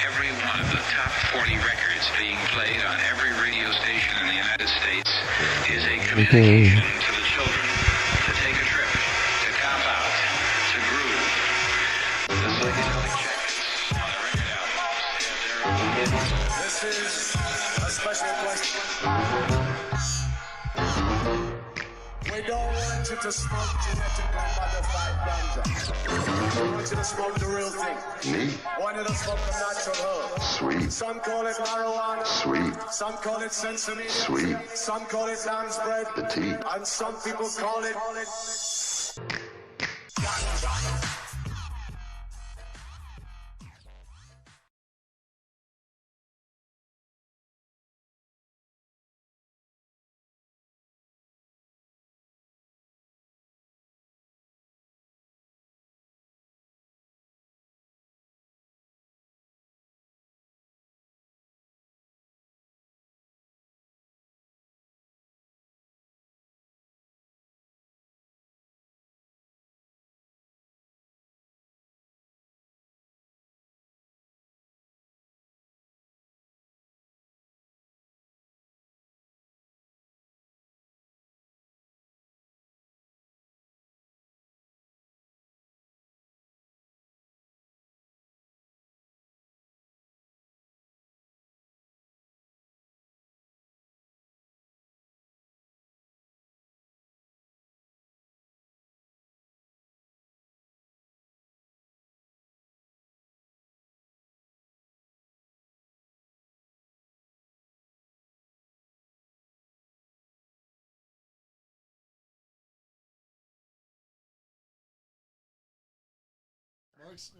every one of the top 40 records being played on every radio station in the United States is a communication to the children to take a trip, to cop out, to groove. The psychedelic jackets on the record albums have their own. This is a special question. We don't want you to smoke genetically modified ganja. We want you to smoke the real thing. Me? We want you to smoke the natural herb. Sweet. Some call it marijuana. Sweet. Some call it sensimilla. Sweet. Some call it lamb's bread. The tea. And some people call it ganja.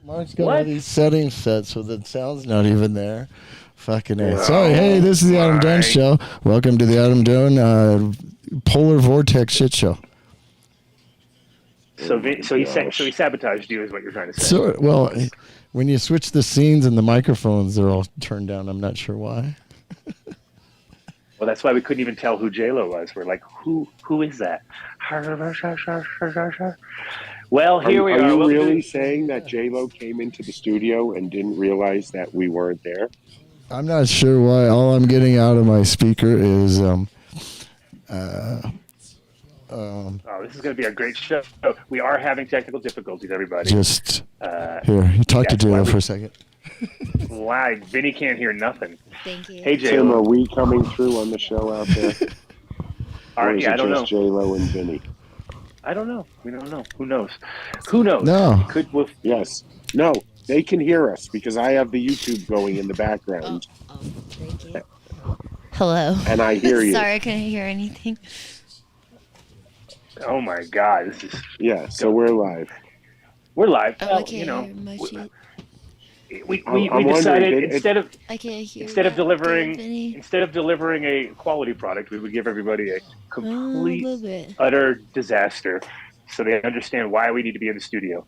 Mark's got all these settings set so the sound's not even there. Fucking A. Sorry, hey, this is the Adam Dunn Show. Welcome to the Adam Dunn Polar Vortex Shit Show. So he sabotaged you, is what you're trying to say. So, well, when you switch the scenes and the microphones, they're all turned down. I'm not sure why. Well, that's why we couldn't even tell who J-Lo was. We're like, who is that? Well, here we are. Are you really saying that J-Lo came into the studio and didn't realize that we weren't there? I'm not sure why. All I'm getting out of my speaker is oh, this is going to be a great show. We are having technical difficulties, everybody. Just here. You talk to J-Lo for a second. Why? Vinny can't hear nothing. Thank you. Hey, Tim, J-Lo. are we coming through on the show out there? Or is I it don't know. just J-Lo and Vinny? I don't know. We don't know. Who knows? Who knows? No. Yes. No, they can hear us because I have the YouTube going in the background. Thank you. Hello. And I hear you. Sorry, I couldn't hear anything. Oh my God! This is so we're live. We're live. Oh, Well, I can't hear my shit. We I'm decided wondering, I can't hear. instead of delivering Vinny. a quality product, we would give everybody a complete, a little bit. utter disaster, so they understand why we need to be in the studio.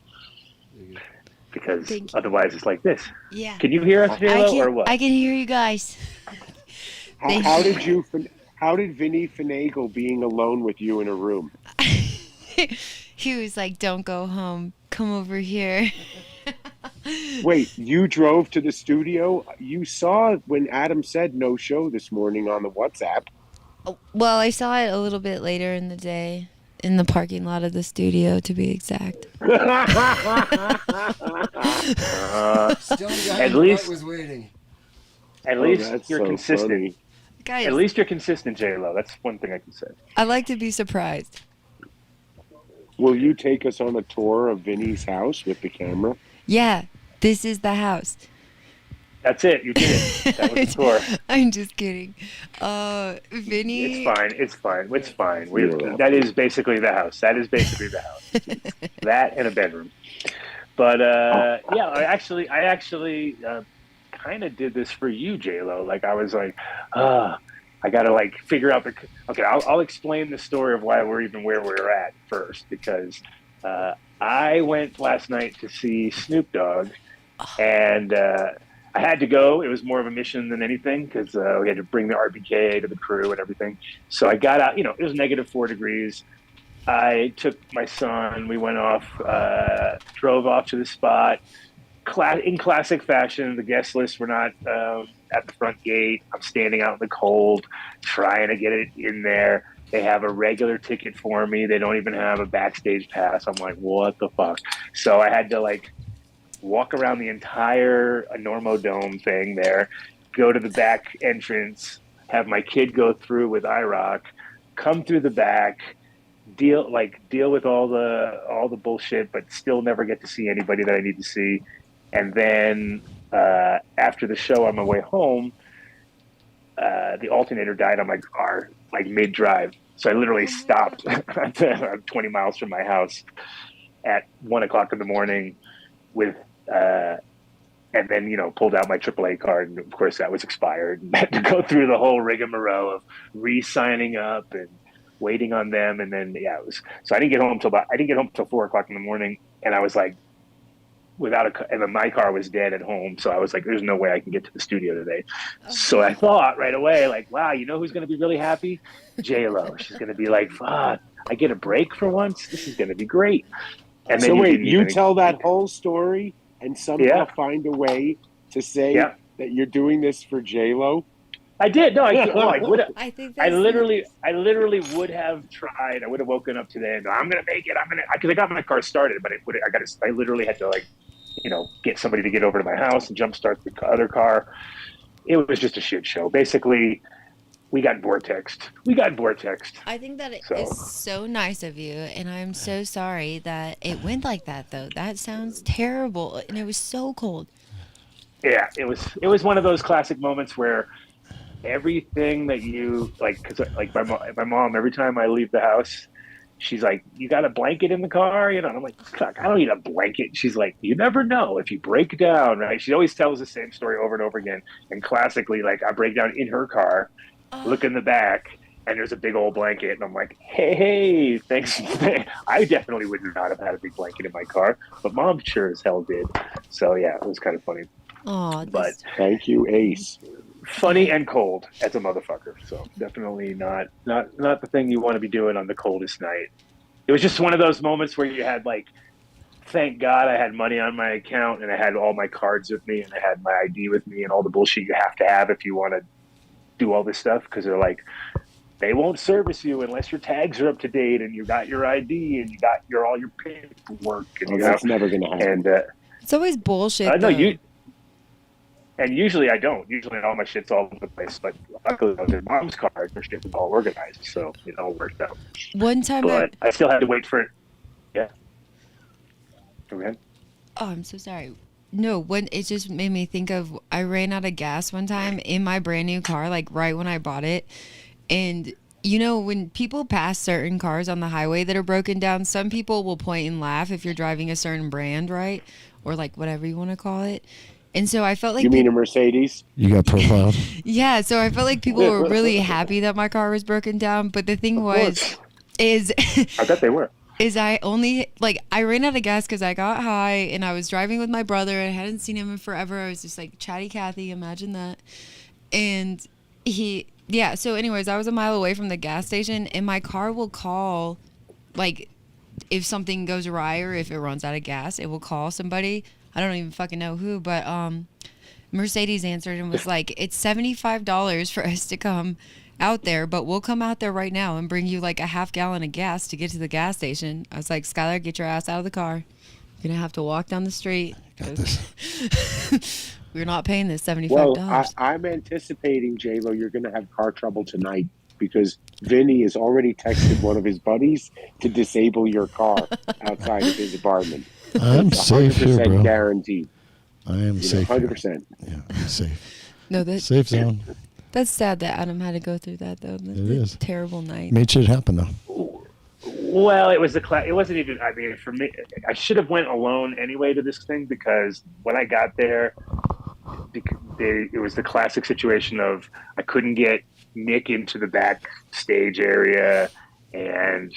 Because otherwise, it's like this. Yeah. Can you hear us, J-Lo, or what? I can hear you guys. How did Vinny finagle being alone with you in a room? He was like, "Don't go home. Come over here." Wait, you drove to the studio? You saw when Adam said no show this morning on the WhatsApp. Well, I saw it a little bit later in the day in the parking lot of the studio, to be exact. At least you're consistent. Funny. Guys, At least you're consistent, J-Lo. That's one thing I can say. I like to be surprised. Will you take us on a tour of Vinny's house with the camera? Yeah, this is the house. That's it. You did it. That was the tour. I'm just kidding. Vinny. It's fine. That is basically the house. That That and a bedroom. But yeah, I actually kind of did this for you, J-Lo. Like I was like, I gotta like figure out okay. I'll explain the story of why we're even where we're at first, because I went last night to see Snoop Dogg, and I had to go. It was more of a mission than anything because we had to bring the RPK to the crew and everything. So I got out. It was -4 degrees. I took my son. We went off, drove off to the spot. in classic fashion, the guest lists were not at the front gate. I'm standing out in the cold, trying to get it in there. They have a regular ticket for me. They don't even have a backstage pass. I'm like, what the fuck? So I had to like walk around the entire Enormo Dome thing there, go to the back entrance, have my kid go through with IROC, come through the back, deal with all the bullshit, but still never get to see anybody that I need to see. And then after the show on my way home, the alternator died on my car, like mid-drive. So I literally stopped 20 miles from my house at 1 o'clock in the morning with, and then, you know, pulled out my AAA card. And of course that was expired. And I had to go through the whole rigmarole of re-signing up and waiting on them. And then, yeah, it was, so I didn't get home till 4 o'clock in the morning. And I was like, and then my car was dead at home. So I was like, there's no way I can get to the studio today. Okay. So I thought right away, like, wow, you know who's going to be really happy? J-Lo. She's going to be like, fuck, I get a break for once. This is going to be great. And then so wait, you tell that whole story and somehow find a way to say that you're doing this for J-Lo? I did. No, I would have. I think I literally would have tried. I would have woken up today and I'm going to make it. Because I got my car started, but I literally had to, like, you know, get somebody to get over to my house and jumpstart the other car. It was just a shit show. Basically, we got vortexed. I think that it is so nice of you, and I'm so sorry that it went like that, though. That sounds terrible, and it was so cold. Yeah, it was one of those classic moments where everything that you, like, because, like, my mom, every time I leave the house, she's like, you got a blanket in the car? You know, and I'm like, fuck, I don't need a blanket. She's like, you never know if you break down, right? She always tells the same story over and over again. And classically, like, I break down in her car, look in the back, and there's a big old blanket. And I'm like, hey, thanks. I definitely would not have had a big blanket in my car, but Mom sure as hell did. So, yeah, it was kind of funny. Oh, but thank you, Ace. Funny and cold as a motherfucker. So definitely not the thing you want to be doing on the coldest night. It was just one of those moments where you had, like, thank God I had money on my account and I had all my cards with me and I had my ID with me and all the bullshit you have to have if you want to do all this stuff, because they're like, they won't service you unless your tags are up to date and you got your ID and you got all your paperwork. And that's never going to happen. And it's always bullshit. And usually I don't. Usually all my shit's all over the place. But luckily, their Mom's card, her shit was all organized, so it all worked out. One time, but I still had to wait for it. Yeah. Go ahead. Oh, I'm so sorry. No, it just made me think of, I ran out of gas one time in my brand new car, like right when I bought it. And, you know, when people pass certain cars on the highway that are broken down, some people will point and laugh if you're driving a certain brand, right? Or like whatever you want to call it. And so I felt like... You mean a Mercedes? You got profiled? Yeah, so I felt like people were really happy that my car was broken down. But the thing I bet they were. I ran out of gas because I got high and I was driving with my brother. I hadn't seen him in forever. I was just like, chatty Cathy, imagine that. And so anyways, I was a mile away from the gas station and my car will call, like, if something goes awry or if it runs out of gas, it will call somebody. I don't even fucking know who, but Mercedes answered and was like, it's $75 for us to come out there, but we'll come out there right now and bring you like a half gallon of gas to get to the gas station. I was like, Skylar, get your ass out of the car. You're going to have to walk down the street. We're not paying this $75. Well, I'm anticipating, J-Lo, you're going to have car trouble tonight because Vinny has already texted one of his buddies to disable your car outside of his apartment. I'm safe here, bro. Guaranteed. I am safe. 100%. Yeah, I'm safe. No, safe zone. That's sad that Adam had to go through that, though. It is a terrible night. Made shit happen, though. Well, it was it wasn't even. I mean, for me, I should have went alone anyway to this thing because when I got there, it was the classic situation of I couldn't get Nick into the backstage area, and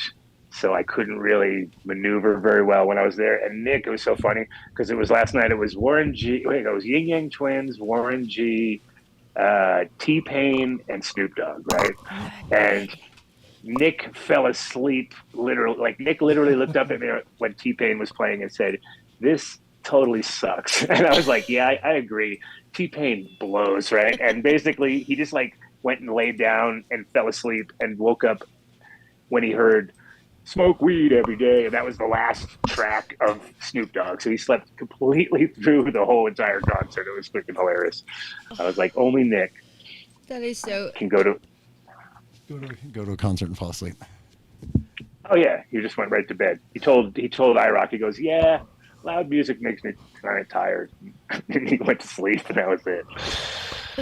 so I couldn't really maneuver very well when I was there. And Nick, it was so funny because it was last night. It was Warren G. Wait, it was Yin Yang Twins, Warren G, T-Pain, and Snoop Dogg, right? And Nick fell asleep literally. Like Nick literally looked up at me when T-Pain was playing and said, "This totally sucks. And I was like, yeah, I agree. T-Pain blows, right? And basically, he just like went and laid down and fell asleep and woke up when he heard "Smoke Weed Every Day," and that was the last track of Snoop Dogg. So he slept completely through the whole entire concert. It was freaking hilarious. I was like, only Nick That is so. can go to. Go to a concert and fall asleep. Oh yeah, he just went right to bed. He told IROC, he goes, yeah, loud music makes me kind of tired. And he went to sleep, and that was it.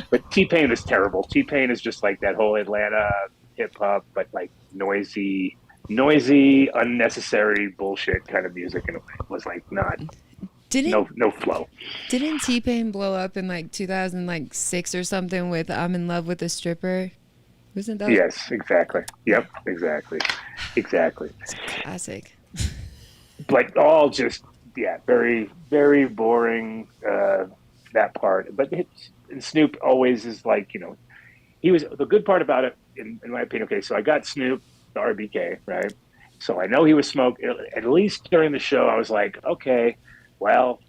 But T-Pain is terrible. T-Pain is just like that whole Atlanta hip hop, but like noisy, unnecessary bullshit kind of music, and it was like not Didn't no flow. didn't T-Pain blow up in like 2006 or something with "I'm in Love with a Stripper"? Wasn't that Yes, exactly. Yep, exactly. classic? But all just very very boring. That part, but and Snoop always is like he was the good part about it in my opinion. Okay, so I got Snoop the RBK right, so I know he was smoking. At least during the show, I was like, okay, well,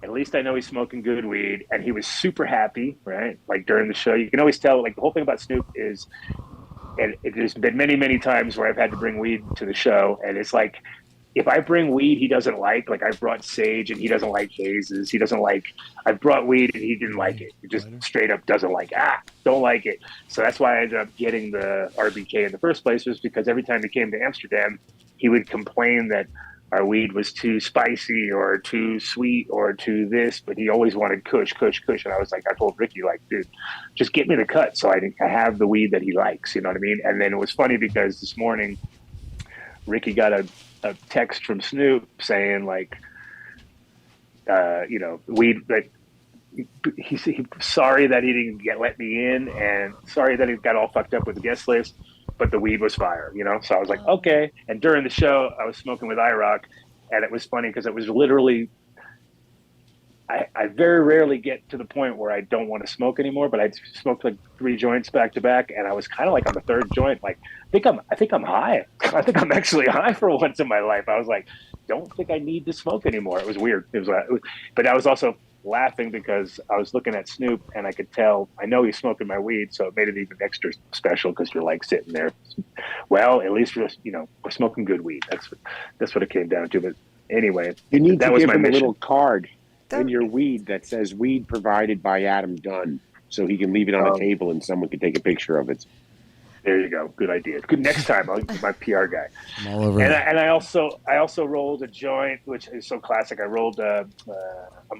at least I know he's smoking good weed, and he was super happy, right? Like during the show, you can always tell. Like the whole thing about Snoop is, and there's been many times where I've had to bring weed to the show, and it's like if I bring weed he doesn't like I brought sage and he doesn't like hazes. He doesn't like. I brought weed and he didn't like it. He just straight up doesn't like. Don't like it. So that's why I ended up getting the RBK in the first place, was because every time he came to Amsterdam, he would complain that our weed was too spicy or too sweet or too this, but he always wanted kush. And I was like, I told Ricky, like, dude, just get me the cut so I have the weed that he likes. You know what I mean? And then it was funny because this morning, Ricky got a text from Snoop saying like, weed, like, he's sorry that he didn't let me in, and sorry that he got all fucked up with the guest list, but the weed was fire, So I was like, okay. And during the show, I was smoking with IROC, and it was funny because it was literally, I very rarely get to the point where I don't want to smoke anymore, but I smoked like 3 joints back to back, and I was kind of like on the 3rd joint, like I think I'm high. I think I'm actually high for once in my life. I was like, don't think I need to smoke anymore. It was weird. But I was also laughing because I was looking at Snoop and I could tell, I know he's smoking my weed, so it made it even extra special because you're like sitting there. Well, at least we're smoking good weed. That's what it came down to. But anyway, You need that to was give my him a mission. little card in your weed that says "weed provided by Adam Dunn," so he can leave it on a table and someone can take a picture of it. There you go. Good idea. Good. Next time, I'll get my PR guy. I'm all over And it. I also rolled a joint, which is so classic. I rolled a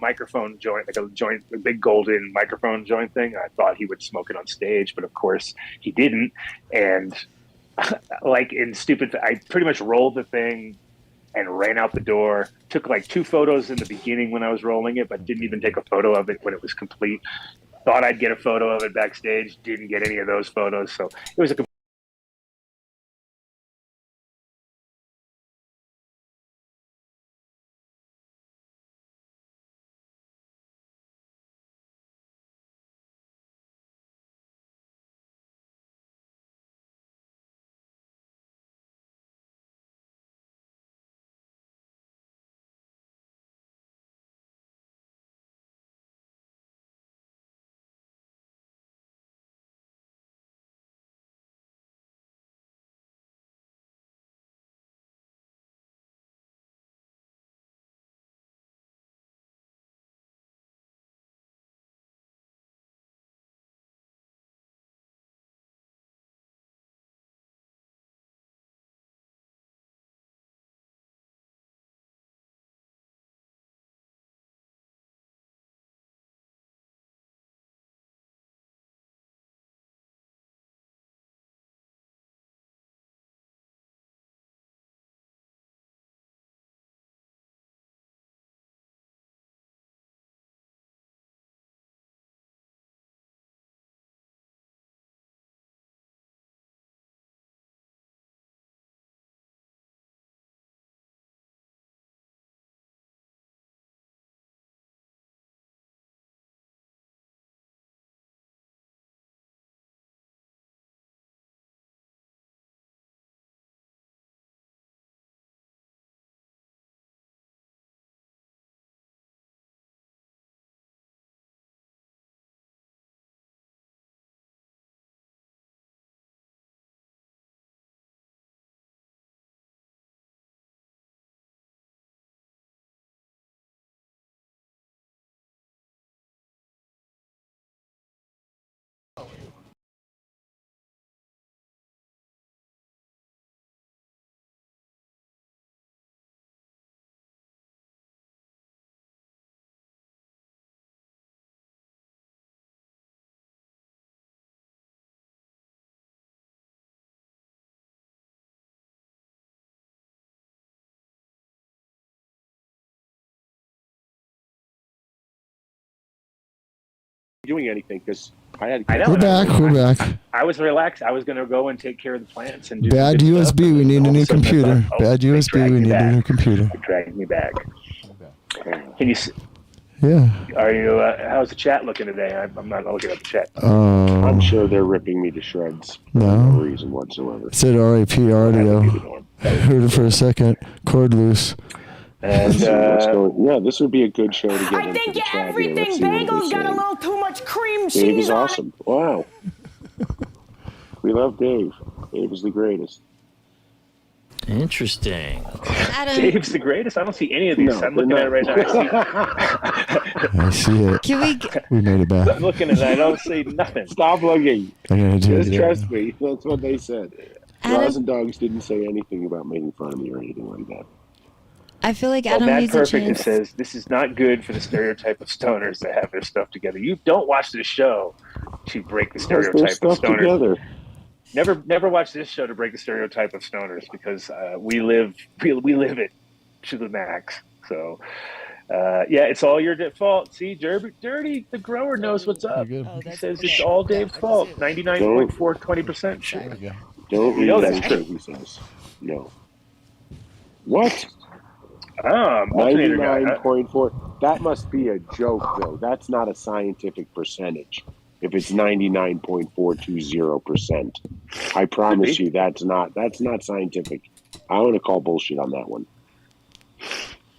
microphone joint, like a big golden microphone joint thing. I thought he would smoke it on stage, but of course he didn't. And like in stupid, I pretty much rolled the thing and ran out the door. Took like 2 photos in the beginning when I was rolling it, but didn't even take a photo of it when it was complete. Thought I'd get a photo of it backstage. Didn't get any of those photos. So it was a doing anything because I had. I know. We're back. We're back. I was relaxed. I was going to go and take care of the plants and do Bad some good stuff, USB. and We need a all of new sudden I computer. thought, Bad they USB. dragged We me need a back. new computer. They dragged me back. Can you? Yeah. Are you? How's the chat looking today? I'm not looking at the chat. I'm sure they're ripping me to shreds for no reason whatsoever. It said RIP audio. I heard it for a second. Cord loose. And this would be a good show to get I into think the chat here. everything Let's see what bagel's got a they're saying. little too much cream Dave cheese is on awesome. Wow. We love Dave. Dave is the greatest. Interesting. Adam, Dave's the greatest. I don't see any of these. No, I'm looking at it right now. I see it. can we? We made it I'm back. looking at it. I don't see nothing. Stop looking. I'm gonna do Just it. trust me. That's what they said. Adam, Roz and Dogs didn't say anything about making fun of me or anything like that. I feel like Well, Adam Matt needs a Perfect chance. says this is not good for the stereotype of stoners that have their stuff together. You don't watch this show to break the Because their stereotype of stuff stoners. together. Never watch this show to break the stereotype of stoners because we live it to the max. So it's all your fault. See, Dirty, the grower knows what's up. Good. He says it's all Dave's fault. 99.4, 20%. Sure. There we go. Don't You know read that's that true. He says. No. What? Alternator guy. 99.4. That must be a joke, though. That's not a scientific percentage. If it's 99.420%, I promise you that's not scientific. I want to call bullshit on that one.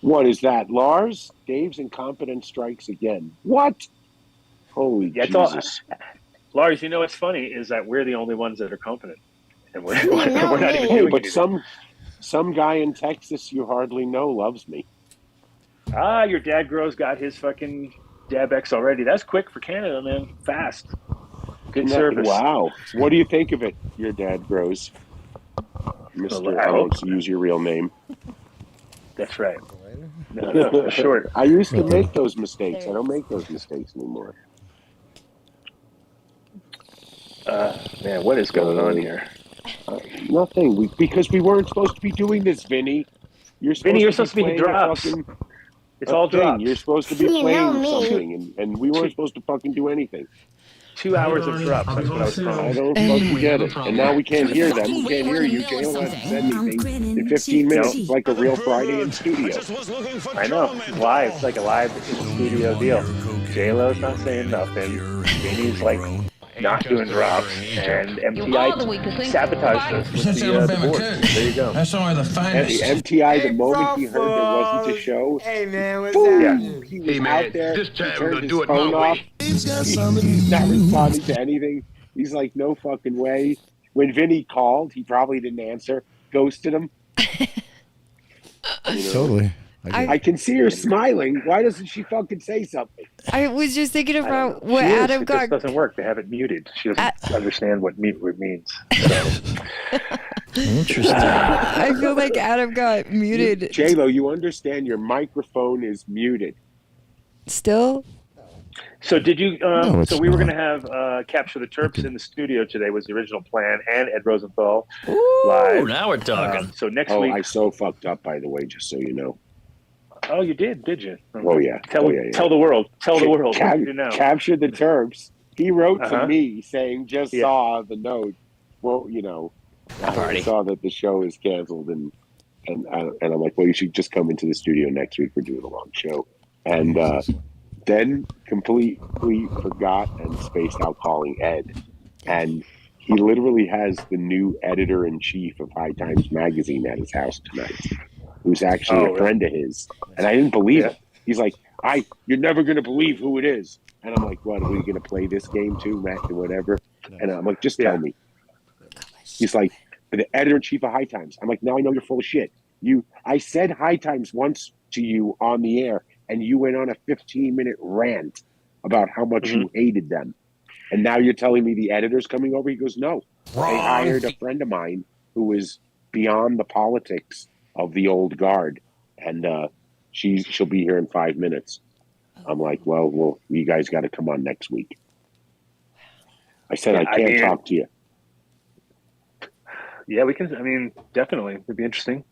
What is that, Lars? Dave's incompetence strikes again. What? Holy Jesus! Lars, you know what's funny is that we're the only ones that are competent, and we're not even Hey, doing but anything. some guy in Texas you hardly know loves me. Your dad grows got his fucking Dabex already. That's quick for Canada, man. Fast. Good service. Wow. What do you think of it? Your dad grows. Mr. I won't use your real name. That's right. No, for sure. I used to make those mistakes. I don't make those mistakes anymore. Man, what is going on here? Nothing. Because we weren't supposed to be doing this, Vinny. You're supposed to be playing drops. It's all drops. You're supposed to be playing something, and we weren't supposed to fucking do anything. 2 hours of drops. That's what I was calling. I don't fucking get it. And now we can't hear them. We can't hear you. Jay hasn't said anything in 15 minutes. It's like a real Friday in studio. I know. Live. It's like a live in the studio deal. J-Lo's not saying nothing. Vinny's like not doing drops. And MTI sabotaged us with the board. There you go. That's only the finest. MTI, the moment he heard there wasn't a show, Hey man, what's boom, happening? he was out there. He turned his phone off. He's not responding to anything. He's like, no fucking way. When Vinny called, he probably didn't answer. Ghosted him. Totally. I can see her smiling. Why doesn't she fucking say something? I was just thinking about what She is. Adam It got. just doesn't work. They have it muted. She doesn't understand what it means. So. Interesting. I feel like Adam got muted. J-Lo, you understand your microphone is muted. Still? So did you? No, it's so we were not. going to have Capture the Terps in the studio today. Was the original plan, and Ed Rosenthal Ooh, live. now we're talking. So next Oh, week. I so fucked up, by the way, just so you know. Oh, you did you? Oh, yeah. Tell Oh, yeah. the world. Tell the world. What do you do now? Capture the Terps. He wrote to Uh-huh. me saying, just Yeah. saw the note. Well, I saw that the show is canceled, and I'm like, well, you should just come into the studio next week. We're doing a long show. And then completely forgot and spaced out calling Ed. And he literally has the new editor-in-chief of High Times Magazine at his house tonight, who's actually a friend of his. And I didn't believe it. He's like, you're never going to believe who it is. And I'm like, what, are we going to play this game too, Matt, or whatever? And I'm like, just tell me. He's like, the editor-in-chief of High Times. I'm like, now I know you're full of shit. I said High Times once to you on the air, and you went on a 15-minute rant about how much you hated them. And now you're telling me the editor's coming over? He goes, no. They hired a friend of mine who is beyond the politics of the old guard. And she'll be here in 5 minutes. I'm like, well, you guys got to come on next week. I said, I can't talk to you. Yeah, we can. I mean, definitely, it'd be interesting.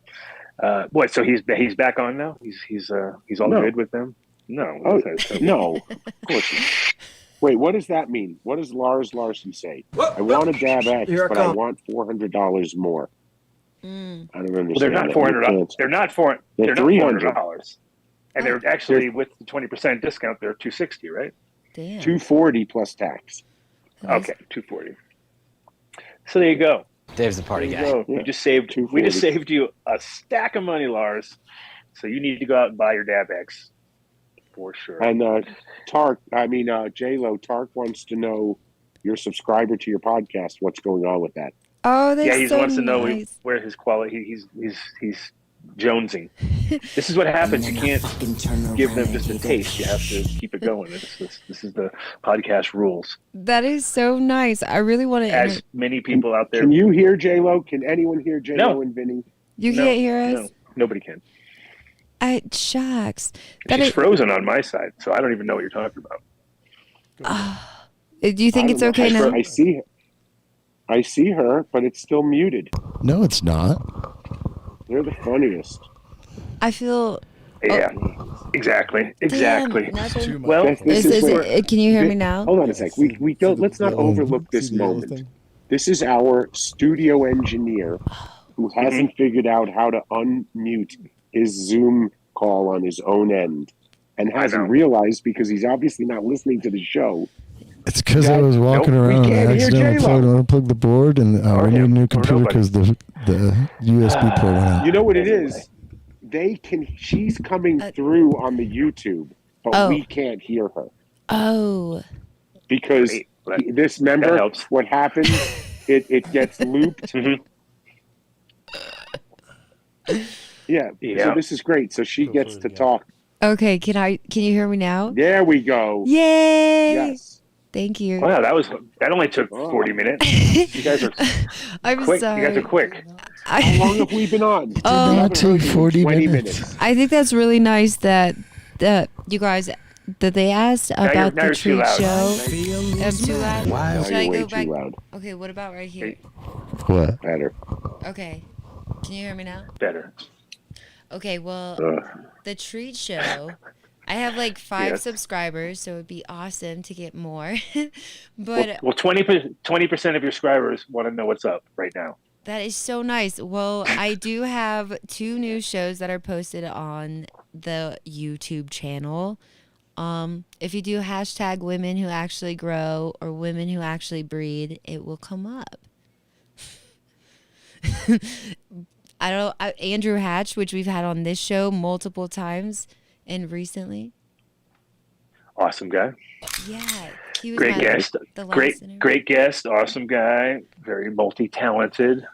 What? So he's back on now. He's all good with them. No, Oh, no, of course not. Wait, what does that mean? What does Lars Larson say? I want a Dab X, but I want $400 more. I don't understand. Well, they're not $400. They're not $400. And they're actually, with the 20% discount, they're $260, right? Damn. $240 plus tax. Okay, $240. So there you go. Dave's the party guy. Yeah. We just saved you a stack of money, Lars. So you need to go out and buy your Dab X for sure. And J-Lo, Tark wants to know, your subscriber to your podcast, what's going on with that? Oh, that's he so wants to know nice. where his quality. He's jonesing. This is what happens. You can't give them just a taste. You have to keep it going. This is the podcast rules. That is so nice. I really want to. As many people out there. Can you hear J-Lo? Can anyone hear J-Lo and Vinny? You can't hear us? No, nobody can. Shucks. She's frozen on my side, so I don't even know what you're talking about. Do you think it's okay now? I see her, but it's still muted. No, it's not. They're the funniest. I feel. Yeah, exactly. Damn, well, can you hear me now? Hold on a sec. We don't. Let's not overlook this moment. This is our studio engineer who hasn't figured out how to unmute his Zoom call on his own end, and hasn't realized, because he's obviously not listening to the show. It's because I was walking around and I accidentally unplugged the board, and we need a new computer because the USB port went out. You know what it is? She's coming through on the YouTube, but we can't hear her. Oh. Because what happens, it gets looped. Yeah, so this is great. So she gets to talk. Okay, can you hear me now? There we go. Yay! Yes. Thank you. Wow, that only took 40 minutes. You guys are I'm quick. sorry. You guys are quick. How long have we been on? Did not take 40 minutes. I think that's really nice that you guys that they asked about the treat show. I'm too loud. Wow, Should I you're go way back? too loud. Okay, what about right here? What? Better. Okay, can you hear me now? Better. Okay, well, the treat show. I have like 5 subscribers, so it'd be awesome to get more. But 20% of your subscribers want to know what's up right now. That is so nice. Well, I do have 2 new shows that are posted on the YouTube channel. If you do hashtag women who actually grow or women who actually breed, it will come up. Andrew Hatch, which we've had on this show multiple times and recently. Awesome guy. Yeah. He was great guest. Great guest. Awesome guy. Very multi-talented.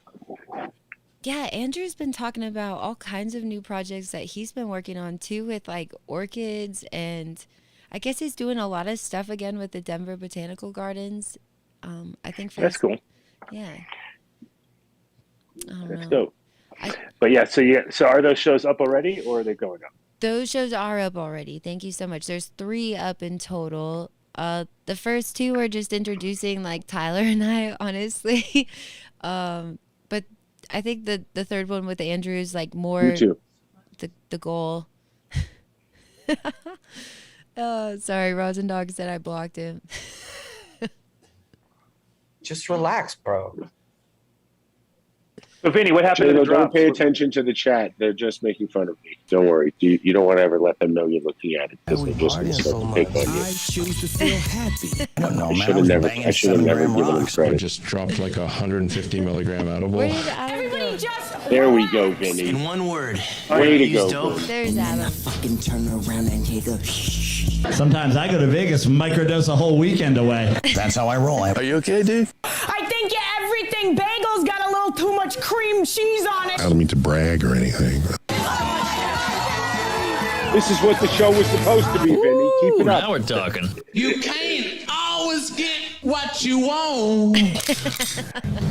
Yeah, Andrew's been talking about all kinds of new projects that he's been working on too, with like orchids, and I guess he's doing a lot of stuff again with the Denver Botanical Gardens. I think that's cool. Yeah. That's dope. So are those shows up already, or are they going up? Those shows are up already. Thank you so much. There's 3 up in total. The first 2 are just introducing like Tyler and I, honestly. But I think the third one with Andrew is like more the goal. Oh, sorry, Rosendog said I blocked him. Just relax, bro. So Vinny, what happened to the drops? Don't pay attention to the chat. They're just making fun of me. Don't worry. You don't want to ever let them know you're looking at it, because they're just going to start to pick on you. I choose to feel happy. I should have never given them credit. Just dropped like 150 milligram edible. Where did Adam go? There we go, Vinny. In one word. Way to go, Vinny. There's Adam. Fucking turn around and take a Sometimes I go to Vegas, microdose a whole weekend away. That's how I roll. Are you okay, dude? I think everything bagel's got a little too much cream cheese on it. I don't mean to brag or anything. This is what the show was supposed to be, Vinny. Keep it up. Now we're talking. You can't always get what you want.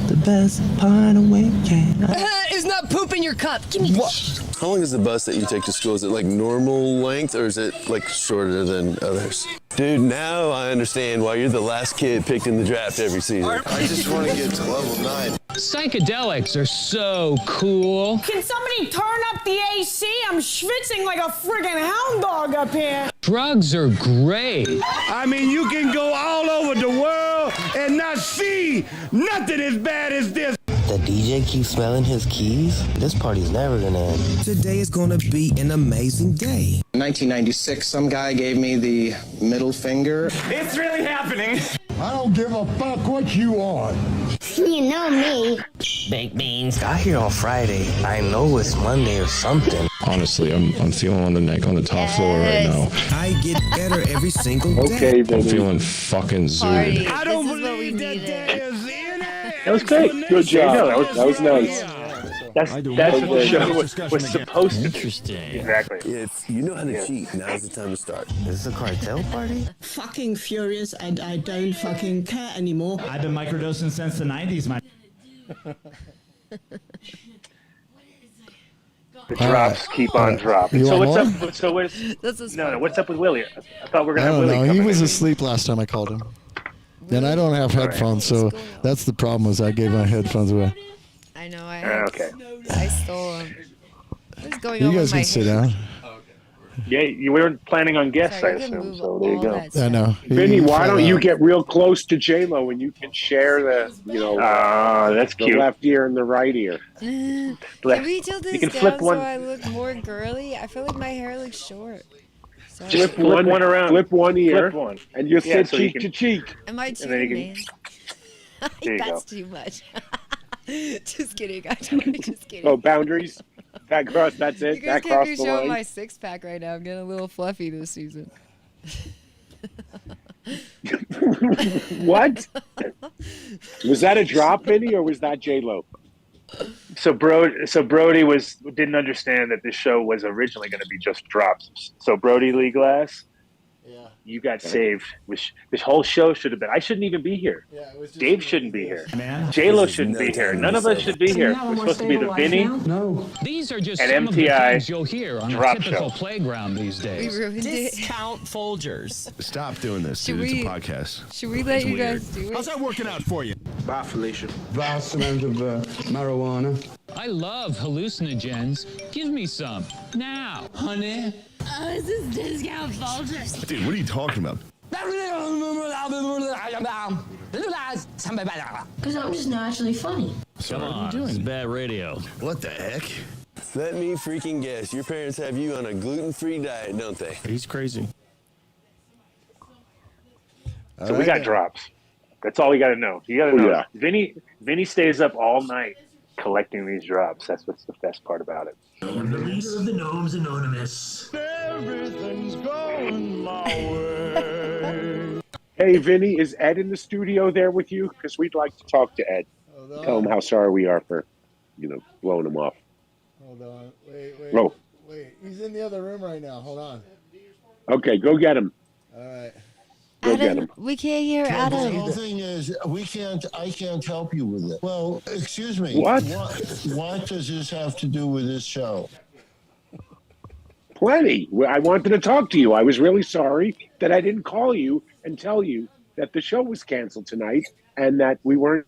The best part of weekend. Is not poop in your cup. Give me what? How long is the bus that you take to school? Is it like normal length, or is it like shorter than others? Dude, now I understand why you're the last kid picked in the draft every season. I just want to get to level 9. Psychedelics are so cool. Can somebody turn up the AC? I'm schwitzing like a friggin' hound dog up here. Drugs are great. I mean, you can go all over the world and not see nothing as bad as this. The DJ keeps smelling his keys. This party's never gonna end. Today is gonna be an amazing day. In 1996, some guy gave me the middle finger. It's really happening. I don't give a fuck what you are. You know me. Baked beans. Got here on Friday. I know it's Monday or something. Honestly, I'm feeling on the top floor right now. I get better every single day. Okay, I'm Vinny. feeling fucking Party. zooted. I don't This is what we believe that needed. there is any That was great. Good job. That was nice. That's what the show was supposed to be. Interesting. Exactly. If you know how to cheat, now's the time to start. Is this a cartel party? Fucking furious and I don't fucking care anymore. I've been microdosing since the 90s, man. The drops keep on dropping. You So want what's more? up? So where's This is no? fun. What's up with Willie? I thought we were I gonna have don't Willie know. He coming was in. asleep last time I called him. And I don't have headphones, so that's the problem. Was I gave my headphones away. I know. I Okay. I stole them. What's going You on guys with my can sit hair? down. Yeah, you weren't planning on guests, Sorry, I you can assume. move So there you all go. that I know. Vinny, He why fell don't you out. get real close to J-Lo and you can share the, That's the cute. left ear and the right ear? Can we tilt this can down flip so one- I look more girly? I feel like my hair looks short. Sorry. Just flip one around. Flip one ear, Flip one. and you Yeah, sit so you cheek can- to cheek. Am I then cheating, you man? There you That's go. too much. Just kidding. Just kidding. Oh, boundaries. That cross. That's You it. guys That can't crossed be the showing my line. six pack right now. I'm getting a little fluffy this season. What? Was that a drop, Vinny, or was that J-Lo? So Brody didn't understand that this show was originally going to be just drops. So Brody Lee Glass, you got saved. This whole show should have been. I shouldn't even be here. Dave shouldn't be here. Man. J-Lo shouldn't be here. None of us should be here. We're supposed to be the Vinny No. These are just and some of the MTI things you'll hear on a drop typical show. playground these We days. ruined it. Discount Folgers. Stop doing this, Should dude. we- It's a podcast. Should we let you guys do it? How's that working out for you? Bye, Felicia. Vast amount of marijuana. I love hallucinogens. Give me some. Now. Honey. This is discount Folgers. Dude, what are you talking about? Because I'm just naturally funny. Come on, it's bad radio. What the heck? Let me freaking guess. Your parents have you on a gluten-free diet, don't they? He's crazy. So we got drops. That's all we got to know. You got to know. Yeah. Vinny stays up all night collecting these drops. That's what's the best part about it. I'm the leader of the Gnomes Anonymous. Everything's going my way. Hey, Vinny, is Ed in the studio there with you? Because we'd like to talk to Ed. Tell him how sorry we are for, blowing him off. Hold on. Wait. Oh. Wait. He's in the other room right now. Hold on. Okay, go get him. All right. Go get Adam, him. we can't hear The Adam. whole thing is, I can't help you with it. Well, excuse me. What? What does this have to do with this show? Plenty. I wanted to talk to you. I was really sorry that I didn't call you and tell you that the show was canceled tonight and that we weren't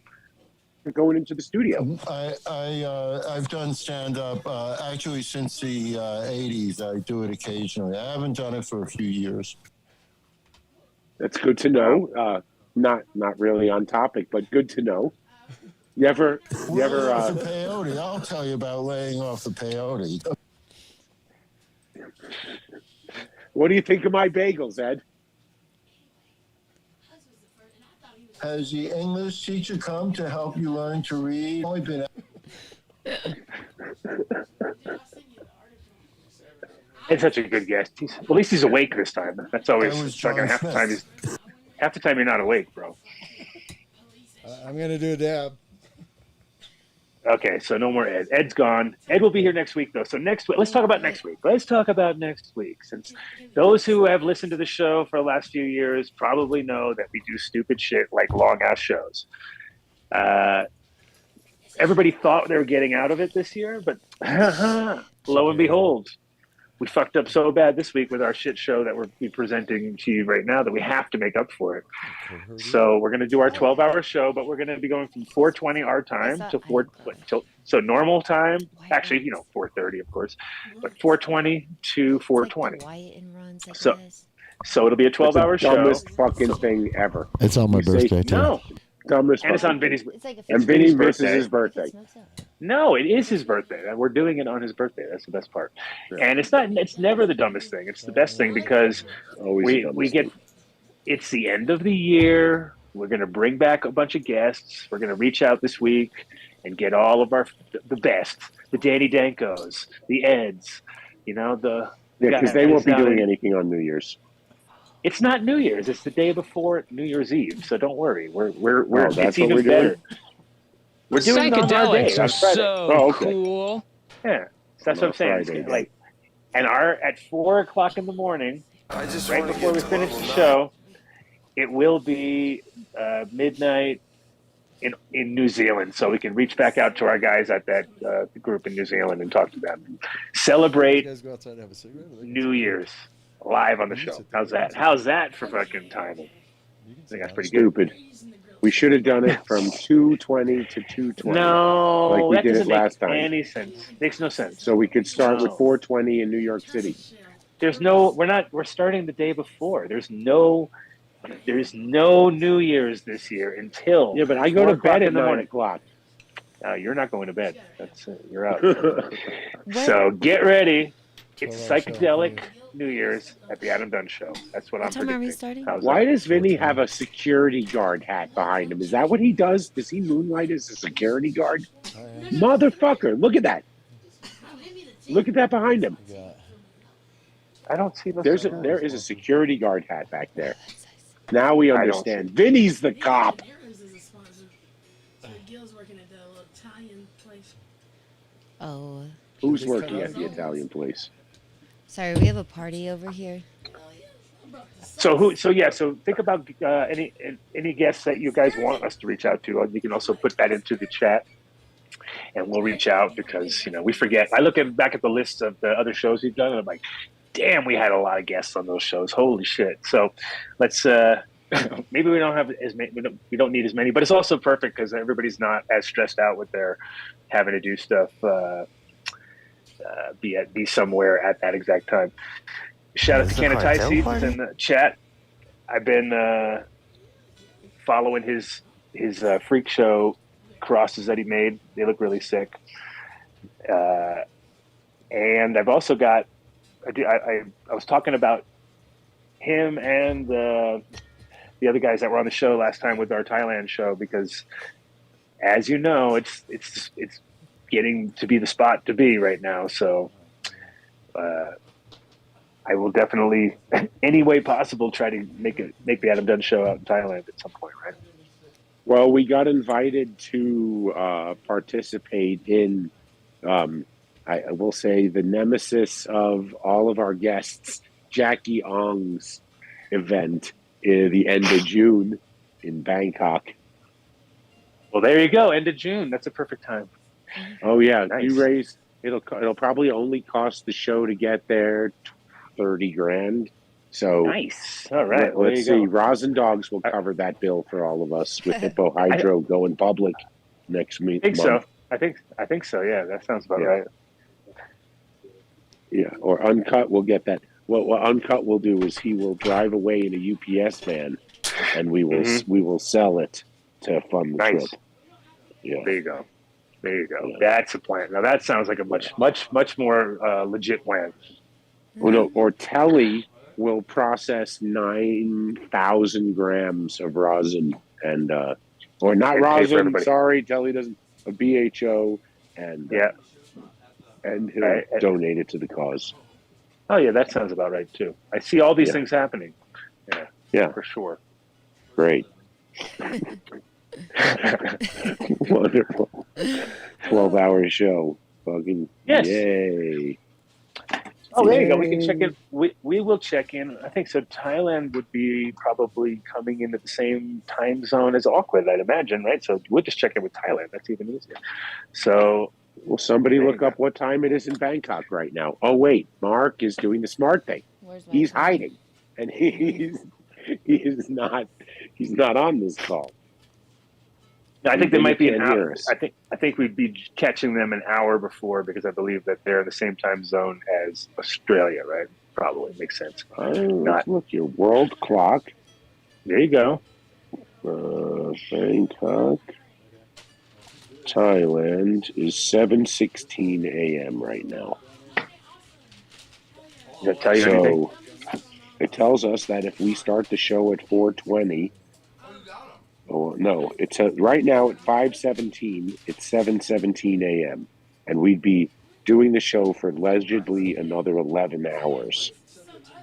going into the studio. I've done stand-up actually since the 80s. I do it occasionally. I haven't done it for a few years. That's good to know. Not really on topic, but good to know. You ever off the peyote. I'll tell you about laying off the peyote. what do you think of my bagels, Ed? Has the English teacher come to help you learn to read? Only been Ed's such a good guest. At least he's awake this time. That's always That was fucking John half the time. Smith. Half the time you're not awake, bro. I'm gonna do a dab. Okay, so no more Ed. Ed's gone. Ed will be here next week, though. So next week, let's talk about next week. Since those who have listened to the show for the last few years probably know that we do stupid shit like long-ass shows. Everybody thought they were getting out of it this year, but lo and behold, we fucked up so bad this week with our shit show that we're presenting to you right now that we have to make up for it. So we're going to do our 12-hour show, but we're going to be going from 4:20 our time to so normal time. Actually, 4:30, of course, but 4:20 to 4:20. So it'll be a 12-hour show. Dumbest fucking thing ever. It's on my birthday too. No. Dumbest. And it's on Vinny's. And Vinny misses his birthday. No, it is his birthday. We're doing it on his birthday. That's the best part. And it's not. It's never the dumbest thing. It's the best thing because we get. It's the end of the year. We're going to bring back a bunch of guests. We're going to reach out this week and get all of the best, the Danny Dankos, the Eds. Because they won't be doing anything on New Year's. It's not New Year's. It's the day before New Year's Eve. So don't worry. We're that's it's even better. We're doing it on our day. Psychedelics are so cool. Yeah, that's what I'm saying. Friday, and at 4:00 in the morning, right before we finish the show, it will be midnight in New Zealand, so we can reach back out to our guys at that group in New Zealand and talk to them and celebrate New Year's live on the show. How's that? How's that for fucking timing? I think that's pretty good. Stupid. We should have done it from 2:20 to 2:20. No, like we that did doesn't it last make time. any sense. Makes no sense. So we could start with 4:20 in New York City. We're starting the day before. There's no New Year's this year until but I go to bed at 9 o'clock. No, you're not going to bed. That's it. You're out. So get ready. It's psychedelic New Year's at the Adam Dunn Show. That's what I'm predicting. What time are we starting? Why does Vinny have a security guard hat behind him? Is that what he does? Does he moonlight as a security guard? Motherfucker, look at that. Look at that behind him. I don't see there is a security guard hat back there. Now we understand. Vinny's the cop. Oh. Who's working at the Italian place? Sorry, we have a party over here. So think about any guests that you guys want us to reach out to. You can also put that into the chat, and we'll reach out because we forget. I look back at the list of the other shows we've done, and I'm like, damn, we had a lot of guests on those shows. Holy shit! So let's maybe we don't have as many. We don't need as many, but it's also perfect because everybody's not as stressed out with their having to do stuff. Be somewhere at that exact time. Shout out to Canatide Seeds in the chat. I've been following his freak show crosses that he made. They look really sick. And I've also got. I was talking about him and the other guys that were on the show last time with our Thailand show because, as you know, it's getting to be the spot to be right now. So I will definitely, any way possible, try to make the Adam Dunn show out in Thailand at some point, right? Well, we got invited to participate in, I will say, the nemesis of all of our guests, Jackie Ong's event at the end of June in Bangkok. Well, there you go. End of June. That's a perfect time. Oh yeah, Nice. It'll probably only cost the show to get there $30,000. So nice. All right. Let's see. Rosin Dogs will cover that bill for all of us with Hippo Hydro going public next week. I think so. I think so. Yeah, that sounds about right. Yeah, or Uncut will get that. What Uncut will do is he will drive away in a UPS van, and we will sell it to fund the trip. Yeah. There you go. Yeah. That's a plan. Now that sounds like a much more legit plan. Well, no, or Telly will process 9,000 grams of rosin and or not rosin. Sorry, Telly doesn't. A BHO and and he'll donate it to the cause. Oh yeah, that sounds about right too. I see all these things happening. Yeah, for sure. Great. Wonderful. 12-hour show. Fucking yay. Oh, there you go. We can check in. We will check in. I think so. Thailand would be probably coming into the same time zone as Auckland, I'd imagine, right? So we'll just check in with Thailand. That's even easier. So Well, somebody look up what time it is in Bangkok right now. Oh wait, Mark is doing the smart thing. He's hiding, and he's not on this call. I think they might be an hour. Us. I think we'd be catching them an hour before because I believe that they're in the same time zone as Australia, right? Probably makes sense. Let's look your world clock. There you go. Bangkok, Thailand is 7:16 a.m. right now. Does that tell you anything? It tells us that if we start the show at 4:20, oh no, it's right now at 5:17. It's 7:17 a.m. and we'd be doing the show for allegedly another 11 hours.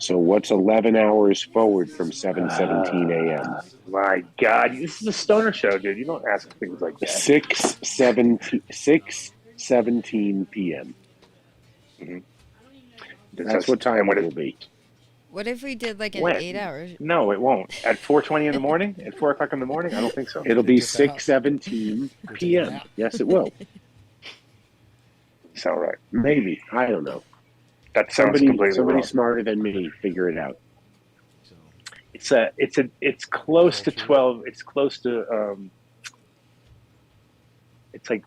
So what's 11 hours forward from 7:17 a.m.? My God, this is a stoner show, dude. You don't ask things like that. 6:17 p.m. Mm-hmm. That's what time it will be. What if we did like an 8 hours? No, it won't. At 4:20 in the morning? At 4 o'clock in the morning? I don't think so. It'll be 6:17 p.m. Yes, it will. Sound right? Maybe. I don't know. That sounds completely somebody wrong. smarter than me figure it out. It's close to 12. It's close to it's like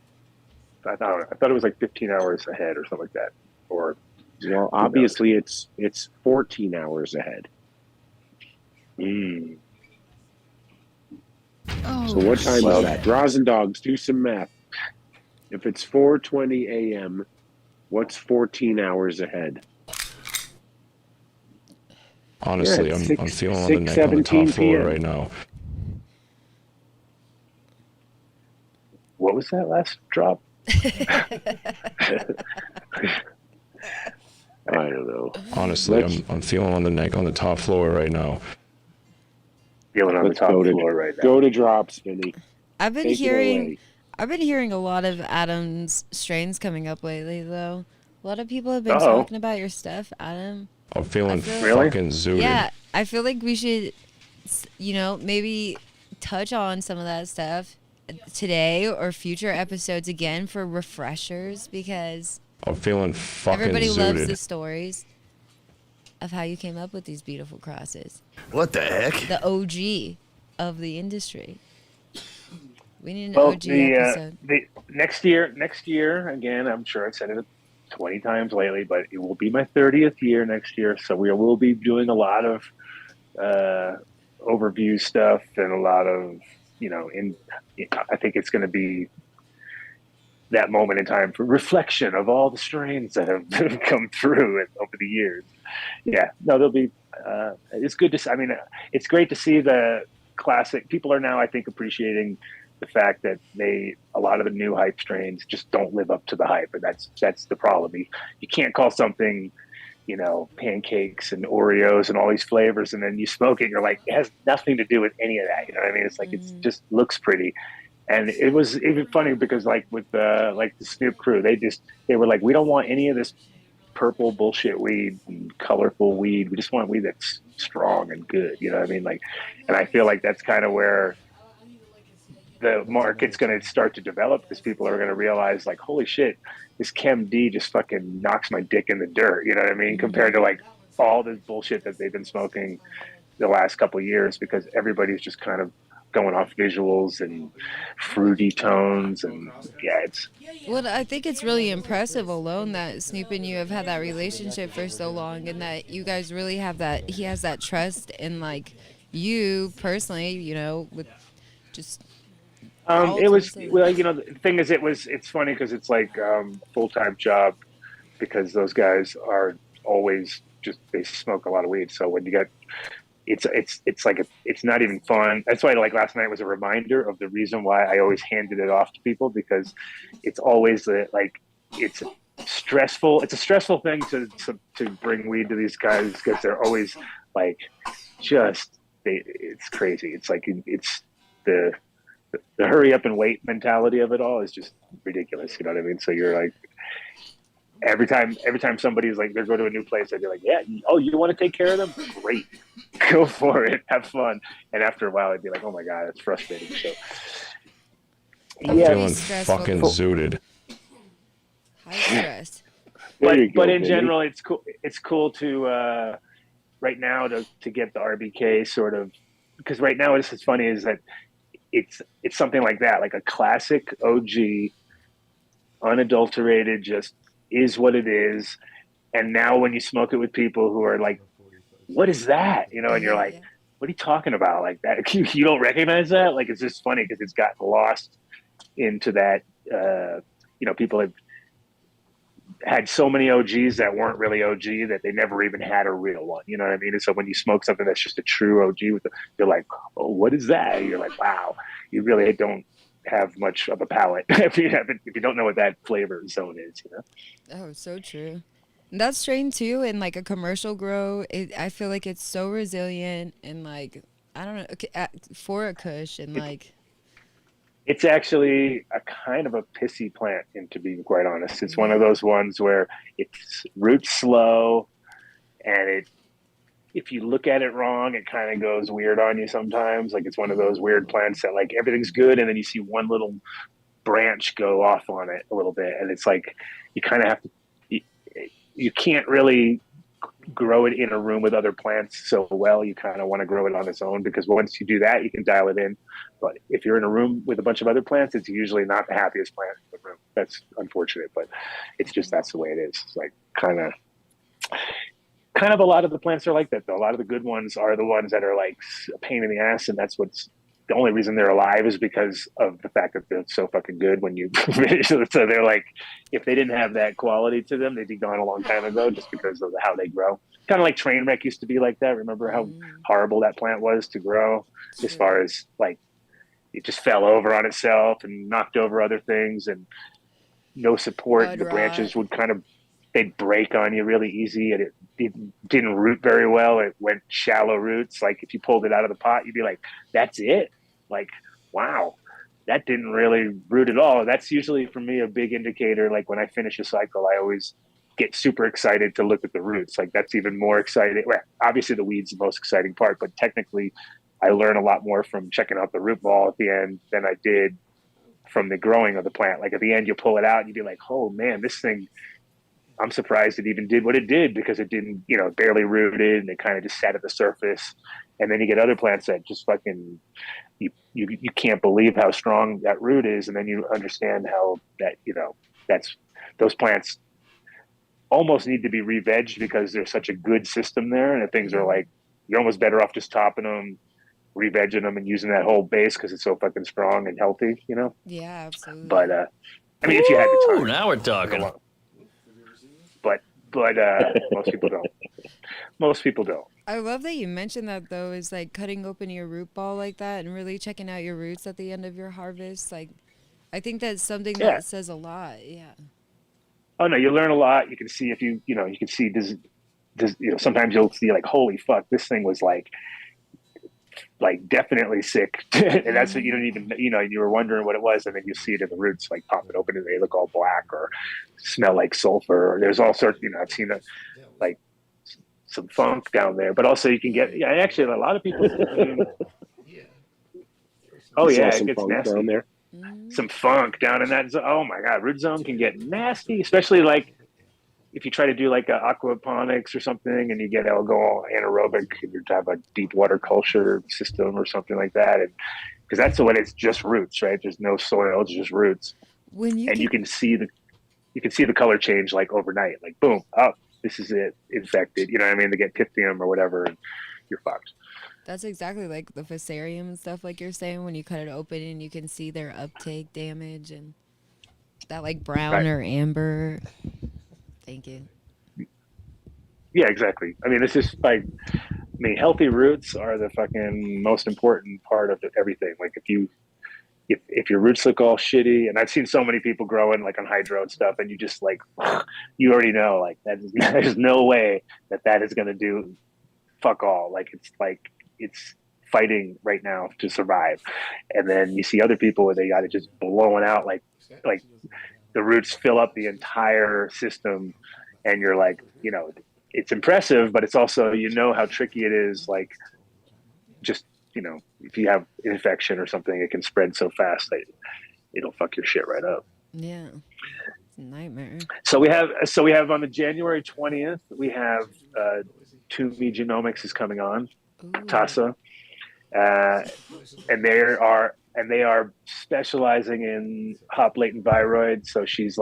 I don't know. I thought it was like 15 hours ahead or something like that. Or well, obviously it's 14 hours ahead. Mm. Oh, So what time is that? Rosendogs, do some math. If it's 4:20 a.m., what's 14 hours ahead? Honestly, Yeah, I'm feeling on the neck on the top floor right now. What was that last drop? I don't know. Honestly, I'm feeling on the neck on the top floor right now. Feeling on the top floor right now. Go to drops, Vinny. I've been Take it hearing away. a lot of Adam's strains coming up lately, though. A lot of people have been Uh-oh. talking about your stuff, Adam. I'm feeling Really? fucking zooted. Yeah, I feel like we should, maybe touch on some of that stuff today or future episodes again for refreshers, because I'm feeling fucking everybody loves zooted. the stories of how you came up with these beautiful crosses. What the heck? The OG of the industry. We need an Well, OG episode. the next year, again, I'm sure I've said it 20 times lately, but it will be my 30th year next year. So we will be doing a lot of overview stuff and a lot of, I think it's going to be that moment in time for reflection of all the strains that have come through it over the years. Yeah, no, there'll be, it's good to, it's great to see the classic. People are now, I think, appreciating the fact that a lot of the new hype strains just don't live up to the hype, and that's the problem. You can't call something, pancakes and Oreos and all these flavors, and then you smoke it, you're like, it has nothing to do with any of that. You know what I mean? It's like it just looks pretty, and it was even funny because like with the Snoop crew, they were like, we don't want any of this purple bullshit weed and colorful weed. We just want weed that's strong and good. You know what I mean? Like, and I feel like that's kind of where the market's going to start to develop, because people are going to realize, like, holy shit, this Chem D just fucking knocks my dick in the dirt. You know what I mean? Compared to like all this bullshit that they've been smoking the last couple of years, because everybody's just kind of going off visuals and fruity tones. And yeah, Well, I think it's really impressive alone that Snoop and you have had that relationship for so long, and that you guys really have that, he has that trust in like you personally, with just it was, well, the thing is, it's funny because it's like a full-time job, because those guys are always they smoke a lot of weed. So when you get, it's like, it's not even fun. That's why like last night was a reminder of the reason why I always handed it off to people, because it's always it's a stressful thing to bring weed to these guys, because they're always like, it's crazy. It's like, it's the hurry up and wait mentality of it all is just ridiculous. You know what I mean? So you're like, every time somebody's like, they're going to a new place, I'd be like, yeah, oh, you want to take care of them? Great. Go for it. Have fun. And after a while, I'd be like, oh my God, it's frustrating. So I'm feeling fucking zooted. High stress. But in general, it's cool. It's cool to right now to get the RBK sort of, because right now what's funny is that it's something like that, like a classic OG, unadulterated, just is what it is. And now when you smoke it with people who are like, what is that? You know, and you're like, what are you talking about? Like that, you don't recognize that? Like, it's just funny because it's gotten lost into that, people have had so many OGs that weren't really OG that they never even had a real one. You know what I mean? And so when you smoke something that's just a true OG, you're like, oh, what is that? And you're like, wow, you really don't have much of a palate if you don't know what that flavor zone is, you know? Oh, so true. That strain too, in like a commercial grow, I feel like it's so resilient and like, I don't know, for a kush and like. It's actually a kind of a pissy plant, and to be quite honest, it's one of those ones where it's roots slow, and if you look at it wrong, it kind of goes weird on you sometimes. Like it's one of those weird plants that like everything's good, and then you see one little branch go off on it a little bit, and it's like you kind of have to. You can't really grow it in a room with other plants so well. You kind of want to grow it on its own, because once you do that, you can dial it in. But if you're in a room with a bunch of other plants, it's usually not the happiest plant in the room. That's unfortunate, but it's just, that's the way it is. It's like kind of a lot of the plants are like that though. A lot of the good ones are the ones that are like a pain in the ass, and that's what's the only reason they're alive is because of the fact that they're so fucking good when you finish. So they're like, if they didn't have that quality to them, they'd be gone a long time ago just because of how they grow. Kind of like train wreck used to be like that. Remember how horrible that plant was to grow, as far as like it just fell over on itself and knocked over other things and no support. The branches would they'd break on you really easy, and it didn't root very well. It went shallow roots. Like if you pulled it out of the pot, you'd be like, that's it? Like, wow, that didn't really root at all. That's usually for me a big indicator. Like when I finish a cycle, I always get super excited to look at the roots. Like that's even more exciting. Well, obviously the weed's the most exciting part, but technically I learn a lot more from checking out the root ball at the end than I did from the growing of the plant. Like at the end, you pull it out and you'd be like, oh man, this thing, I'm surprised it even did what it did, because it didn't, barely rooted, and it kind of just sat at the surface. And then you get other plants that just fucking, you can't believe how strong that root is. And then you understand how that, those plants almost need to be re-vegged because there's such a good system there. And things are like, you're almost better off just topping them, re-vegging them, and using that whole base because it's so fucking strong and healthy, Yeah, absolutely. But, I mean, if you had the time. Now we're talking. But most people don't. Most people don't. I love that you mentioned that though, is like cutting open your root ball like that and really checking out your roots at the end of your harvest. Like, I think that's something that says a lot. Yeah. Oh no, you learn a lot. You can see if you can see does sometimes you'll see like, holy fuck, this thing was like definitely sick. And that's what you don't even, you were wondering what it was. And then you see it in the roots, like pop it open and they look all black or smell like sulfur. Or there's all sorts, I've seen like some funk down there, but also you can get, actually a lot of people, oh yeah, it gets nasty down there. Some funk down in that zone. Oh my God, root zone can get nasty, especially like if you try to do like aquaponics or something and you get go anaerobic and you have a deep water culture system or something like that. And because that's the one, it's just roots, right? There's no soil, it's just roots. You can see the color change like overnight, like boom, oh, this is it, infected. You know what I mean? They get pythium or whatever and you're fucked. That's exactly like the fusarium and stuff, like you're saying, when you cut it open and you can see their uptake damage and that like brown or amber. Thank you. Yeah, exactly. I mean, this is like, healthy roots are the fucking most important part of everything. Like if your roots look all shitty, and I've seen so many people growing like on hydro and stuff, and you just like, you already know, like there's no way that is going to do fuck all. Like it's fighting right now to survive. And then you see other people where they got it just blowing out, like the roots fill up the entire system, and you're like, it's impressive, but it's also, how tricky it is. Like just, if you have an infection or something, it can spread so fast that it'll fuck your shit right up. Yeah. It's a nightmare. So we have on the January 20th, we have 2Me Genomics is coming on, TASA, and they are specializing in hop latent viroid. So she's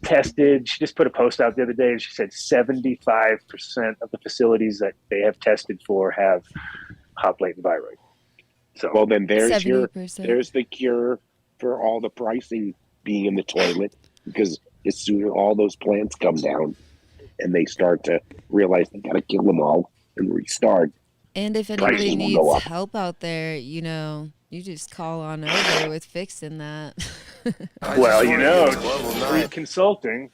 tested. She just put a post out the other day, and she said 75% of the facilities that they have tested for have hop latent viroid. So well, then there's 70%. there's the cure for all the pricing being in the toilet, because as soon as all those plants come down and they start to realize they got to kill them all and restart. And if anybody needs help out there, you just call on over with fixing that. Well, Treat Consulting.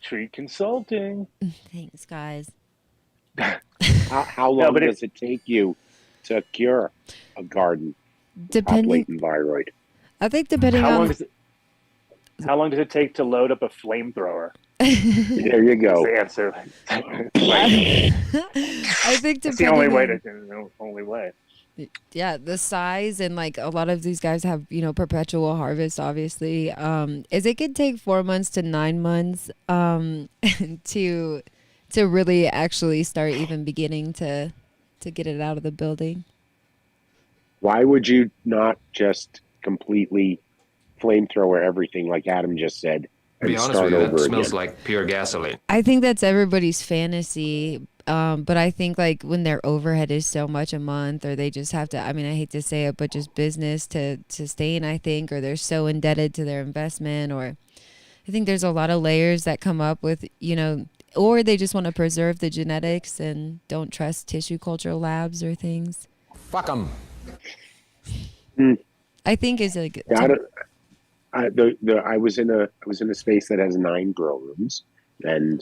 Treat Consulting. Thanks, guys. How long does it take you to cure a garden hop latent viroid? I think depending on... How long does it take to load up a flamethrower? There you go. That's the answer. I think that's the only way. Yeah, the size, and like a lot of these guys have, perpetual harvest, obviously. It could take 4 months to 9 months to really actually start even beginning to get it out of the building. Why would you not just completely flamethrower everything like Adam just said? To be honest with you, that smells like pure gasoline. I think that's everybody's fantasy. But I think like when their overhead is so much a month, or they just have to, I hate to say it, but just business to sustain, I think, or they're so indebted to their investment, or I think there's a lot of layers that come up with, or they just want to preserve the genetics and don't trust tissue culture labs or things. Fuck them. I think is like... I was in a space that has 9 grow rooms, and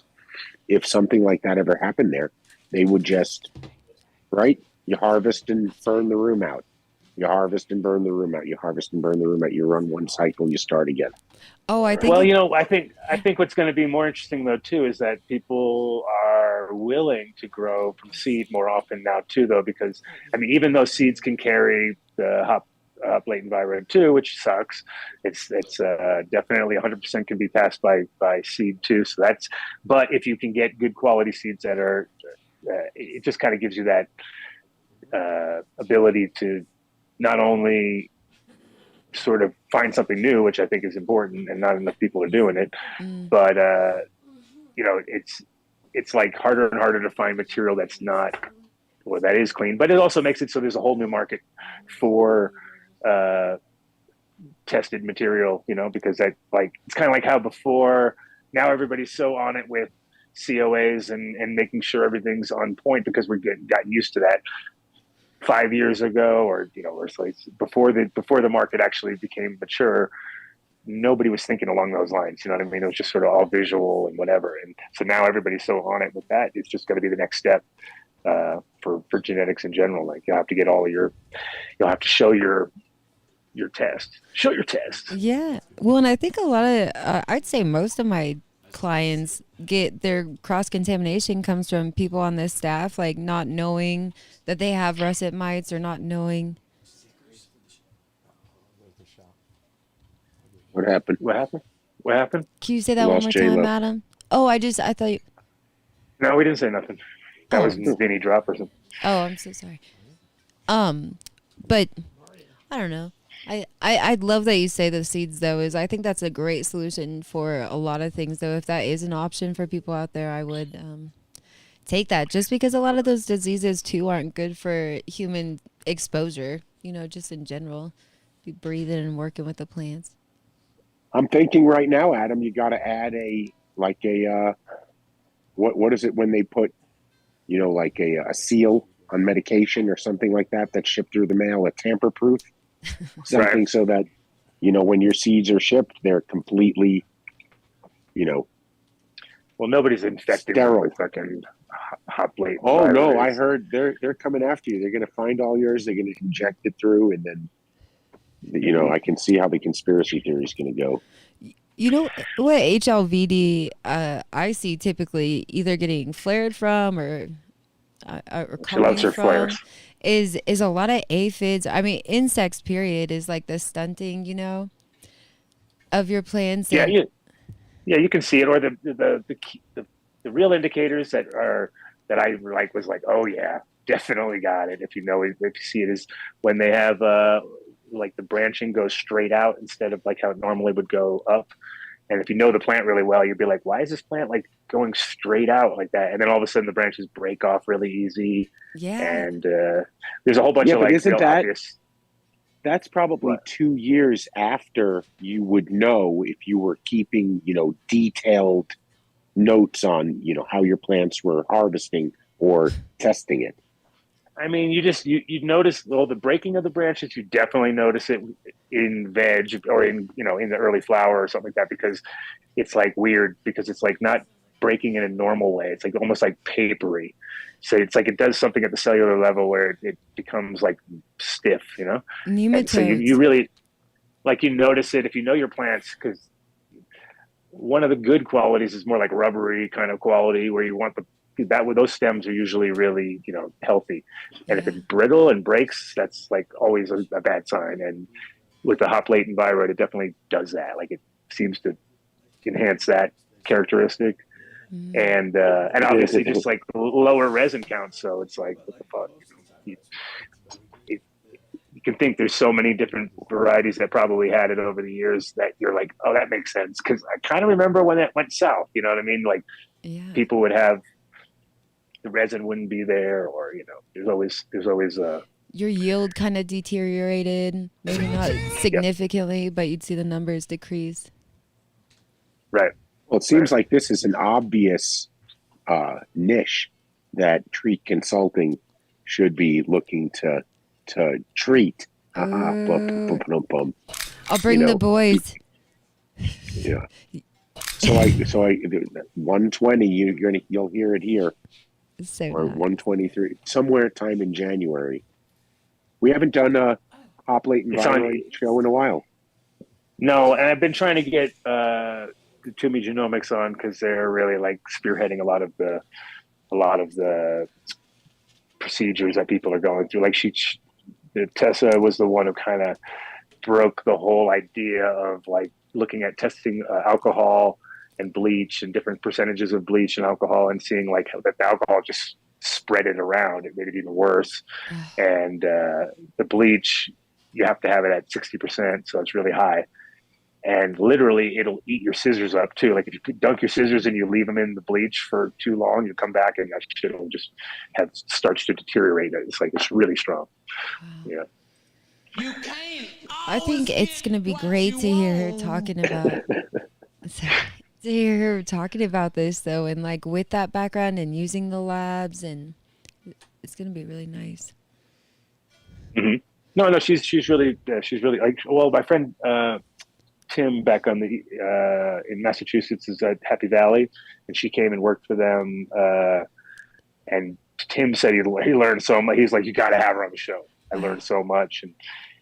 if something like that ever happened there, they would just, you harvest and burn the room out. You harvest and burn the room out. You harvest and burn the room out. You run one cycle, you start again. Oh, I think. Well, I think what's going to be more interesting though too is that people are willing to grow from seed more often now too, though, because even though seeds can carry the hop latent viroid too, which sucks. It's definitely 100% can be passed by seed too. So but if you can get good quality seeds that are, it just kind of gives you that ability to not only sort of find something new, which I think is important, and not enough people are doing it, but it's like harder and harder to find material that's not, well, that is clean, but it also makes it so there's a whole new market for tested material, because that, it's kind of like how before, now everybody's so on it with COAs and making sure everything's on point, because we're gotten used to that 5 years ago, or before the market actually became mature. Nobody was thinking along those lines. You know what I mean? It was just sort of all visual and whatever. And so now everybody's so on it with that. It's just going to be the next step for genetics in general. Like you'll have to get you'll have to show your test. Show your test. Yeah. Well, and I think a lot of, I'd say most of my clients get their cross-contamination comes from people on this staff, like not knowing that they have russet mites, or not knowing. What happened? Can you say that one more time, Adam? Oh, I thought you... No, we didn't say nothing. That was Vinny drop or something. Oh, I'm so sorry. But I don't know. I'd love that you say the seeds, though. I think that's a great solution for a lot of things, though. If that is an option for people out there, I would take that, just because a lot of those diseases too aren't good for human exposure, just in general, be breathing and working with the plants. I'm thinking right now, Adam, you got to add what is it when they put, a seal on medication or something like that that's shipped through the mail, a tamper-proof, something right. So that, when your seeds are shipped, they're completely, Well, nobody's infected with fucking hop latent. Oh no, I heard they're coming after you. They're going to find all yours. They're going to inject it through, and then, I can see how the conspiracy theory is going to go. What HLVD I see typically either getting flared from or coming from flares. is a lot of aphids. Insects period is like the stunting, of your plants. Yeah, and- you can see it, or the real indicators that I was like, oh yeah, definitely got it. If you see it, is when they have like the branching goes straight out instead of like how it normally would go up. And if you know the plant really well, you'd be like, why is this plant like going straight out like that? And then all of a sudden the branches break off really easy. Yeah. And there's a whole bunch of like isn't real that obvious. That's probably 2 years after you would know if you were keeping, detailed notes on, how your plants were harvesting or testing it. I mean, you notice the breaking of the branches. You definitely notice it in veg or in the early flower or something like that, because it's like weird, because it's like not breaking in a normal way. It's like almost like papery. So it's like it does something at the cellular level where it becomes like stiff, And so you really you notice it if you know your plants, because one of the good qualities is more like rubbery kind of quality, where you want those stems are usually really healthy, and if it's brittle and breaks, that's like always a bad sign. And with the hop latent viroid, it definitely does that. Like it seems to enhance that characteristic, and obviously just like lower resin counts. So it's like, what the fuck? You can think there's so many different varieties that probably had it over the years that you're like, oh, that makes sense. Because I kind of remember when it went south. You know what I mean? Like people would have. The resin wouldn't be there, or there's always your yield kind of deteriorated, maybe not significantly, but you'd see the numbers decrease. Right. Well, it seems like this is an obvious niche that Treat Consulting should be looking to treat. I'll bring the boys. Yeah. So I 120. You'll hear it here. So or 123, somewhere time in January. We haven't done a hop latent viroid show in a while. No, and I've been trying to get the Toomey Genomics on, because they're really like spearheading a lot of the procedures that people are going through. Like Tessa was the one who kind of broke the whole idea of like looking at testing alcohol and bleach and different percentages of bleach and alcohol, and seeing like that the alcohol just spread it around. It made it even worse. And the bleach, you have to have it at 60%, so it's really high. And literally, it'll eat your scissors up too. Like if you dunk your scissors and you leave them in the bleach for too long, you come back and that shit will just starts to deteriorate. It's like it's really strong. Yeah. I think it's gonna be great to hear her talking about. To hear her talking about this though, and like with that background and using the labs, and it's gonna be really nice. Mm-hmm. No, she's really like. Well, my friend Tim back on in Massachusetts is at Happy Valley, and she came and worked for them. And Tim said he learned so much. He's like, you got to have her on the show. I learned so much, and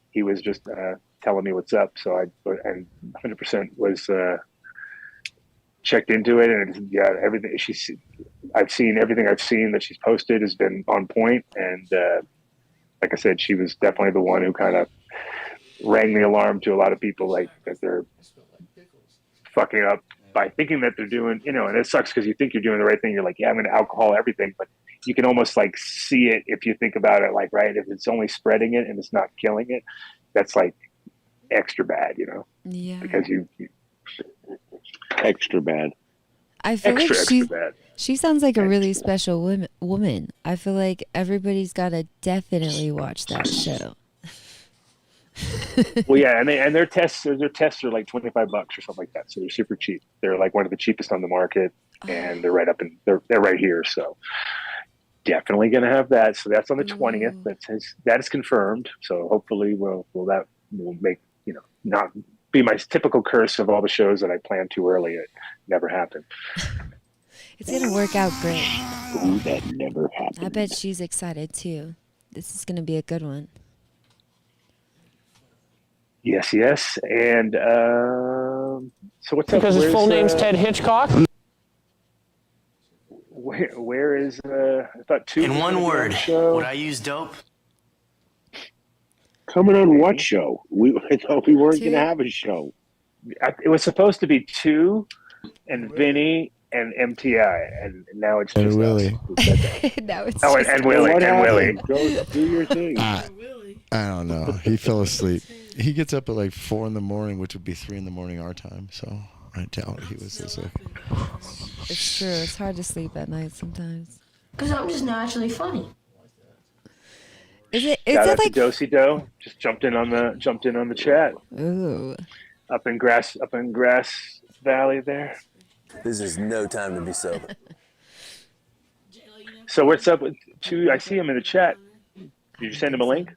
he was just telling me what's up. So I 100% was. Checked into it, and everything everything I've seen that she's posted has been on point. And like I said, she was definitely the one who kind of rang the alarm to a lot of people, like that they're fucking up by thinking that they're doing, and it sucks because you think you're doing the right thing. You're like, yeah, I'm going to alcohol everything, but you can almost like see it if you think about it, like, right, if it's only spreading it and it's not killing it, that's like extra bad, Yeah. Because you extra bad. I feel extra bad. She sounds like a really special woman. I feel like everybody's got to definitely watch that show. Well, yeah, and their tests are like $25 or something like that. So they're super cheap. They're like one of the cheapest on the market, and they're they're right here. So definitely going to have that. So that's on the 20th. That is confirmed. So hopefully will make not be my typical curse of all the shows that I planned too early. It never happened. It's going to work out great. Ooh, that never happened. I bet she's excited too. This is going to be a good one. Yes. And so what's up? Because his full name's Ted Hitchcock? Where is I thought two in one word, would I use dope? Coming on what show? I thought we weren't going to have a show. It was supposed to be 2 and Vinny and MTI, and now it's just Willie. Now it's and Willie. What And Willie. happened? Go do your thing. I don't know. He fell asleep. He gets up at like 4 a.m, which would be 3 a.m. our time. So I doubt he was this sick. It's true. It's hard to sleep at night sometimes. Because I'm just naturally funny. Is it Shout out like to Dosey Do. Just jumped in on the chat. Ooh. Up in Grass Valley there. This is no time to be sober. So what's up with 2? I see him in the chat. Did you send him a link?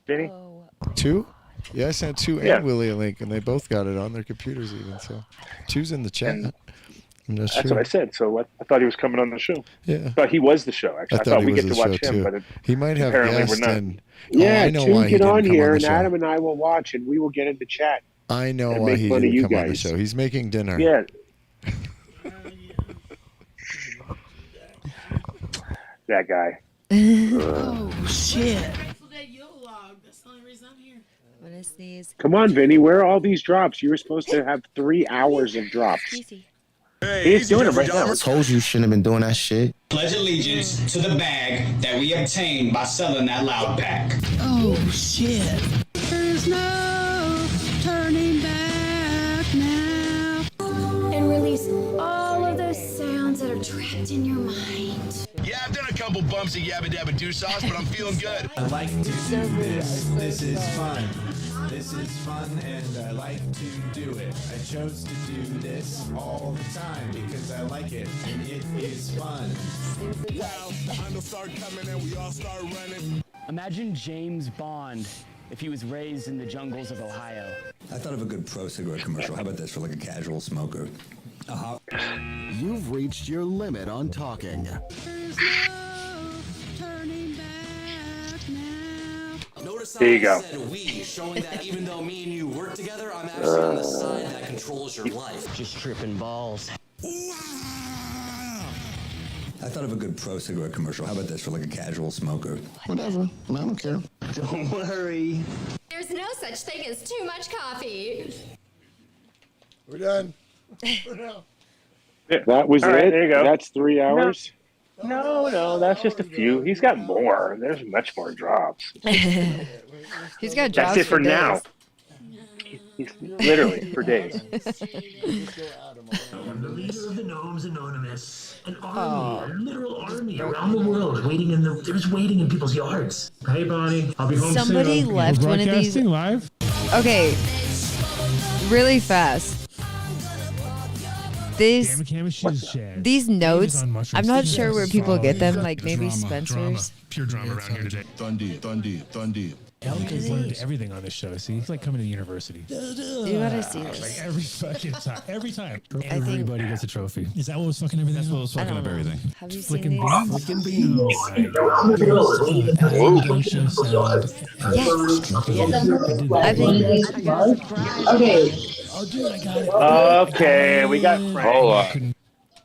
Vinny? 2? Yeah, I sent 2 Yeah. and Willie a link, and they both got it on their computers even. So 2's in the chat. That's what I said. So I thought he was coming on the show. Yeah. I thought he was the show. Actually, I thought we he was get to the watch show, him, too. but He might have apparently guests we're not. and Yeah, I know two why he get didn't on come here, on the and show. Adam and I will watch, and we will get in the chat. I know and why make he fun of didn't you come on the guys. show. He's making dinner. Yeah. That guy. Oh, shit. When I sneeze. Come on, Vinny. Where are all these drops? You were supposed to have 3 hours of drops. He's doing it right now. I told you shouldn't have been doing that shit. Pledge allegiance to the bag that we obtained by selling that loud pack. Oh, shit. There's no turning back now. And release all of those sounds that are trapped in your mind. Yeah, I've done a couple bumps of yabba dabba do sauce, but I'm feeling good. I like to do this. This is fun. This is fun, and I like to do it. I chose to do this all the time because I like it, and it is fun. Imagine James Bond if he was raised in the jungles of Ohio. I thought of a good pro cigarette commercial. How about this for like a casual smoker? You've reached your limit on talking. Notice There you go. said we, showing that even though me and you work together, I'm actually on the side that controls your life. Just tripping balls. I thought of a good pro cigarette commercial. How about this for like a casual smoker? Whatever. I don't care. Don't worry. There's no such thing as too much coffee. We're done. That was All right, it? there you go. That's 3 hours? No, that's just a few. He's got more. There's much more drops. He's got drops. That's it for days. now. He's literally for days. I'm the leader of the Gnomes Anonymous. An army, a literal army around the world, waiting in people's yards. Hey, Bonnie, I'll be home Somebody soon. left one of these. Live? Okay, really fast. These notes, I'm not sure where people get them. Like maybe Spencer's. Pure drama around here today. Dundee. Elka's learned everything on this show. See, it's like coming to university. You gotta see this. Like every fucking time. Every time. think- Everybody gets a trophy. Is that what was fucking everything? That's what was I fucking don't up know. everything. Have you seen Flicking these? beans. Flicking beans. I think. Okay. Oh, dude, I got it. Okay, we got Frank. Hold on.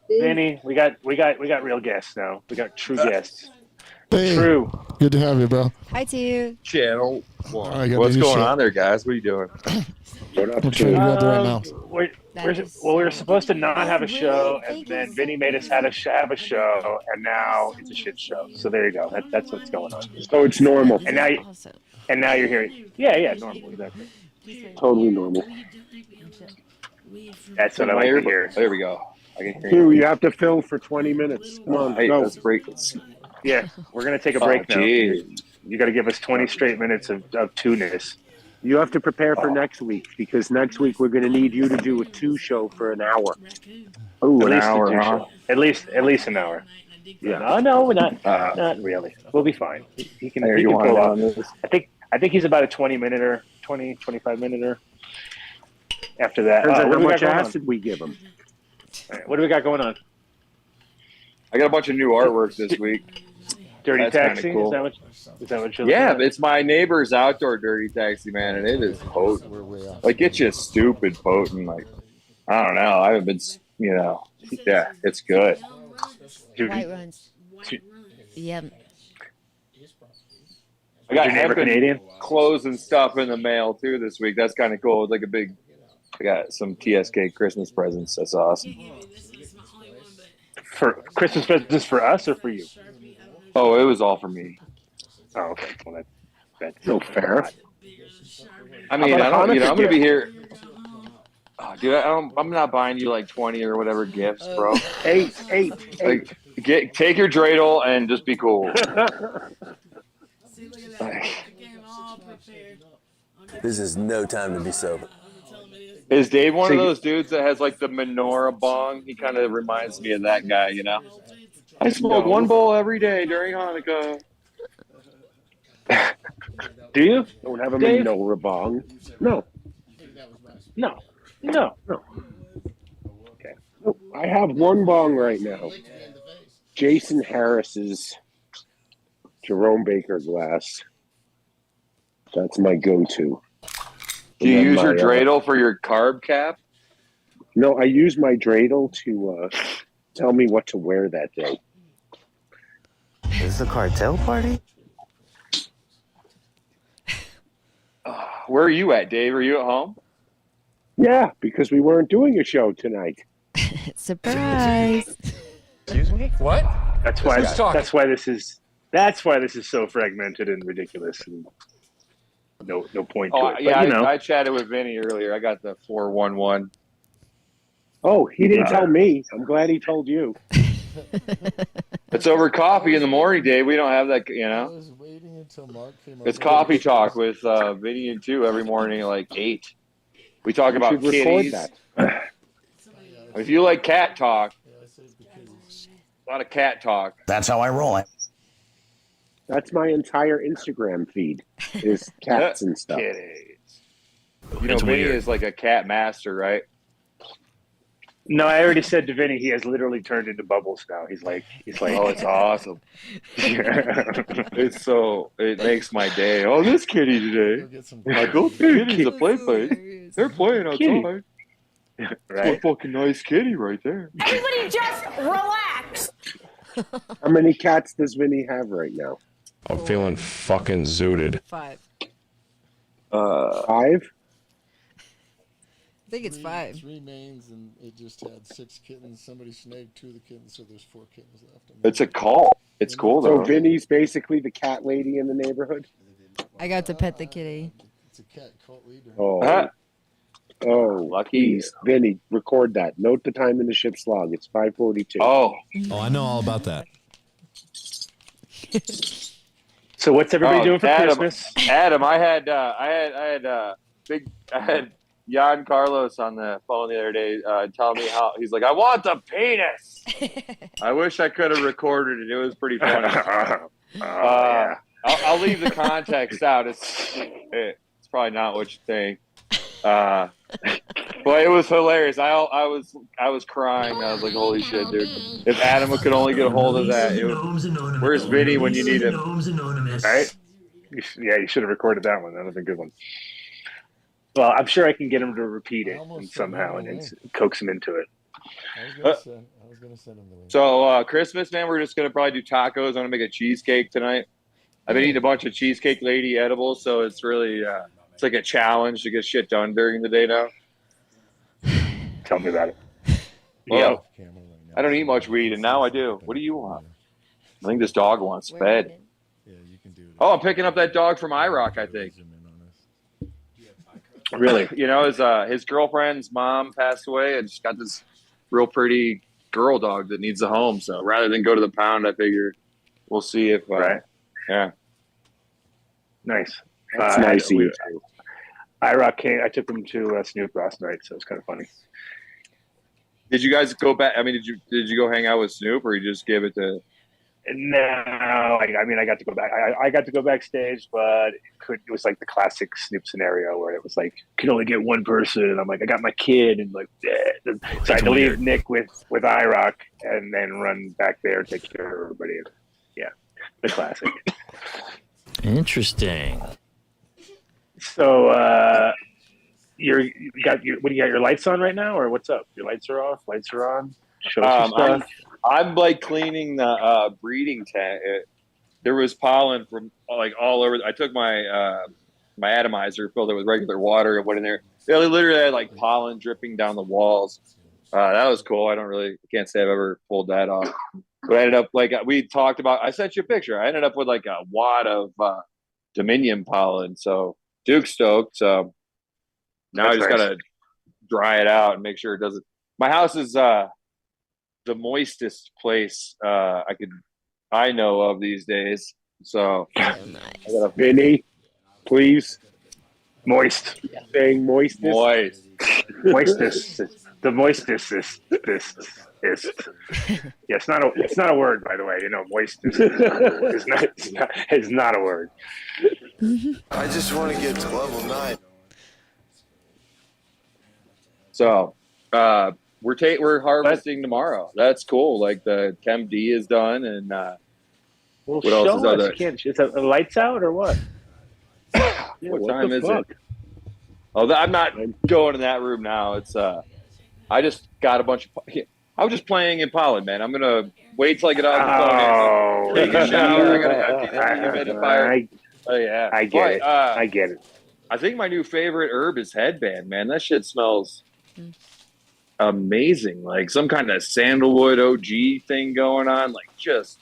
Vinny, we got real guests now. We got true guests. Hey, True. good to have you, bro. Hi to you. Channel 1. I got What's the new going shit. on there, guys? What are you doing? I'm trying to grab the right mouse. We were supposed to not have a show, and then Vinny made us have a show, and now it's a shit show. So there you go. That's what's going on. So it's normal. And now you're hearing. Yeah, normal, exactly. Totally normal. That's what I like to hear. There we go. I can hear Two, you. you have to fill for 20 minutes. Come on, Hey, go. let's break this. Yeah, we're gonna take a break now. Geez. You got to give us 20 straight minutes of two-ness. You have to prepare for next week, because next week we're going to need you to do a 2 show for an hour. Ooh, At an least hour, a 2 huh? show. At least an hour. Yeah. No, we're not. Not really. We'll be fine. He can. There He you can want pull to off. go on this? I think he's about a 20-minute 25-minute. After that, Depends on what how do we much got going on? acid we give him. All right, what do we got going on? I got a bunch of new artwork this week. Dirty That's kinda taxi? cool. Is that what you're Yeah, looking at? it's my neighbor's outdoor dirty taxi, man, and it is potent. Like, it's just stupid potent. Like, I don't know. I haven't been, yeah, it's good. White runs. Yep. I got Neighbor hemp Canadian clothes and stuff in the mail too this week. That's kind of cool. It's like a big. I got some TSK Christmas presents. That's awesome. for Christmas presents for us or for you? Oh, it was all for me. Oh, okay. Well, that's no fair. I mean, I don't. You know, I'm gonna be here. Oh, dude, I'm not buying you like 20 or whatever gifts, bro. Eight. Like, take your dreidel and just be cool. This is no time to be sober. Is Dave one of those dudes that has like the menorah bong? He kind of reminds me of that guy, you know? I smoke one bowl every day during Hanukkah. Do you? Don't have a Dave? menorah bong. No. Okay. I have one bong right now. Jason Harris's Jerome Baker glass. That's my go-to. Do you use your dreidel for your carb cap? No, I use my dreidel to tell me what to wear that day. Is this a cartel party? Where are you at, Dave? Are you at home? Yeah, because we weren't doing a show tonight. Surprise. Excuse me? What? That's why this is so fragmented and ridiculous and no point to it. Yeah, but, you know. I chatted with Vinny earlier. I got the 411. Oh, he didn't tell me. I'm glad he told you. It's over coffee in the morning, Dave. We don't have that, you know. I was waiting until Mark came up. It's coffee talk with Vinny and 2 every morning at like 8. We talk about kitties. If you like cat talk, a lot of cat talk. That's how I roll it. That's my entire Instagram feed is cats and stuff. Kitties. You know, Vinny is like a cat master, right? No, I already said to Vinny, he has literally turned into Bubbles now. He's like, oh, it's awesome. It makes my day. Oh, this kitty today. I built the kitties a play place. They're playing outside. Right. It's a fucking nice kitty right there. Everybody just relax. How many cats does Vinny have right now? I'm feeling fucking zooted. 5. 5? I think it's 5. 3 mains, and it just had 6 kittens. Somebody snagged 2 of the kittens, so there's 4 kittens left. It's a call. It's cool, though. So Vinny's basically the cat lady in the neighborhood? I got to pet the kitty. It's a cat cult leader. Oh, lucky. Please. Vinny, record that. Note the time in the ship's log. It's 5:42. Oh, I know all about that. So what's everybody doing for Christmas? Adam, I had Jan Carlos on the phone the other day telling me how he's like, I want the penis. I wish I could have recorded it. It was pretty funny. Yeah. I'll leave the context out. It's probably not what you think. But it was hilarious. I was crying. I was like, holy shit, dude. If Adam could only get a hold of that. Where's Vinny when you need him? Right? Yeah, you should have recorded that one. That was a good one. Well, I'm sure I can get him to repeat it somehow and coax him into it. I was gonna send him the link. So Christmas, man, we're just gonna probably do tacos. I'm gonna make a cheesecake tonight. I've been eating a bunch of Cheesecake Lady edibles, so it's really it's like a challenge to get shit done during the day now. Tell me about it. Well, I don't eat much weed, and now I do. What do you want? I think this dog wants fed. Yeah, you can do it. Oh, I'm picking up that dog from IROC, I think. Really? You know, his girlfriend's mom passed away, and she's got this real pretty girl dog that needs a home. So rather than go to the pound, I figure we'll see if right. Yeah. Nice. That's nice of you. IROC came. I took them to Snoop last night, so it's kind of funny. Did you guys go back? I mean, did you go hang out with Snoop, or you just give it to? No, I got to go back. I got to go backstage, but it was like the classic Snoop scenario where it was like, can only get one person. And I'm like, I got my kid. And like, so I had to leave Nick with IROC and then run back there and take care of everybody. Yeah, the classic. Interesting. So, you got your lights on right now, or what's up? Your lights are off. Lights are on. Show some stuff. I'm like cleaning the breeding tent. there was pollen from like all over. I took my my atomizer, filled it with regular water, and went in there. They literally had like pollen dripping down the walls. That was cool. I can't say I've ever pulled that off. But I ended up like we talked about. I sent you a picture. I ended up with like a wad of Dominion pollen. So Duke's stoked. So now I just gotta dry it out and make sure it doesn't. My house is the moistest place I know of these days. So I got a Vinny, please. Moist. Saying moistest. Moist. Moistest. The moistest is this. Yeah, it's not a word, by the way. You know, moistest is not a word. I just want to get to level 9. So we're harvesting tomorrow. That's cool. Like the Chem D is done, and what else is other? It's a lights out or what? What time is it? Oh, I'm not going in that room now. It's I just got a bunch of. I was just playing in pollen, man. I'm gonna wait till I get out of the phone. Take a shower. I gotta empty the humidifier. Oh yeah, I get it. I get it. I think my new favorite herb is headband, man. That shit smells amazing. Like some kind of sandalwood OG thing going on. Like just,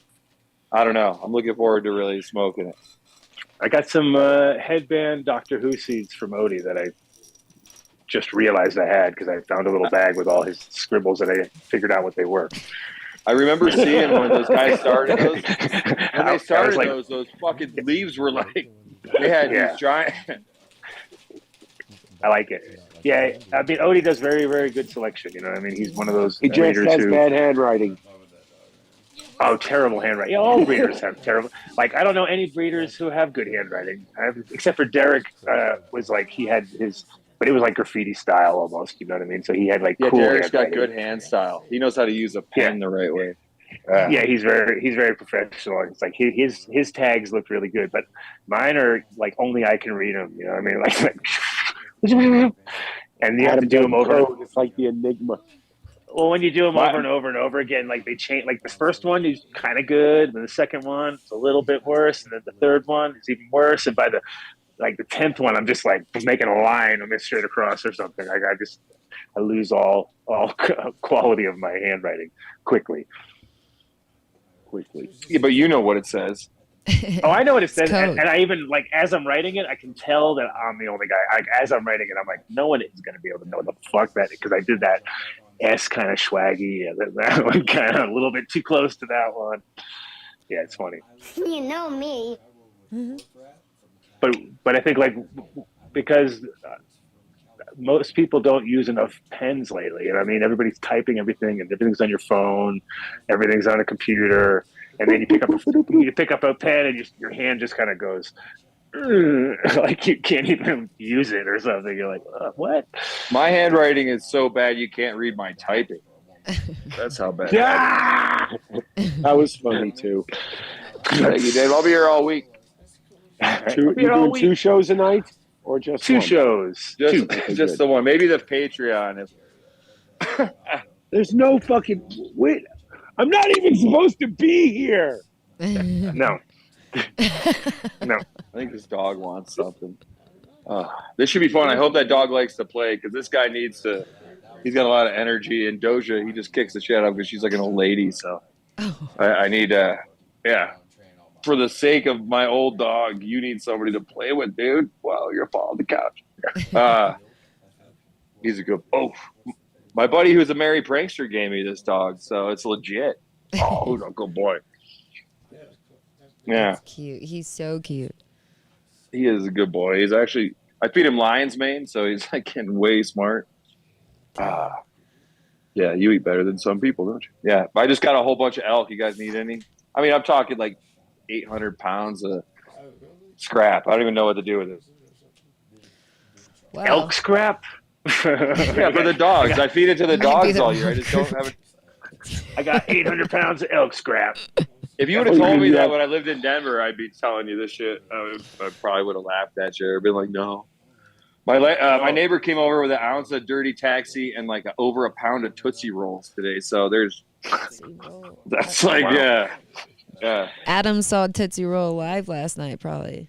I don't know. I'm looking forward to really smoking it. I got some headband Doctor Who seeds from Odie that I just realized I had because I found a little bag with all his scribbles and I figured out what they were. I remember seeing when those guys started those. When they started like, those fucking leaves were like they had these giant. I like it. Yeah, I mean Odie does very, very good selection. You know what I mean? He's one of those He just has bad handwriting. Oh, terrible handwriting. Yeah, all breeders have terrible. Like, I don't know any breeders who have good handwriting, except for Derek. Was like he had his, but it was like graffiti style almost. You know what I mean? So he had like cool. Derek's got good hand style. He knows how to use a pen the right way. Yeah, he's very professional. It's like his tags look really good, but mine are like only I can read them. You know what I mean? Like and you have to do them over. It's like the Enigma. Well, when you do them over and over and over again, like they change. Like the first one is kind of good, and the second one is a little bit worse, and then the third one is even worse. And by the 10th one, I'm just like making a line, I'm straight across or something. Like I lose all quality of my handwriting quickly. Yeah, but you know what it says. Oh, I know what it says, and I even like as I'm writing it, I can tell that I'm the only guy. Like as I'm writing it, I'm like, no one is going to be able to know the fuck that because I did that S kind of swaggy, and then that one kind of a little bit too close to that one. Yeah, it's funny. You know me. But I think like because most people don't use enough pens lately. You know what I mean? Everybody's typing everything, and everything's on your phone, everything's on a computer, and then you pick up a pen, and your hand just kind of goes. Like you can't even use it or something. You're like, what? My handwriting is so bad you can't read my typing. That's how bad. Yeah, that was funny too. Thank you, Dave. I'll be here all week. You doing 2 shows a night or just 2 one? shows? Just the one. Maybe the Patreon. There's no fucking wait. I'm not even supposed to be here. No. No. I think this dog wants something. This should be fun. I hope that dog likes to play because this guy needs to. He's got a lot of energy. And Doja, he just kicks the shit out of because she's like an old lady. So I need for the sake of my old dog, you need somebody to play with, dude. While you're falling on the couch. He's a good. Oh, my buddy who's a merry prankster gave me this dog, so it's legit. Oh, who's a good boy. Yeah. That's cute. He's so cute. He is a good boy. He's actually, I feed him lion's mane, so he's like getting way smart. Yeah, you eat better than some people, don't you? Yeah. I just got a whole bunch of elk. You guys need any? I mean, I'm talking like 800 pounds of scrap. I don't even know what to do with it. Wow. Elk scrap? Yeah, for the dogs. I feed it to the dogs all year. I just don't have it. I got 800 pounds of elk scrap. If you would have told me that when I lived in Denver, I'd be telling you this shit. I probably would have laughed at you or been like, no. My neighbor came over with an ounce of Dirty Taxi and like over a pound of Tootsie Rolls today. So there's, that's like, Adam saw Tootsie Roll live last night, probably.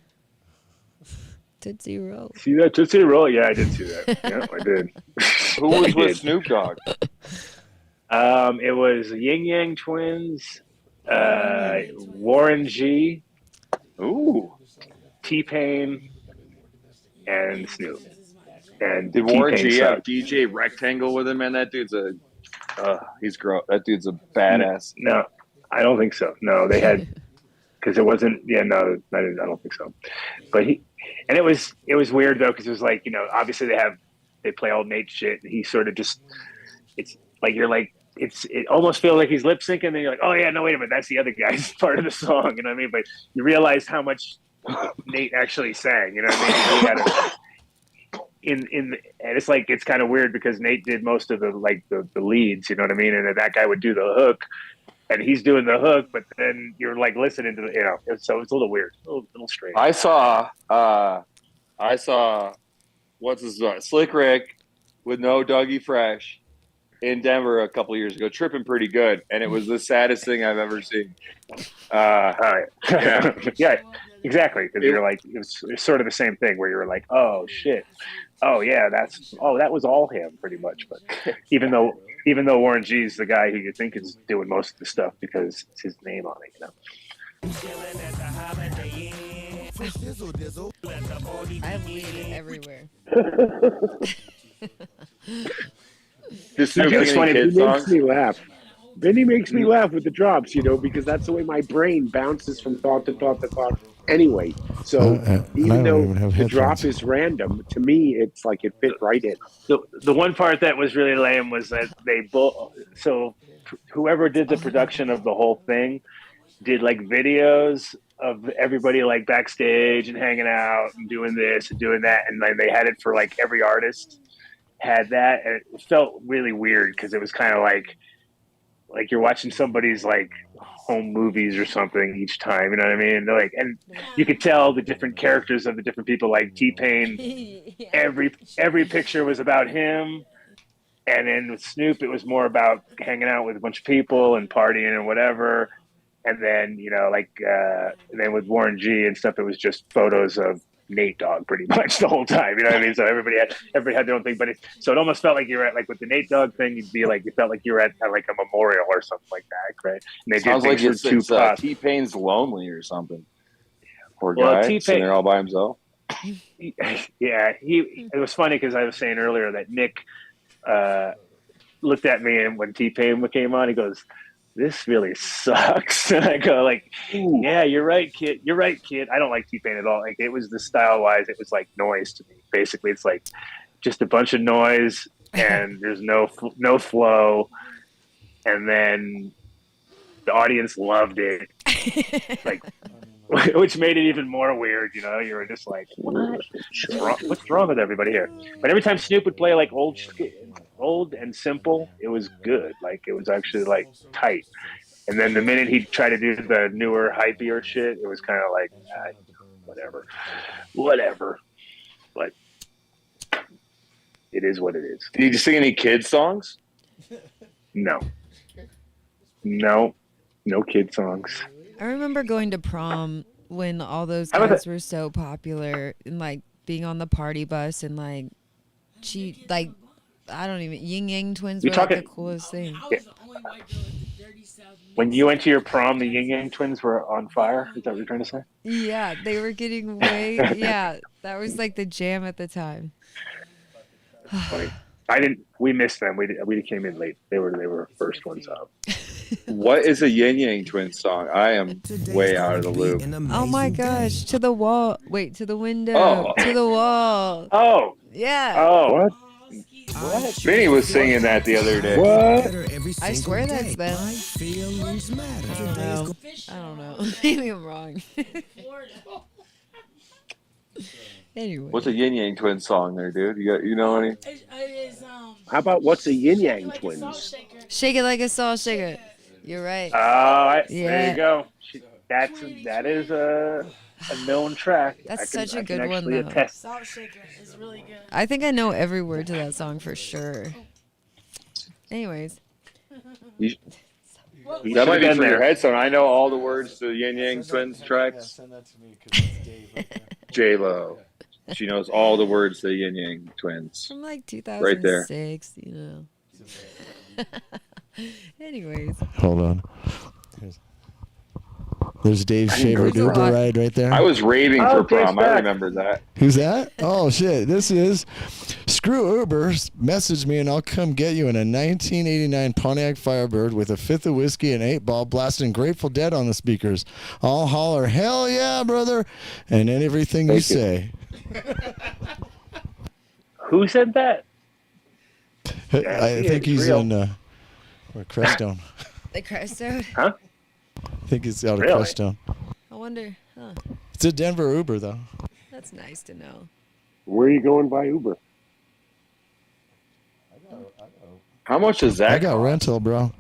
Tootsie Roll. See that Tootsie Roll? Yeah, I did see that. Yeah, I did. Who was with Snoop Dogg? It was Yin Yang Twins, Warren G, T-Pain, and Snoop. And did Warren T-Pain G have DJ Rectangle with him? Man, that dude's he's gross. That dude's a badass. No, I don't think so. No, they had because it wasn't. Yeah, no, I don't think so. But it was weird though because it was like obviously they play all Nate shit and he sort of just it's like you're like. It almost feels like he's lip syncing, and then you're like, oh yeah, no, wait a minute, that's the other guy's part of the song, you know what I mean? But you realize how much Nate actually sang, you know what I mean? And it's like it's kind of weird because Nate did most of the leads, you know what I mean? And that guy would do the hook, and he's doing the hook, but then you're like listening to the, so it's a little weird, a little strange. I saw what's his Slick Rick with no Dougie Fresh in Denver a couple of years ago, tripping pretty good, and it was the saddest thing I've ever seen. Yeah, exactly. Because you're like, it's sort of the same thing where you're like, oh shit, oh yeah, that was all him pretty much. But even though Warren G is the guy who you think is doing most of the stuff because it's his name on it, I have weed everywhere. This Snoop It's funny. Kid He makes song? me laugh. Vinny makes me laugh with the drops, because that's the way my brain bounces from thought to thought to thought. Anyway, so even though the drop is random, to me, it's like it fit right in. The one part that was really lame was that whoever did the production of the whole thing did like videos of everybody like backstage and hanging out and doing this and doing that, and then they had it for like every artist had that, and it felt really weird because it was kind of like you're watching somebody's like home movies or something each time, you know what I mean? And you could tell the different characters of the different people, like T-Pain. Every picture was about him, and then with Snoop, it was more about hanging out with a bunch of people and partying and whatever. And then and then with Warren G and stuff, it was just photos of Nate Dogg pretty much the whole time, you know what I mean? So everybody had their own thing, but it almost felt like you were at with the Nate Dogg thing, you'd be like, you felt like you were at like a memorial or something like that, right? And they Sounds like it's T-Pain's lonely or something. Poor guy, sitting there all by himself. Yeah, it was funny because I was saying earlier that Nick looked at me, and when T-Pain came on, he goes, this really sucks. And I go like, yeah, you're right, kid. You're right, kid. I don't like T-Pain at all. Like it was the style-wise, it was like noise to me. Basically, it's like just a bunch of noise, and there's no flow. And then the audience loved it, like, which made it even more weird. You were just like, what's wrong with everybody here? But every time Snoop would play like old and simple, it was good. Like it was actually like tight. And then the minute he'd try to do the newer, hypier shit, it was kind of like, whatever. But it is what it is. Did you sing any kids songs? No kid songs. I remember going to prom when all those guys were so popular and like being on the party bus and like Yin Yang Twins were like the coolest thing. Yeah. When you went to your prom, the Yin Yang Twins were on fire? Is that what you're trying to say? Yeah, they were getting that was like the jam at the time. Funny. We missed them. We came in late. They were first ones up. What is a Yin Yang Twins song? I am way out of the loop. Oh my gosh. To the wall. Wait, to the window. To the wall. Oh. Yeah. Oh. What? Vinny was singing that the other day. What? I swear that's them. I don't know. Maybe I'm wrong. Anyway. What's a Yin Yang Twins song there, dude? You know any? How about what's a Yin Yang Twins? Shake it like a salt shaker. You're right. Yeah. There you go. That is a known track. That's such a good one, though. Salt shaker is really good. I think I know every word to that song for sure. Anyways. He That might be should've for been your there. headstone. I know all the words to Yin Yang Twins tracks. Send that to me because it's Dave right there. J Lo. She knows all the words to the Yin Yang Twins. From like Right there. 2006, you know. Anyways. Hold on. There's Dave's favorite Uber ride right there. I was raving Oh, for prom. Dave's I back. remember that. Who's that? Oh, shit. This is Screw Uber. Message me and I'll come get you in a 1989 Pontiac Firebird with a fifth of whiskey and 8-ball blasting Grateful Dead on the speakers. I'll holler, hell yeah, brother, and then everything you say. Who said that? I think he's real. in Crestone. The Crestone? Huh? I think it's out of Really? Crestone. I wonder. Huh. It's a Denver Uber, though. That's nice to know. Where are you going by Uber? How much is that? I got rental, bro.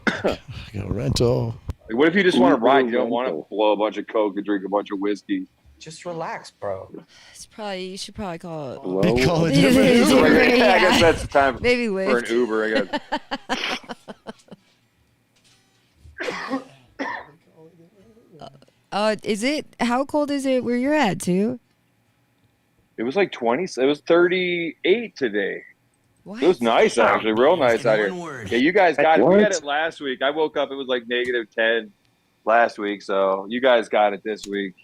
I got rental. Like, what if you just want to Uber ride? You don't want to rental. blow a bunch of coke and drink a bunch of whiskey. Just relax, bro. You should probably call it. Hello? They call it It different is Uber. Uber, I yeah. guess that's the time Maybe for an Lyft. Uber. I guess. Is it? How cold is it where you're at, too? It was like 20. It was 38 today. What? It was nice, actually. Real nice out here. One word. Yeah, you guys got it. We What? had it last week. I woke up. It was like negative 10 last week. So you guys got it this week.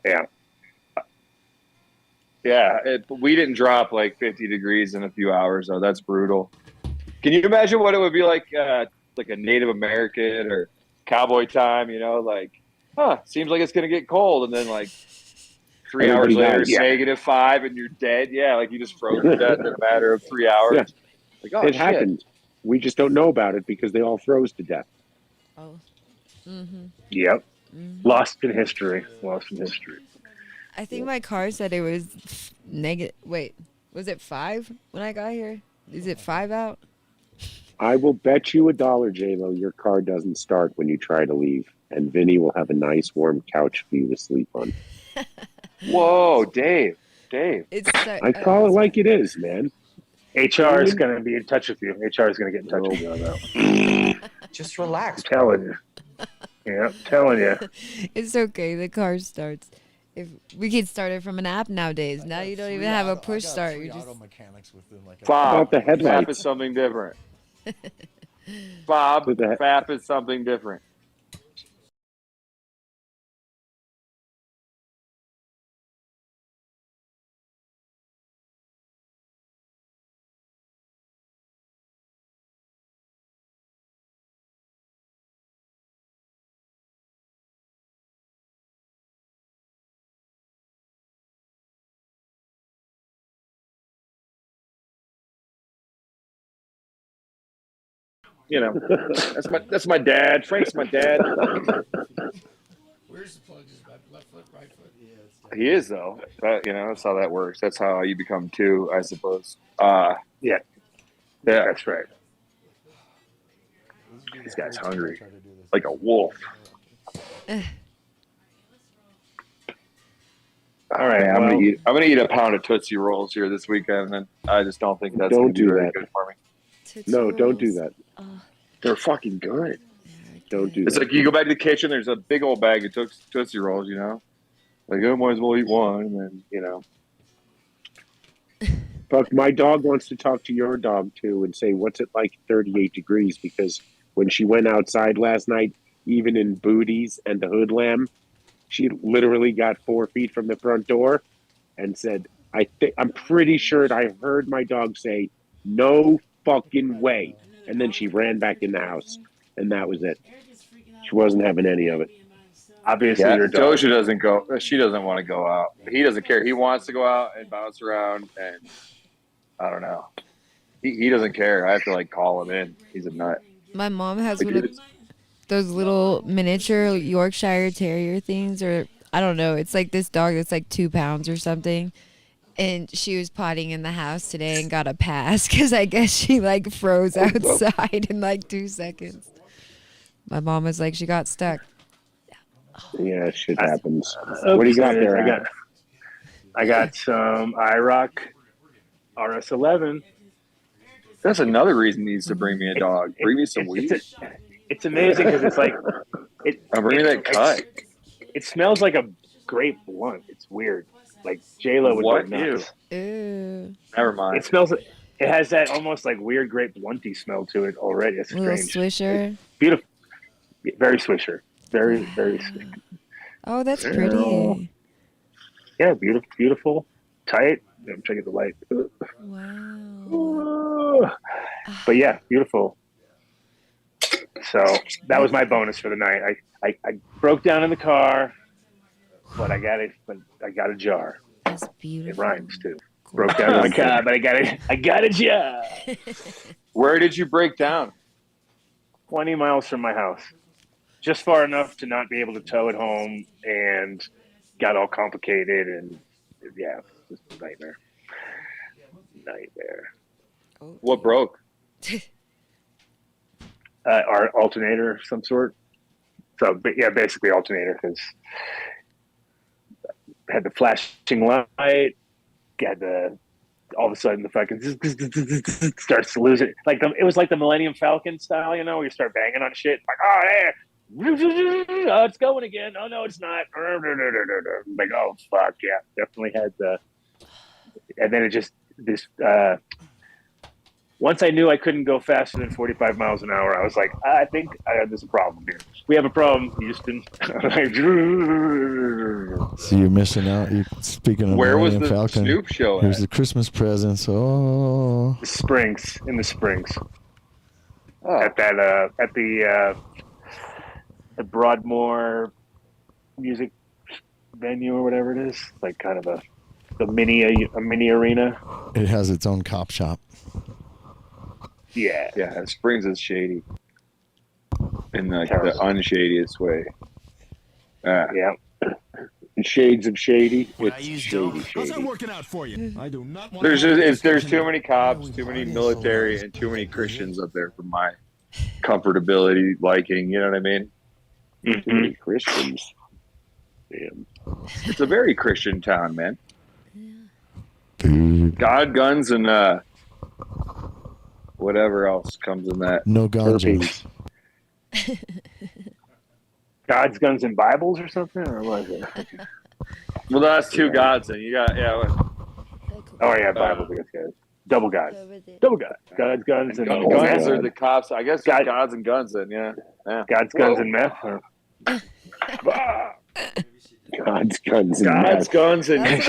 Yeah. Yeah, we didn't drop like 50 degrees in a few hours, though. That's brutal. Can you imagine what it would be like a Native American or cowboy time? You know, like, seems like it's gonna get cold, and then like 3 hours Everybody later, dies, it's yeah. -5, and you're dead. Yeah, like you just froze to death in a matter of 3 hours. Yeah. Like, oh, It shit. happened. We just don't know about it because they all froze to death. Oh. Mm-hmm. Yep. Lost in history. Lost in history. I think my car said it was negative. Wait, was it 5 when I got here? Is it 5 out? I will bet you $1, J-Lo, your car doesn't start when you try to leave. And Vinny will have a nice warm couch for you to sleep on. Whoa, Dave. It's I call it like it is, man. HR is going to be in touch with you. HR is going to get in touch with you on that one. Just relax. I'm telling you. Yeah, I'm telling you. It's okay. The car starts. If we can start it from an app nowadays. Now you don't even have a push start. You just mechanics within like Bob, About the headlights. FAP is something different. Bob, FAP is something different. You know, that's my dad. Frank's my dad. Where's the plug? Is left foot, right foot? Yeah. He is though. That's how that works. That's how you become two, I suppose. Yeah. That's right. This guy's hungry, like a wolf. All right, I'm gonna eat a pound of Tootsie Rolls here this weekend, and I just don't think that's Don't gonna be do very that. good for me. No, don't do that. They're fucking good. Don't do It's that. like you go back to the kitchen. There's a big old bag of Tootsie Rolls. You know, like I might as well eat one, and then Fuck, my dog wants to talk to your dog too and say, what's it like 38 degrees? Because when she went outside last night, even in booties and the hood lamb, she literally got 4 feet from the front door and said, I'm pretty sure I heard my dog say, no fucking way. And then she ran back in the house, and that was it. She wasn't having any of it. Obviously, your dog. Doja doesn't go. She doesn't want to go out. He doesn't care. He wants to go out and bounce around, and I don't know. He doesn't care. I have to like call him in. He's a nut. My mom has Like, one of those little miniature Yorkshire Terrier things, or I don't know. It's like this dog that's like 2 pounds or something. And she was potting in the house today and got a pass because I guess she like froze outside in like 2 seconds. My mom was like, she got stuck. Yeah, shit happens. What do you got there? I got some IROC RS11. That's another reason he needs to bring me a dog. Bring me some weed. It's amazing because it's like I'm bringing that cut. It smells like a grape blunt. It's weird. Like J-Lo would go What? nuts. Ew. Never mind. It smells. It has that almost like weird grape blunty smell to it already. It's Little strange. swisher. It's beautiful. Very swisher. Very very. Oh, that's pretty. Yeah, beautiful, tight. I'm trying to get the light. Wow. But yeah, beautiful. So that was my bonus for the night. I broke down in the car, but I got it. But I got a jar. That's beautiful. It rhymes too. Broke down in the car, but I got a jar. Where did you break down? 20 miles from my house. Just far enough to not be able to tow it home, and got all complicated, and yeah, just a nightmare. What broke? Our alternator of some sort. So, but yeah, basically alternator, because had the flashing light, had the all of a sudden the fucking starts to lose it. Like it was like the Millennium Falcon style, where you start banging on shit. Like, oh yeah, oh, it's going again. Oh no, it's not. Like, oh fuck yeah, definitely had the. And then it just once I knew I couldn't go faster than 45 miles an hour, I was like, I think there's a problem here. We have a problem, Houston. So you're missing out. Speaking of Where was Millennium the Falcon, Snoop show here's at? the Christmas presents. Oh, in the springs. Oh. At the Broadmoor music venue or whatever it is, like kind of a mini arena. it has its own cop shop. Yeah. Yeah, Springs is shady. In the unshadiest way. Yeah. Shades of shady. It's How's that shady. working out for you? I do not want There's too many cops, too many military, and too many Christians up there for my comfortability liking. You know what I mean? Too many Christians. Damn. It's a very Christian town, man. God, guns, and whatever else comes in that. No ganja. God's Guns and Bibles or something, or what is it? Well, that's two gods, and you got Oh yeah, Bibles. I guess. Double God. God's Guns and guns are the cops. I guess gods and guns. Then yeah. God's Guns and Meth. God's guns and God's guns and That's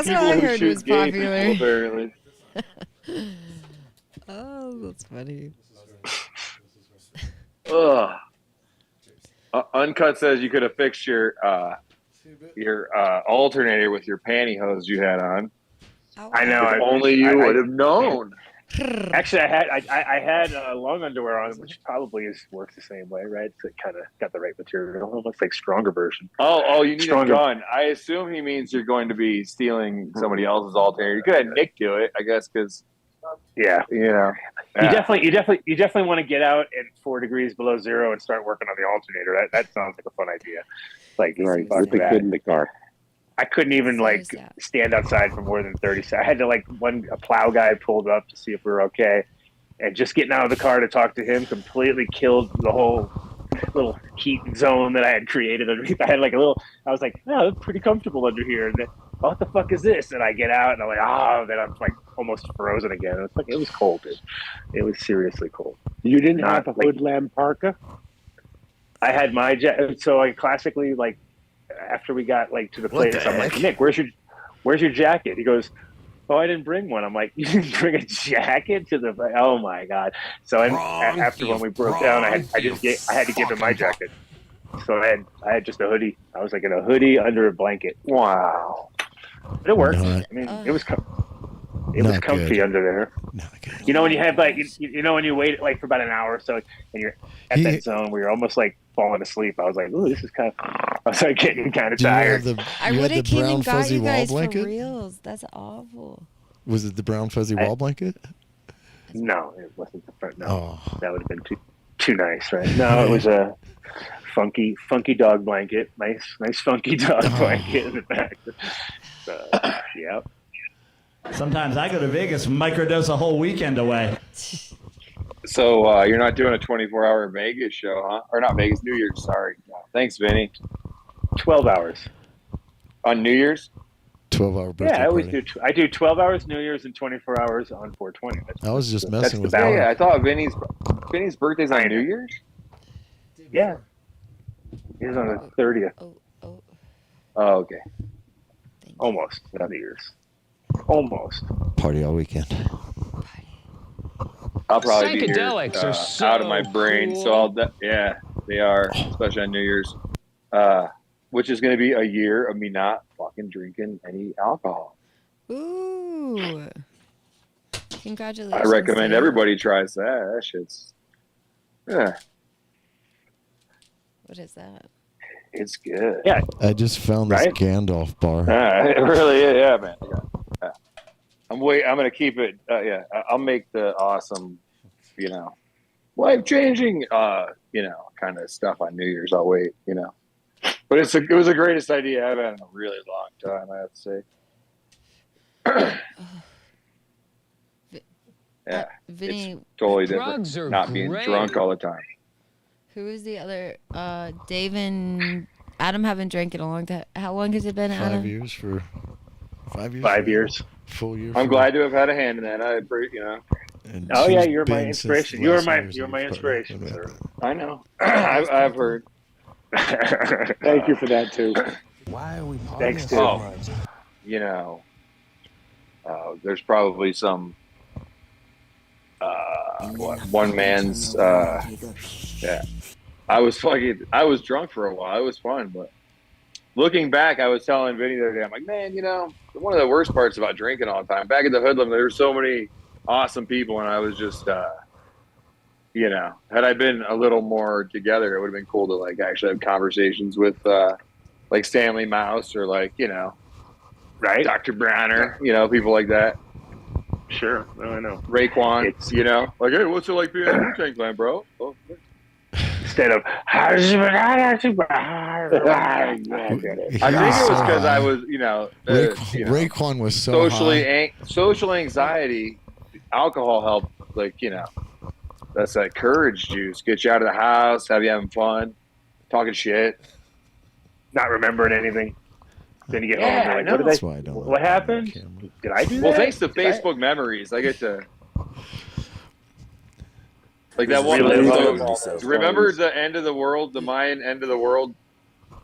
what I heard was popular. Apparently. Oh, that's funny. Ugh. Uncut says you could have fixed your alternator with your pantyhose you had on. I know. If only you would have known. Actually, I had long underwear on, which probably works the same way, right? So it kind of got the right material, almost like stronger version. Oh, you need Stronger. a gun. I assume he means you're going to be stealing somebody else's alternator. You could have Nick do it, I guess, because yeah, you definitely want to get out at 4 degrees below zero and start working on the alternator. That sounds like a fun idea. Like Right, fuck with the that. kid in the car. I couldn't even stand outside for more than 30 seconds. I had to a plow guy pulled up to see if we were okay, and just getting out of the car to talk to him completely killed the whole little heat zone that I had created underneath. I was like, oh, that's pretty comfortable under here. And then, what the fuck is this? And I get out and I'm like, then I'm like almost frozen again. It's like, it was cold, dude. It was seriously cold. You didn't have a hood lamb parka? I had my so I classically after we got to the place, I'm like, Nick, where's your jacket? He goes, oh, I didn't bring one. I'm like, you didn't bring a jacket to the? Oh my god! So after when we broke down, I had to give him my jacket. So I had just a hoodie. I was like in a hoodie under a blanket. Wow, but it worked. I mean, it was comfy under there. You know when you have when you wait for about an hour or so, and you're at that zone where you're almost falling asleep. I was like, ooh, this is kind of. I was getting kind of tired. I would have came and got you guys for reals. That's awful. Was it the brown fuzzy wall blanket? No, it wasn't the front. No, that would have been too nice, right? No, it was a funky dog blanket. Nice funky dog blanket in the back. Yep. Sometimes I go to Vegas and microdose a whole weekend away. So you're not doing a 24-hour Vegas show, huh? Or not Vegas, New Year's. Sorry. Thanks, Vinny. 12 hours on New Year's. 12-hour birthday Yeah, I always party. do. I do 12 hours New Year's and 24 hours on 420. I was just That's messing the with balance. Yeah, I thought Vinny's birthday's on New Year's. Yeah, he's on the 30th. Oh, okay. Almost New Year's. Almost. Party all weekend. I'll probably be here, Psychedelics are so out of my brain. cool. So yeah, they are, especially on New Year's, which is going to be a year of me not fucking drinking any alcohol. Ooh. Congratulations. I recommend Sam. everybody tries that. That shit's, yeah, What is that? it's good. Yeah, I just found this Right? Gandalf bar. It really is, yeah, man. Yeah. I'm gonna keep it. Yeah, I'll make the awesome, life-changing, kind of stuff on New Year's. I'll wait, But it was the greatest idea I've had in a really long time, I have to say. Yeah, Vinny, it's totally drugs different. are Not being great. drunk all the time. who is the other? Dave and Adam haven't drank in a long time. How long has it been, Adam? 5 years for 5 years. 5 years. Full year. I'm for- glad to have had a hand in that. and Oh she's yeah, you're my been since inspiration. the You're last my New Year's Eve party. inspiration, sir. I know. I've heard. Thank you for that too. Why are we Thanks, partying dude. so much? There's probably some one man's yeah. I was drunk for a while. It was fun, but looking back, I was telling Vinny the other day, I'm like, man, one of the worst parts about drinking all the time, back at the Hoodlum, there were so many awesome people, and I was just had I been a little more together, it would have been cool to like actually have conversations with like Stanley Mouse or like, Right? Dr. Browner, people like that. Sure. I know. Raekwon, like, hey, what's it like being in the Wu-Tang Clan, bro? Oh, Instead of I think it was because I was, Raekwon was so high. social anxiety. Alcohol helped, like, that's that courage juice. Get you out of the house, have you having fun, talking shit, not remembering anything. Then you get home Yeah, and I you're like, know. what happened? Did I do that? Well, thanks to Did I- Facebook memories, I get to. Like This that one. is really Remember the end of the world, the Mayan end of the world,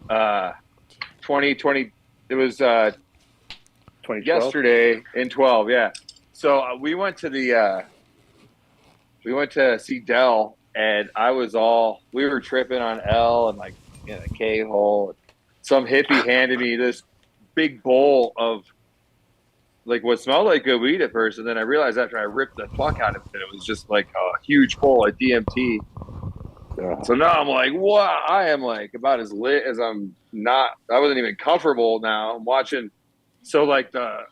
2020. It was 2012? yesterday in 12. Yeah. So we went to see Dell, and we were tripping on L and like the K hole. Some hippie handed me this big bowl of like what smelled like good weed at first, and then I realized after I ripped the fuck out of it, it was just like a huge bowl of DMT. So now I'm like, wow, I am like about as lit as I'm not. I wasn't even comfortable now. I'm watching. So like the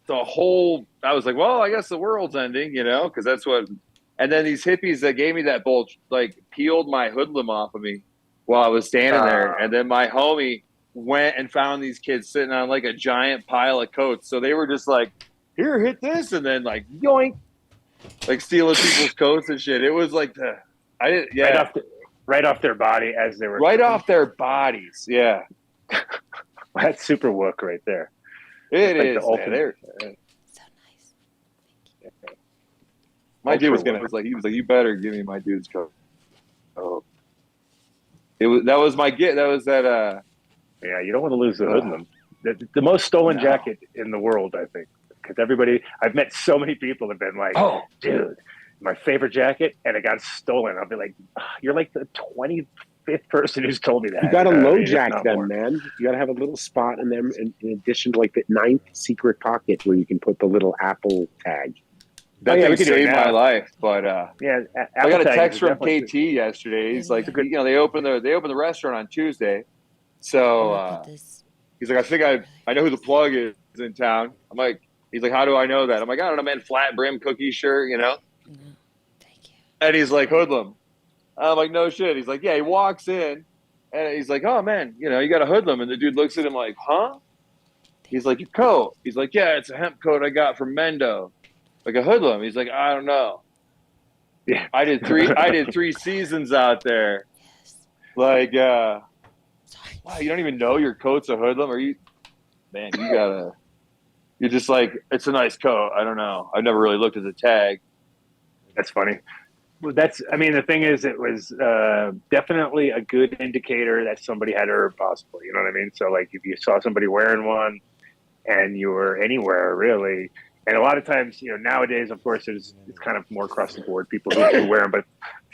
whole, I was like, well, I guess the world's ending, because that's what. And then these hippies that gave me that bowl like peeled my hoodlum off of me while I was standing there, and then my homie went and found these kids sitting on like a giant pile of coats. So they were just like, here, hit this, and then like yoink, like stealing people's coats and shit. It was like right off their body as they were right off their bodies. Yeah, that's super wook right there. It It's like is. the ultimate- Man. My dude was he was like, you better give me my dude's coat. Oh, that was my gift. That was that. Yeah, you don't want to lose the hoodlum. The most stolen jacket in the world, I think, because I've met so many people that have been like, oh, dude, my favorite jacket, and it got stolen. I'll be like, you're like the 25th person who's told me that. You got to low If jack not them, more. man. You got to have a little spot in them, in addition to like the 9th secret pocket where you can put the little Apple tag. That we thing could do it saved now. my life. But yeah, I got a Apple text tags from are KT yesterday. He's like, they opened the restaurant on Tuesday, so he's like, I think I know who the plug is in town. I'm like, he's like, how do I know that? I'm like, I don't know, man. Flat brim cookie shirt, And he's like, hoodlum. I'm like, no shit. He's like, yeah. He walks in, and he's like, oh man, you got a hoodlum, and the dude looks at him like, huh? He's like, your coat. He's like, yeah, it's a hemp coat I got from Mendo. Like a hoodlum. He's like, I don't know. Yeah. I did 3 seasons out there. Like, wow, you don't even know your coat's a hoodlum, or you're just like, it's a nice coat. I don't know. I've never really looked at the tag. That's funny. Well, the thing is, it was definitely a good indicator that somebody had a herb possible. You know what I mean? So, like, if you saw somebody wearing one and you were anywhere, really, and a lot of times, nowadays, of course, it's kind of more across the board, people who wear them. But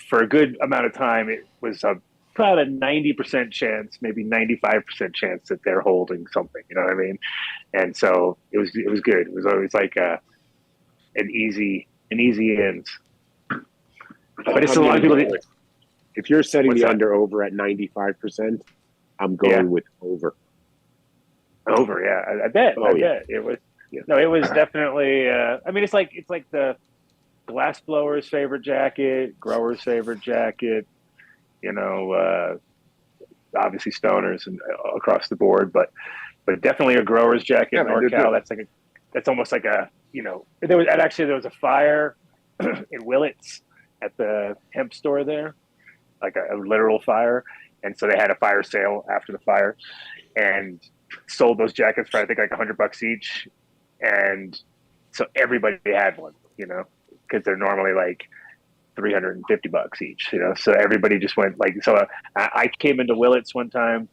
for a good amount of time, it was about a 90% chance, maybe 95% chance that they're holding something. You know what I mean? And so it was good. It was always like an easy in. But it's a lot of people. If you're setting What's the that? under/over at 95%, I'm going with over. Over, yeah, I bet. I bet it was. Yeah. No, it was definitely. It's like the glass blower's favorite jacket, grower's favorite jacket. Obviously stoners and across the board, but definitely a grower's jacket in NorCal. That's almost like a. There was a fire in Willits at the hemp store there, like a literal fire, and so they had a fire sale after the fire, and sold those jackets for I think like $100 each, and so everybody had one, because they're normally like $350 each, so everybody just went like. So I came into Willits one time,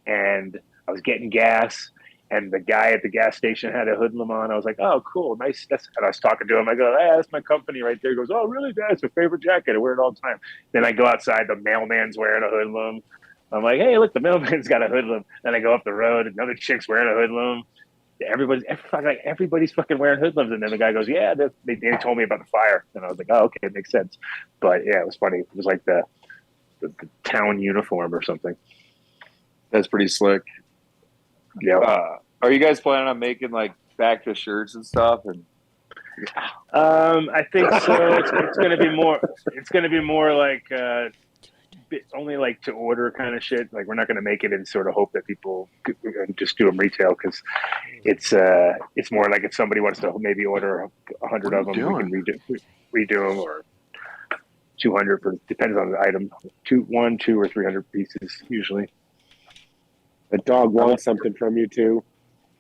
and I was getting gas. And the guy at the gas station had a hoodlum on. I was like, "Oh, cool, nice." And I was talking to him. I go, "Hey, that's my company right there." He goes, "Oh, really? That's my favorite jacket. I wear it all the time." Then I go outside. The mailman's wearing a hoodlum. I'm like, "Hey, look, the mailman's got a hoodlum." Then I go up the road. Another chick's wearing a hoodlum. Everybody's fucking wearing hoodlums. And then the guy goes, "Yeah, they told me about the fire." And I was like, "Oh, okay, it makes sense." But yeah, it was funny. It was like the town uniform or something. That's pretty slick. Yeah. Are you guys planning on making like back to shirts and stuff? And I think so. It's going to be more. It's going to be more like only like to order kind of shit. Like we're not going to make it in sort of hope that people just do them retail, because it's more like if somebody wants to maybe order 100 of them, we can redo them, or 200 depends on the item. 1, 2, or 300 pieces usually. The dog wants something from you too.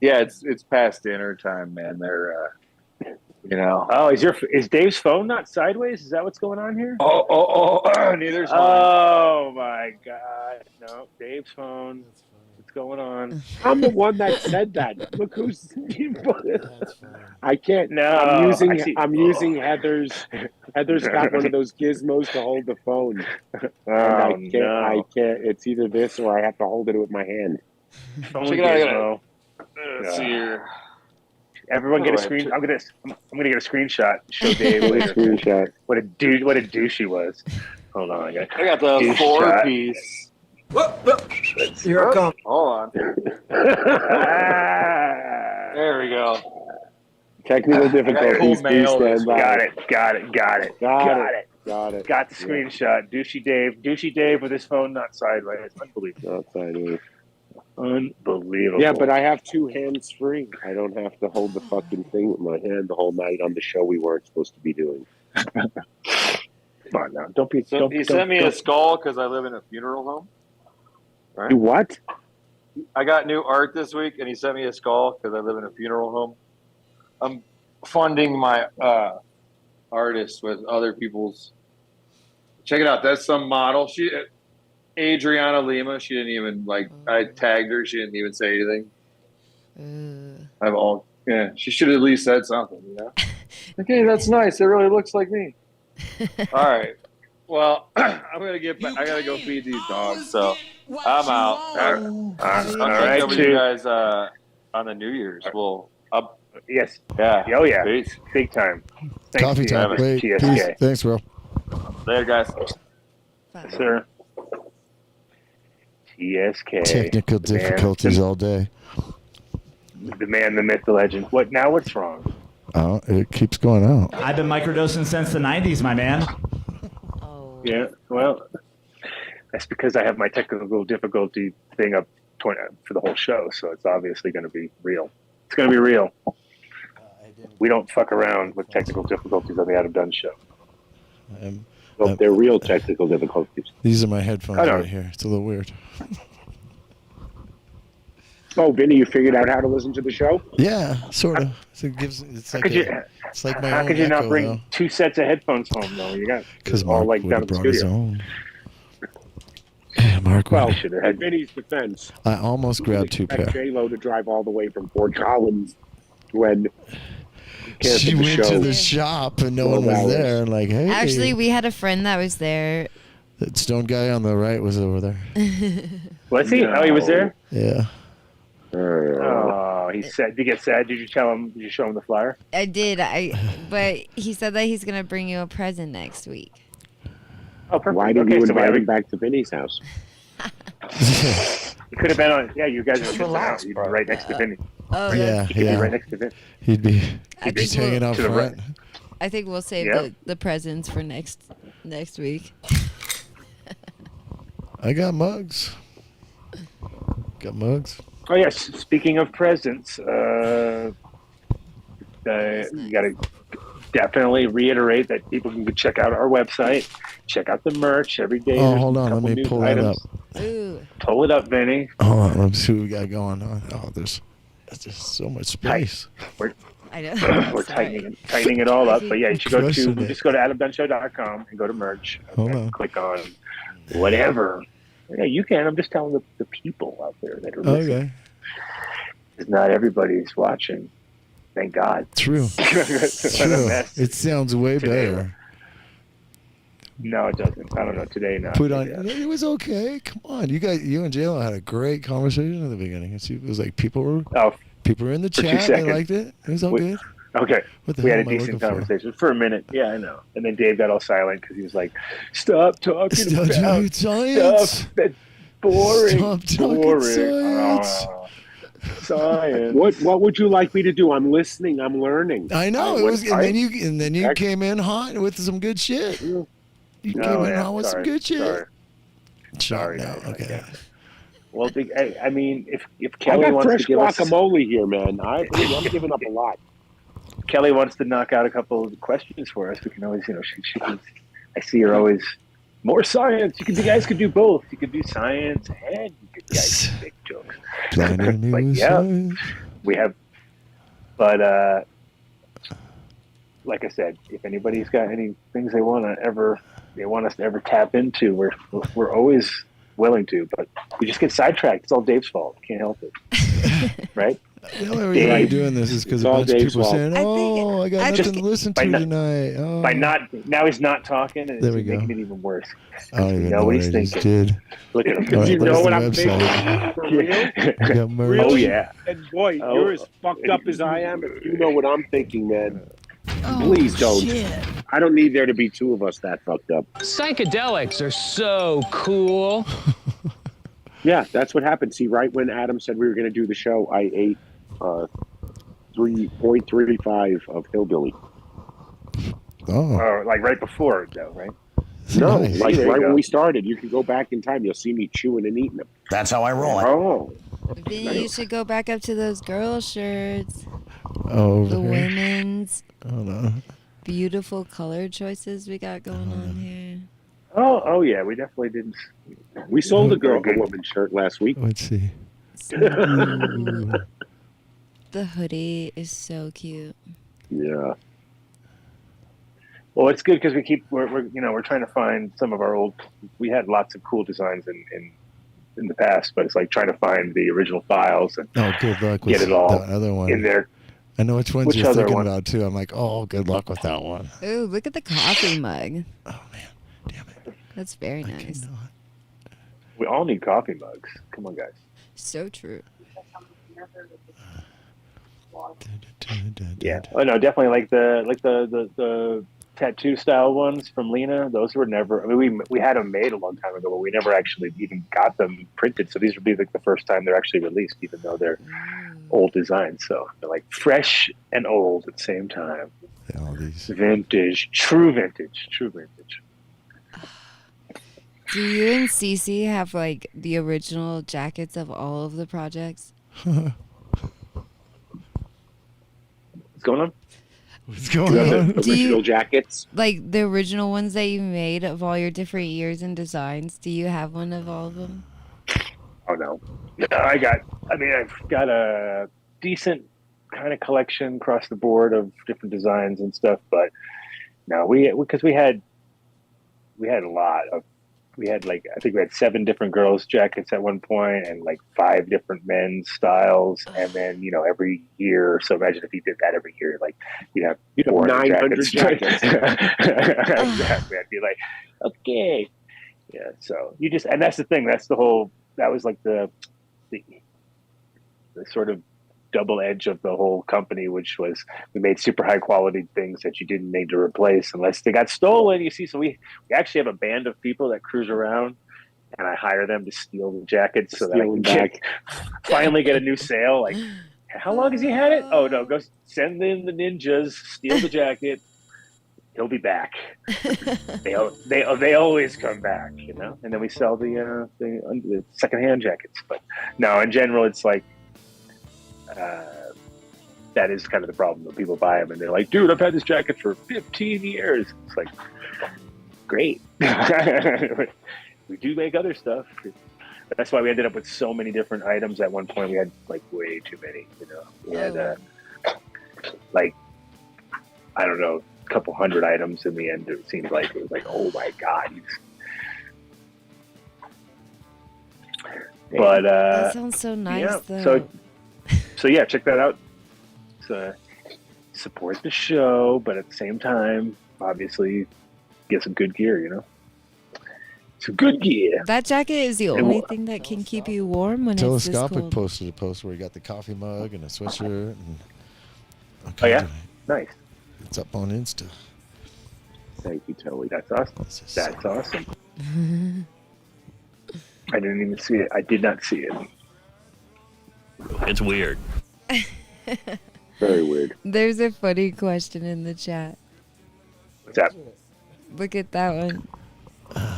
Yeah, it's past dinner time, man. They're Oh, is Dave's phone not sideways? Is that what's going on here? Neither's mine. Oh my God! No, Dave's phone. What's going on? I'm the one that said that. Look who's. I can't. No, I'm using Heather's. Heather's got one of those gizmos to hold the phone. I can't. It's either this or I have to hold it with my hand. Check it out. Let's see here. Everyone get a screen. I'm gonna get a screenshot. Show Dave later. Screenshot. What a douche he was. Hold on, I got the 4-piece. Here it comes. Hold on. There we go. Technical difficulties. Please stand by. Got it. Got it. Got the screenshot. Douchey Dave with his phone not sideways. Unbelievable. Not sideways. Unbelievable. Yeah, but I have 2 hands free. I don't have to hold the fucking thing with my hand the whole night on the show we weren't supposed to be doing. Come on now. Don't be. He sent me a skull because I live in a funeral home. Right? You what? I got new art this week, and he sent me a skull because I live in a funeral home. I'm funding my artists with other people's. Check it out. That's some model. Adriana Lima. She didn't even I tagged her. She didn't even say anything. She should have at least said something. Okay, that's nice. It really looks like me. All right. Well, I'm gonna get back. I gotta go feed these dogs. So I'm out. I'll catch up with you guys on the New Year's. Yes. Yeah. Oh yeah. Peace. Big time. Thanks, Coffee time. Wait, peace. Thanks, bro. Later, guys. Sir. TSK. Technical difficulties all day. The man, the myth, the legend. What's wrong? Oh, it keeps going out. I've been microdosing since the 90s, my man. Yeah, well, that's because I have my technical difficulty thing up for the whole show, so it's obviously going to be real. It's going to be real. We don't fuck around with technical difficulties on the Adam Dunn show. Well, they're real technical difficulties. These are my headphones I know. right here. It's a little weird. Oh, Vinny, you figured out how to listen to the show? Yeah, sort of. So it gives. It's like it's like my How own could you not echo, bring though. 2 sets of headphones home though? You got Because all Mark like would down have at the brought his studio. own. Yeah, Mark Well, would. in Vinny's defense, I almost grabbed 2 pair. J-Lo to drive all the way from Fort Collins when She went to the shop and no one was there. And like, hey. Actually, we had a friend that was there. That stone guy on the right was over there. Was he? Oh, he was there. Yeah. Oh, he said. Did you get sad? Did you tell him? Did you show him the flyer? I did. But he said that he's gonna bring you a present next week. Oh, perfect. Why didn't you so invite him back to Vinny's house? You could have been on. Yeah, you guys were relax, You'd be bro. right next to Vinny. Oh, Yeah, You'd be yeah. right next to Vinny. He'd be I just think hanging out to the front. right. I think we'll save Yeah. the presents for next week. I got mugs. Oh yes. Speaking of presents, you got to definitely reiterate that people can go check out our website, check out the merch every day. Oh, there's hold a on. Let couple me new pull that up. items. Ooh. Pull it up, Vinny. Hold on. Let's see what we got going on. Oh, there's just so much space. I know. We're tightening it all up. But yeah, you should go Crushing to it. just go to AdamDunnShow.com and go to merch. Hold and on. click on whatever. Yeah, you can. I'm just telling the people out there that are listening. Okay. Because not everybody's watching. Thank God. True. What a mess. It sounds way Today. better. No, it doesn't. I don't know. Today, no. Put on. It was okay. Come on, you and JLo had a great conversation at the beginning. It was like people were in the for 2 chat. They seconds. liked it. It was all good. Okay. What the We hell had a am I decent looking for? conversation for a minute. Yeah, I know. And then Dave got all silent because he was like, "Stop talking Stop about talking science. stuff that's boring. Stop talking boring. science." Science. What would you like me to do? I'm listening. I'm learning. I know it was, and then you came in hot with some good shit. You came in hot with some good shit. Sorry. No, okay. Well, I mean, if I Kelly got wants fresh to give us, guacamole here, man. I'm giving up a lot. Kelly wants to knock out a couple of questions for us. We can always, she can. I see her always. More science. You guys could do both. You could do science and you guys could make jokes. But yeah, we have. But like I said, if anybody's got any things they want us to ever tap into, we're always willing to. But we just get sidetracked. It's all Dave's fault. Can't help it. Right? The only reason I'm doing this is because a bunch of people saying, "Oh, I got nothing to listen to tonight." Oh. By now he's not talking, and There it's we go. making it even worse. I don't even know what what he's I just thinking. did. Look at him. All right, You where's know the what I'm website? thinking? For real? I got merch. Oh yeah. And boy, you're as fucked up as I am. If you know what I'm thinking, man. Oh, Please don't. I don't need there to be 2 of us that fucked up. Psychedelics are so cool. Yeah, that's what happened. See, right when Adam said we were going to do the show, I ate 3.35 of Hillbilly. Oh. Like right before, though, right? No, Nice. like There you right go. when we started. You can go back in time. You'll see me chewing and eating them. That's how I roll. Oh. Vinny, you should go back up to those girl shirts. Oh, over The here. women's Hold on. beautiful color choices we got going on here. Oh yeah. We definitely didn't. We sold a girl Good. a woman shirt last week. Let's see. Ooh. The hoodie is so cute. Yeah. Well, it's good because we're trying to find some of our old. We had lots of cool designs in the past, but it's like trying to find the original files and Oh, good luck with get it all the other one. in there. I know which ones Which you're other thinking one? about too. I'm like, oh, good luck with that one. Ooh, look at the coffee mug. Oh man, damn it! That's very nice. We all need coffee mugs. Come on, guys. So true. Yeah. Oh no, definitely like the tattoo style ones from Lena. Those were never. I mean, we had them made a long time ago, but we never actually even got them printed. So these would be like the first time they're actually released, even though they're old designs. So they're like fresh and old at the same time. All these vintage, true vintage. Do you and Cece have like the original jackets of all of the projects? What's going on? What's going on? Original jackets. Like the original ones that you made of all your different years and designs. Do you have one of all of them? Oh no, I've got a decent kind of collection across the board of different designs and stuff, but no, because we had a lot of. We had I think we had 7 different girls' jackets at one point, and 5 different men's styles, and then every year. So imagine if you did that every year, you'd have 900 jackets. Exactly. I'd be like, okay, yeah. So you just, and that's the thing. That's the whole. That was the sort of double edge of the whole company, which was we made super high quality things that you didn't need to replace unless they got stolen. You see, so we actually have a band of people that cruise around, and I hire them to steal the jackets so that I can finally get a new sale. How long has he had it? Oh no, go send in the ninjas, steal the jacket. He'll be back. They always come back, and then we sell the secondhand jackets. But no, in general, it's that is kind of the problem when people buy them and they're like, dude, I've had this jacket for 15 years. It's great. We do make other stuff. That's why we ended up with so many different items. At one point we had way too many, we had I don't know, a couple hundred items. In the end it seemed like it was oh my god. But that sounds so nice, yeah, though. So yeah, check that out. Support the show, but at the same time, obviously, get some good gear. Some good gear. That jacket is the only thing that can keep you warm when it's this Telescopic cold. posted a post where he got the coffee mug and a sweatshirt. Oh yeah, nice. It's up on Insta. Thank you, Telly. That's awesome. That's awesome. I didn't even see it. I did not see it. It's weird. Very weird. There's a funny question in the chat. What's that? Look at that one.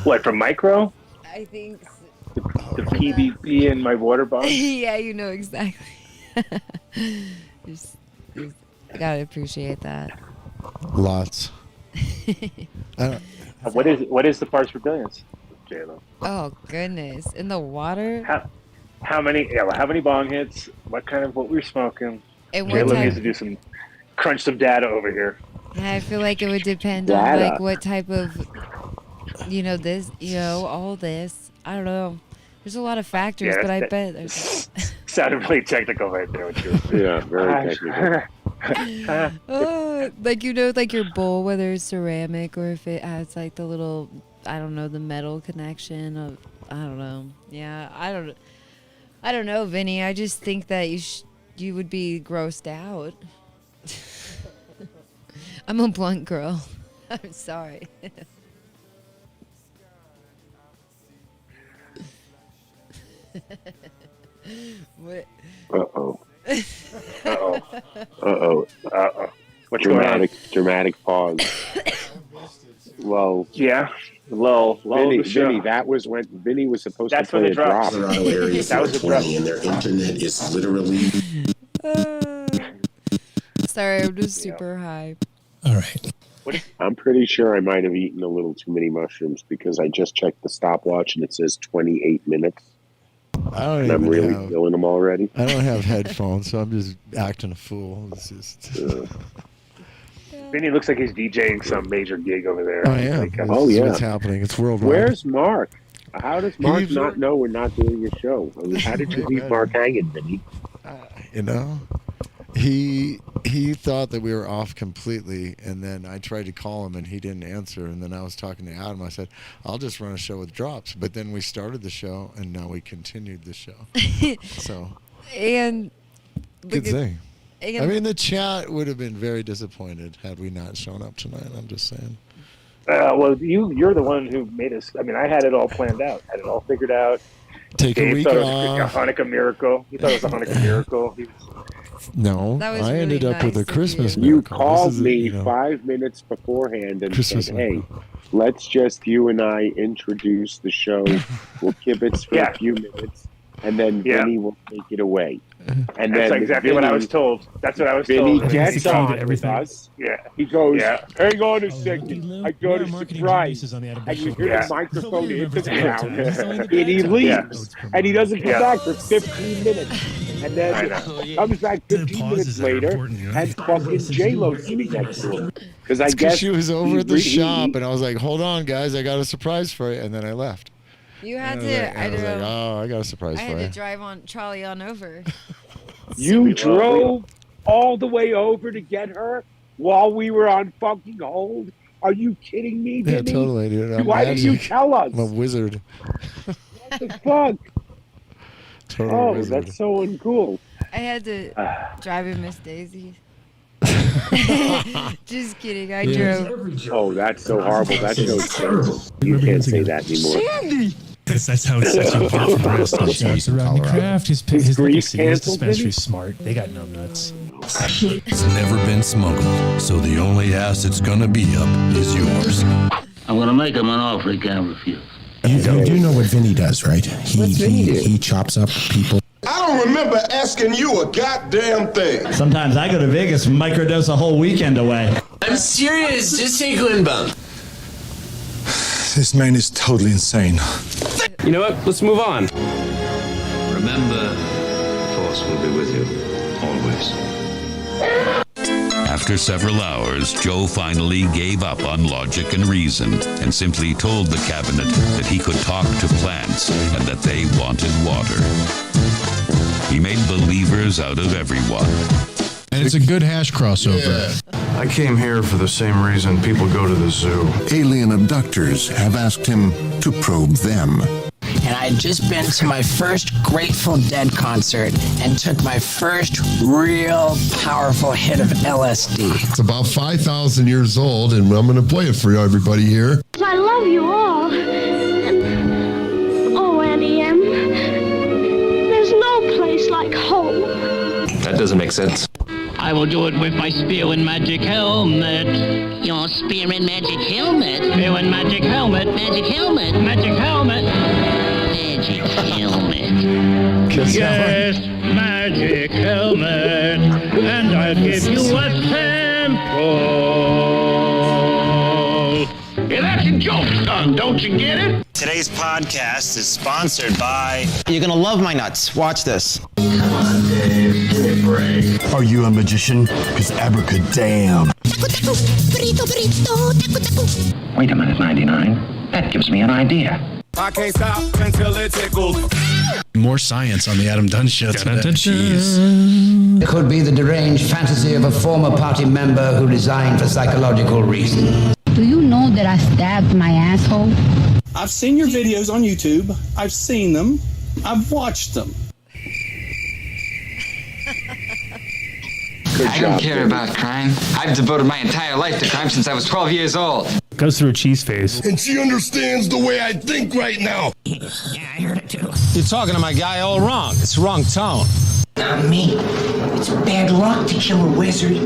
What, from Micro? I think The PVP in my water bottle? yeah, you know exactly. just gotta appreciate that. Lots. What is the parts per billions, J-Lo? Oh goodness, in the water. How many bong hits? What we're smoking? And what J-Lo type- needs to crunch some data over here. Yeah, I feel like it would depend on what type of, this, all this. I don't know. There's a lot of factors, but I bet there's. Sounded really technical right there. Yeah, very technical. Like your bowl, whether it's ceramic or if it has the little, I don't know, the metal connection of, I don't know. Yeah, I don't know, Vinny. I just think that you would be grossed out. I'm a blunt girl. I'm sorry. What? Uh-oh. Uh-oh. Uh-oh. Uh-oh. What's going on? Dramatic pause. Well, yeah. Lull Vinny, the show. Vinny, that was when Vinny was supposed That's to play when a it drops. drop. Area That was a drop. 420 and their internet is literally. Sorry, I'm just super high. All right. I'm pretty sure I might have eaten a little too many mushrooms because I just checked the stopwatch and it says 28 minutes. And I'm really feeling them already. I don't have headphones, so I'm just acting a fool. It's just. Vinny looks like he's DJing some major gig over there. Oh yeah. What's happening? It's worldwide. Where's Mark? How does Mark not know we're not doing a show? I mean, how did you leave Mark hanging, Vinny? He thought that we were off completely, and then I tried to call him and he didn't answer, and then I was talking to Adam. I said, I'll just run a show with drops. But then we started the show and now we continued the show. So and good thing. I mean, the chat would have been very disappointed had we not shown up tonight. I'm just saying. Well, you're the one who made us. I mean, I had it all planned out, had it all figured out. Take a week thought off. It was a Hanukkah miracle. He thought it was a Hanukkah miracle. No, I ended up with a Christmas miracle. You called me 5 minutes beforehand and Christmas said, hey, let's just you and I introduce the show. We'll kibitz for a few minutes. and then Vinny will take it away. And That's then exactly what I was told. That's what I was Vinny told. gets on with us. Yeah. He goes, Yeah. hang on a second. I got a surprise. And you hear the microphone hit the ground. And he leaves. And he doesn't come back for 15 minutes. And then comes back 15 minutes later and fucking J-Lo's sitting next to him. Because I guess she was over at the shop, and I was like, hold on, guys, I got a surprise for you. And then I left. You had I was like, oh, I got a surprise I for had you. to drive on Charlie on over. You drove all the way over to get her while we were on fucking hold? Are you kidding me, Yeah, Vinny? totally, dude. Why didn't you tell us? I'm a wizard. What the fuck? Total wizard. That's so uncool. I had to drive in Miss Daisy. Just kidding. I drove. Oh, that's so horrible. That show's terrible. You can't say that anymore. Sandy! That's how it's such a apart from the rest of the shows around the craft. His legacy, his dispensary's smart. They got no nuts. It's never been smuggled, so the only ass it's gonna be up is yours. I'm gonna make him an offer he can't refuse. You do know what Vinny does, right? He chops up people. I don't remember asking you a goddamn thing. Sometimes I go to Vegas and microdose a whole weekend away. I'm serious. Just take Lindbaum. This man is totally insane. You know what? Let's move on. Remember, the Force will be with you, always. After several hours, Joe finally gave up on logic and reason and simply told the cabinet that he could talk to plants and that they wanted water. He made believers out of everyone. And it's a good hash crossover. I came here for the same reason people go to the zoo. Alien abductors have asked him to probe them. And I had just been to my first Grateful Dead concert and took my first real powerful hit of LSD. It's about 5,000 years old, and I'm going to play it for everybody here. I love you all. And, oh, Auntie M, there's no place like home. That doesn't make sense. I will do it with my spear and magic helmet. Your spear and magic helmet? Spear and magic helmet. Magic helmet. Magic helmet. Magic helmet. Yes, magic helmet. And I'll give you a sample. Hey, that's a joke, son. Don't you get it? Today's podcast is sponsored by... You're gonna love my nuts. Watch this. Come on, Dave. Give me a break. Are you a magician? Because abracadam. Wait a minute, 99. That gives me an idea. I can't stop until it tickles. More science on the Adam Dunn Show today. It could be the deranged fantasy of a former party member who resigned for psychological reasons. Do you know that I stabbed my asshole? I've seen your videos on YouTube. I've seen them. I've watched them. I don't care about crime. I've devoted my entire life to crime since I was 12 years old. Goes through a cheese phase. And she understands the way I think right now. Yeah, I heard it too. You're talking to my guy all wrong. It's the wrong tone. Not me. It's bad luck to kill a wizard.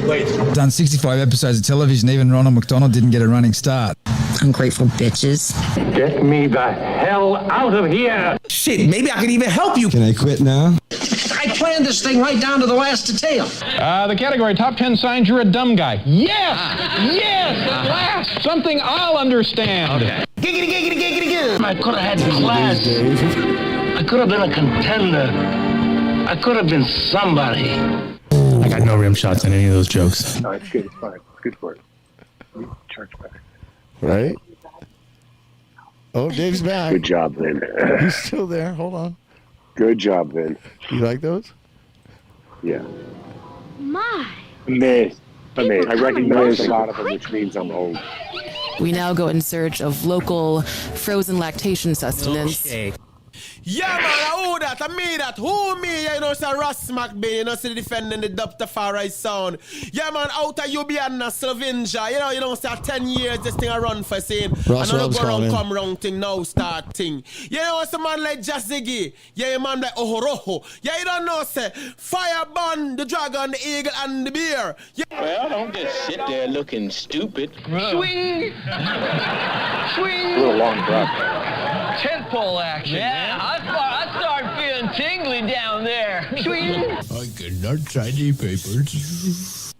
Wait. Done 65 episodes of television. Even Ronald McDonald didn't get a running start. Ungrateful bitches. Get me the hell out of here. Shit, maybe I can even help you. Can I quit now? I planned this thing right down to the last detail. The category top 10 signs you're a dumb guy. Yes! Yes! At last! Something I'll understand. Okay. Giggity, giggity, giggity, giggity. I could have had class. I could have been a contender. I could have been somebody. I got no rim shots on any of those jokes. No, it's good. It's fine. It's good for it. Church back. Right? Oh, Dave's back. Good job, Vin. He's still there. Hold on. Good job, Vin. You like those? Yeah. My. Amazing. I recognize a lot of them, which means I'm old. We now go in search of local frozen lactation sustenance. Okay. Yeah, man, who that? I me that. Who me? You know, say Ross McBain, you know, say defending the Dr. Farai sound. Yeah, man, out of you being a Slovenja. You know, say 10 years this thing I run for saying. Ross I don't Rub's go around, calling. come round thing, now start thing. You know, some man like Jazigi. Yeah, man like Ohoroho. Yeah, you don't know, say, fire burn the dragon, the eagle, and the bear. Yeah. Well, don't just sit there looking stupid. Swing! A little long drop. Tentpole action. Yeah, I start feeling tingly down there. I cannot sign any papers.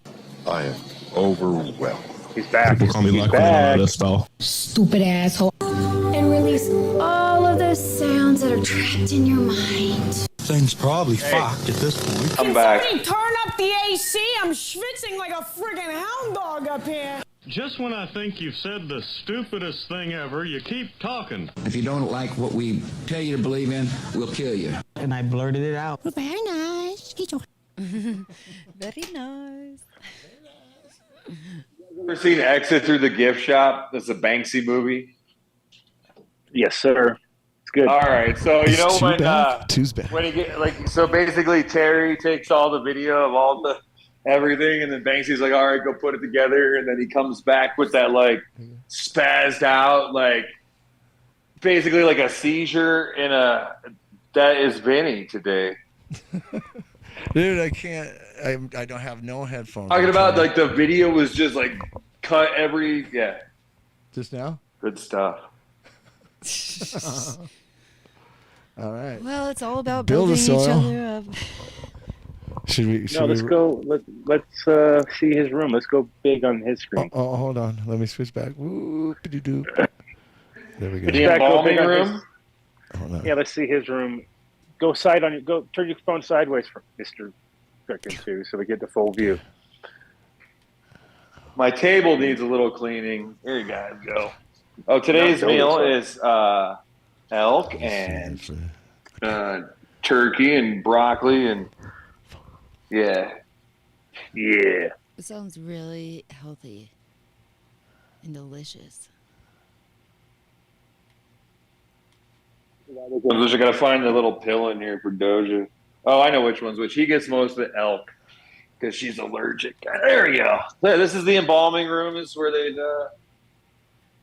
I am overwhelmed. He's back. People call me luck when they don't know how to spell. Stupid asshole. And release all of those sounds that are trapped in your mind. Things probably fucked at this point. I'm back. Turn up the AC. I'm schwitzing like a friggin' hound dog up here. Just when I think you've said the stupidest thing ever, you keep talking. If you don't like what we tell you to believe in, we'll kill you. And I blurted it out. Very nice. Very nice. Ever seen Exit Through the Gift Shop? That's a Banksy movie. Yes, sir. It's good. All right, so you know Tuesday. When you get so basically Terry takes all the video of all the everything, and then Banksy's like, "All right, go put it together," and then he comes back with that like spazzed out, like basically like a seizure in a. That is Vinny today. Dude, I can't. I don't have no headphones. Talking about like the video was just like cut every Just now. Good stuff. All right. Well, it's all about Build building a each soil. other up. Let's go. Let's see his room. Let's go big on his screen. Oh, hold on. Let me switch back. Whoop-de-doo. There we go. The embalming room. Yeah, let's see his room. Go side on you. Go turn your phone sideways for Mr. Frickin' too, so we get the full view. My table needs a little cleaning. Here you guys go. Oh, today's meal is elk and turkey and broccoli and yeah. It sounds really healthy and delicious. I just gotta find the little pill in here for Doja. Oh, I know which one's which. He gets most of the elk because she's allergic. There we go. This is the embalming room. This is where they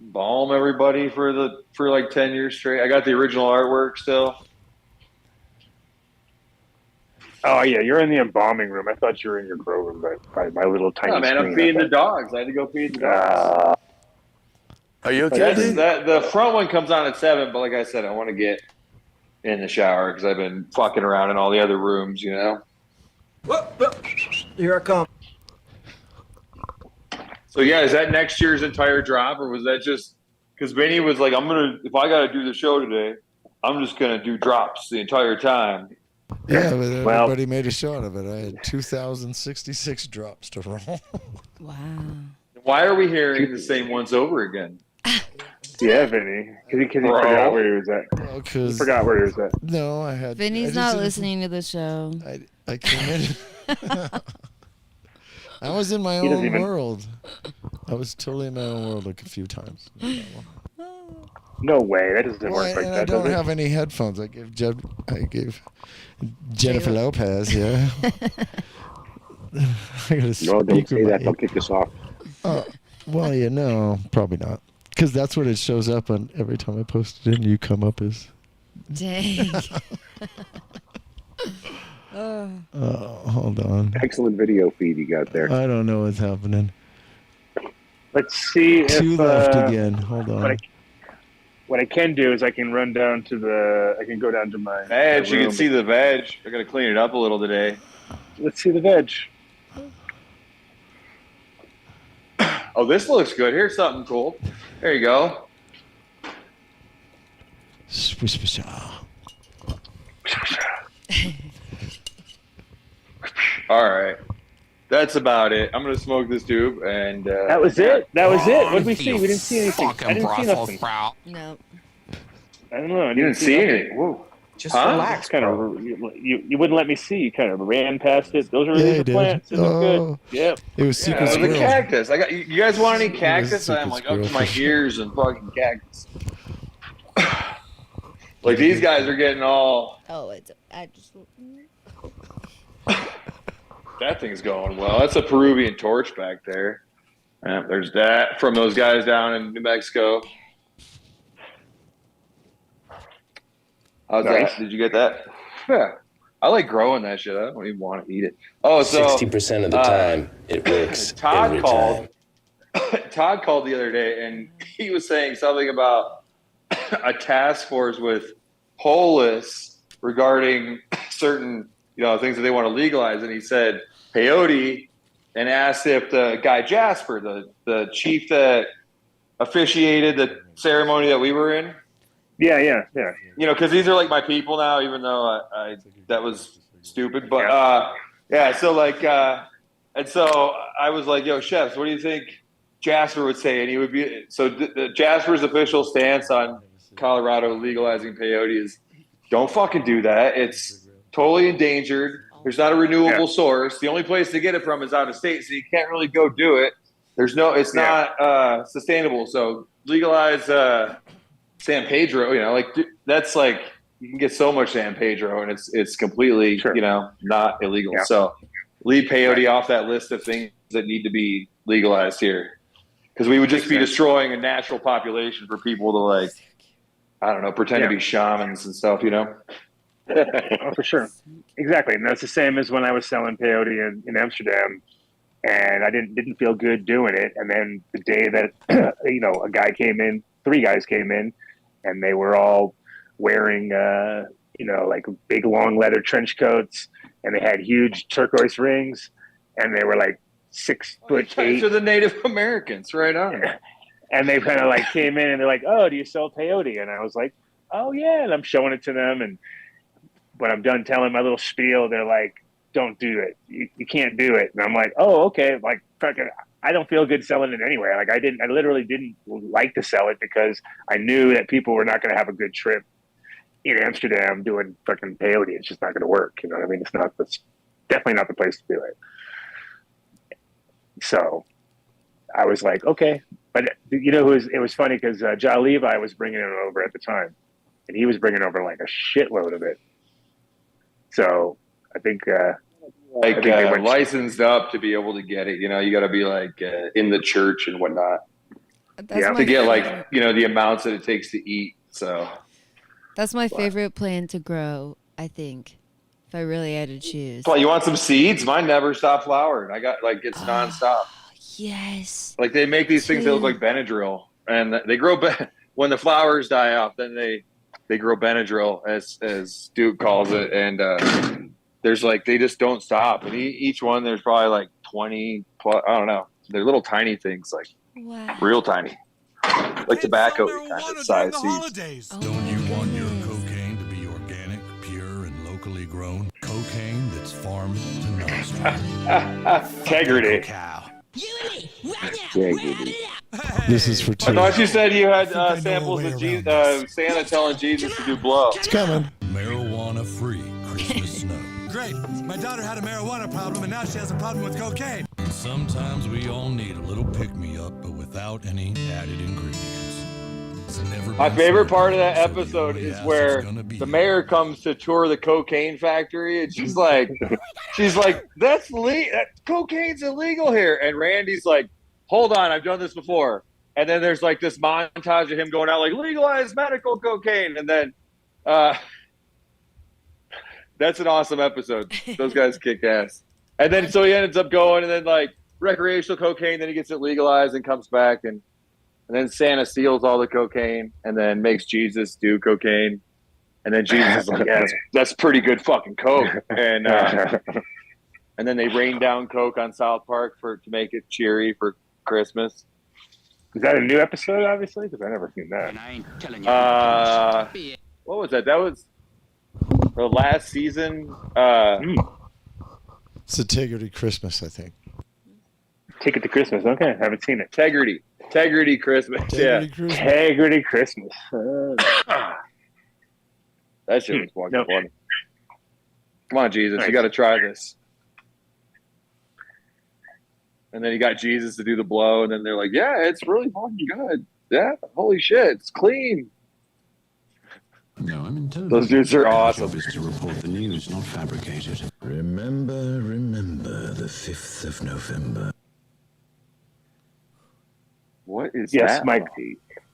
embalm everybody for like 10 years straight. I got the original artwork still. Oh yeah, you're in the embalming room. I thought you were in your grow room by my little tiny. Oh man, I'm feeding the dogs. I had to go feed the dogs. Are you okay? The front one comes on at 7, but like I said, I want to get in the shower because I've been fucking around in all the other rooms, you know. Here I come. So yeah, is that next year's entire drop, or was that just because Vinny was like, if I got to do the show today, I'm just gonna do drops the entire time. Yeah, but everybody made a shot of it. I had 2,066 drops to roll. Wow. Why are we hearing the same ones over again? Yeah, Vinny. Because he forgot where he was at. He forgot where he was at. No, I had. Vinny's not listening to the show. I came in. I was in my own world. I was totally in my own world like a few times. No way, that doesn't work like and that. I don't have any headphones. I gave Jennifer Lopez. Yeah. I got a speaker. No, don't say that. They'll kick us off. Well, probably not. Because that's what it shows up on every time I post it, and you come up as. Dang. Hold on. Excellent video feed you got there. I don't know what's happening. Let's see if Two left again. Hold on. What I can do is I can run down to I can go down to my veg. my You can see the veg. I got to clean it up a little today. Let's see the veg. Oh, this looks good. Here's something cool. There you go. All right. That's about it. I'm going to smoke this tube. And that was it. That was it. What did we see? We didn't see anything. I didn't see nothing. No. I don't know. You didn't see anything. Whoa. Just relax. Kind of. You wouldn't let me see. You kind of ran past it. Those are really the plants. It looked good. Yep. It was super it was squirrel. a cactus. You guys want any cactus? I'm like up to my ears in fucking cactus. Like these guys are getting all. Oh, I just. That thing's going well. That's a Peruvian torch back there. There's that from those guys down in New Mexico. How's that? Did you get that? Yeah. I like growing that shit. I don't even want to eat it. Oh, so 60% of the time it works. Todd called the other day, and he was saying something about a task force with Polis regarding certain, things that they want to legalize. And he said peyote, and asked if the guy Jasper, the chief that officiated the ceremony that we were in. Yeah. Because these are like my people now, even though I that was stupid. But and so I was like, yo, chefs, what do you think Jasper would say? And he would be Jasper's official stance on Colorado legalizing peyote is don't fucking do that. It's totally endangered. There's not a renewable source. The only place to get it from is out of state, so you can't really go do it. It's not sustainable. So legalize San Pedro. That's like you can get so much San Pedro, and it's completely not illegal. Yeah. So leave peyote off that list of things that need to be legalized here, because we would just be destroying a natural population for people to pretend to be shamans and stuff. Oh, for sure. Exactly. And that's the same as when I was selling peyote in Amsterdam, and I didn't feel good doing it. And then the day that, a guy came in, 3 guys came in, and they were all wearing, like big long leather trench coats, and they had huge turquoise rings, and they were like 6'8". These are the Native Americans, right on. And they kind of came in and they're like, "Oh, do you sell peyote?" And I was like, "Oh yeah." And I'm showing it to them, and when I'm done telling my little spiel, they're like, "Don't do it. You can't do it." And I'm like, "Oh, okay." Fucking, I don't feel good selling it anyway. I literally didn't like to sell it because I knew that people were not going to have a good trip in Amsterdam doing fucking peyote. It's just not going to work. You know what I mean? It's definitely not the place to do it. So I was like, okay. But it was funny because John Levi was bringing it over at the time, and he was bringing over like a shitload of it. So I think licensed up to be able to get it. You got to be in the church and whatnot. To get the amounts that it takes to eat. So that's my favorite plant to grow, I think, if I really had to choose. Well, you want some seeds? Mine never stop flowering. I got it's nonstop. Yes. They make these things that look like Benadryl, and they grow when the flowers die off. Then they grow Benadryl, as Duke calls it, and there's they just don't stop. And each one there's probably 20 plus. I don't know. They're little tiny things, real tiny, like tobacco kind of size seeds. Don't you want your cocaine to be organic, pure, and locally grown? Cocaine that's farmed to nostril. Integrity. This is for 2. I thought you said you had samples of Santa telling Jesus to do blow. It's coming. Marijuana-free Christmas snow. Great. My daughter had a marijuana problem, and now she has a problem with cocaine. Sometimes we all need a little pick-me-up, but without any added ingredients. My favorite part of that episode is where the mayor comes to tour the cocaine factory, and she's like, "That's cocaine's illegal here." And Randy's like, "Hold on, I've done this before." And then there's this montage of him going out legalize medical cocaine, and then that's an awesome episode. Those guys kick ass. And then so he ends up going, and then recreational cocaine, then he gets it legalized and comes back, and then Santa steals all the cocaine and then makes Jesus do cocaine. And then Jesus is like, "Yeah, that's pretty good fucking coke." And and then they rain down coke on South Park to make it cheery for Christmas. Is that a new episode, obviously? Because I never seen that. What was that? That was the last season. It's Integrity Christmas, I think. Ticket to Christmas. Okay, I haven't seen it. Integrity Christmas. Integrity Christmas. That shit was fucking funny. Come on, Jesus, you got to try this. And then you got Jesus to do the blow, and then they're like, "Yeah, it's really fucking good. Yeah, holy shit, it's clean." No, I'm intelligent. Those dudes are awesome. My job is to report the news, not fabricate it. Remember the 5th of November. What is yes, that? Mike.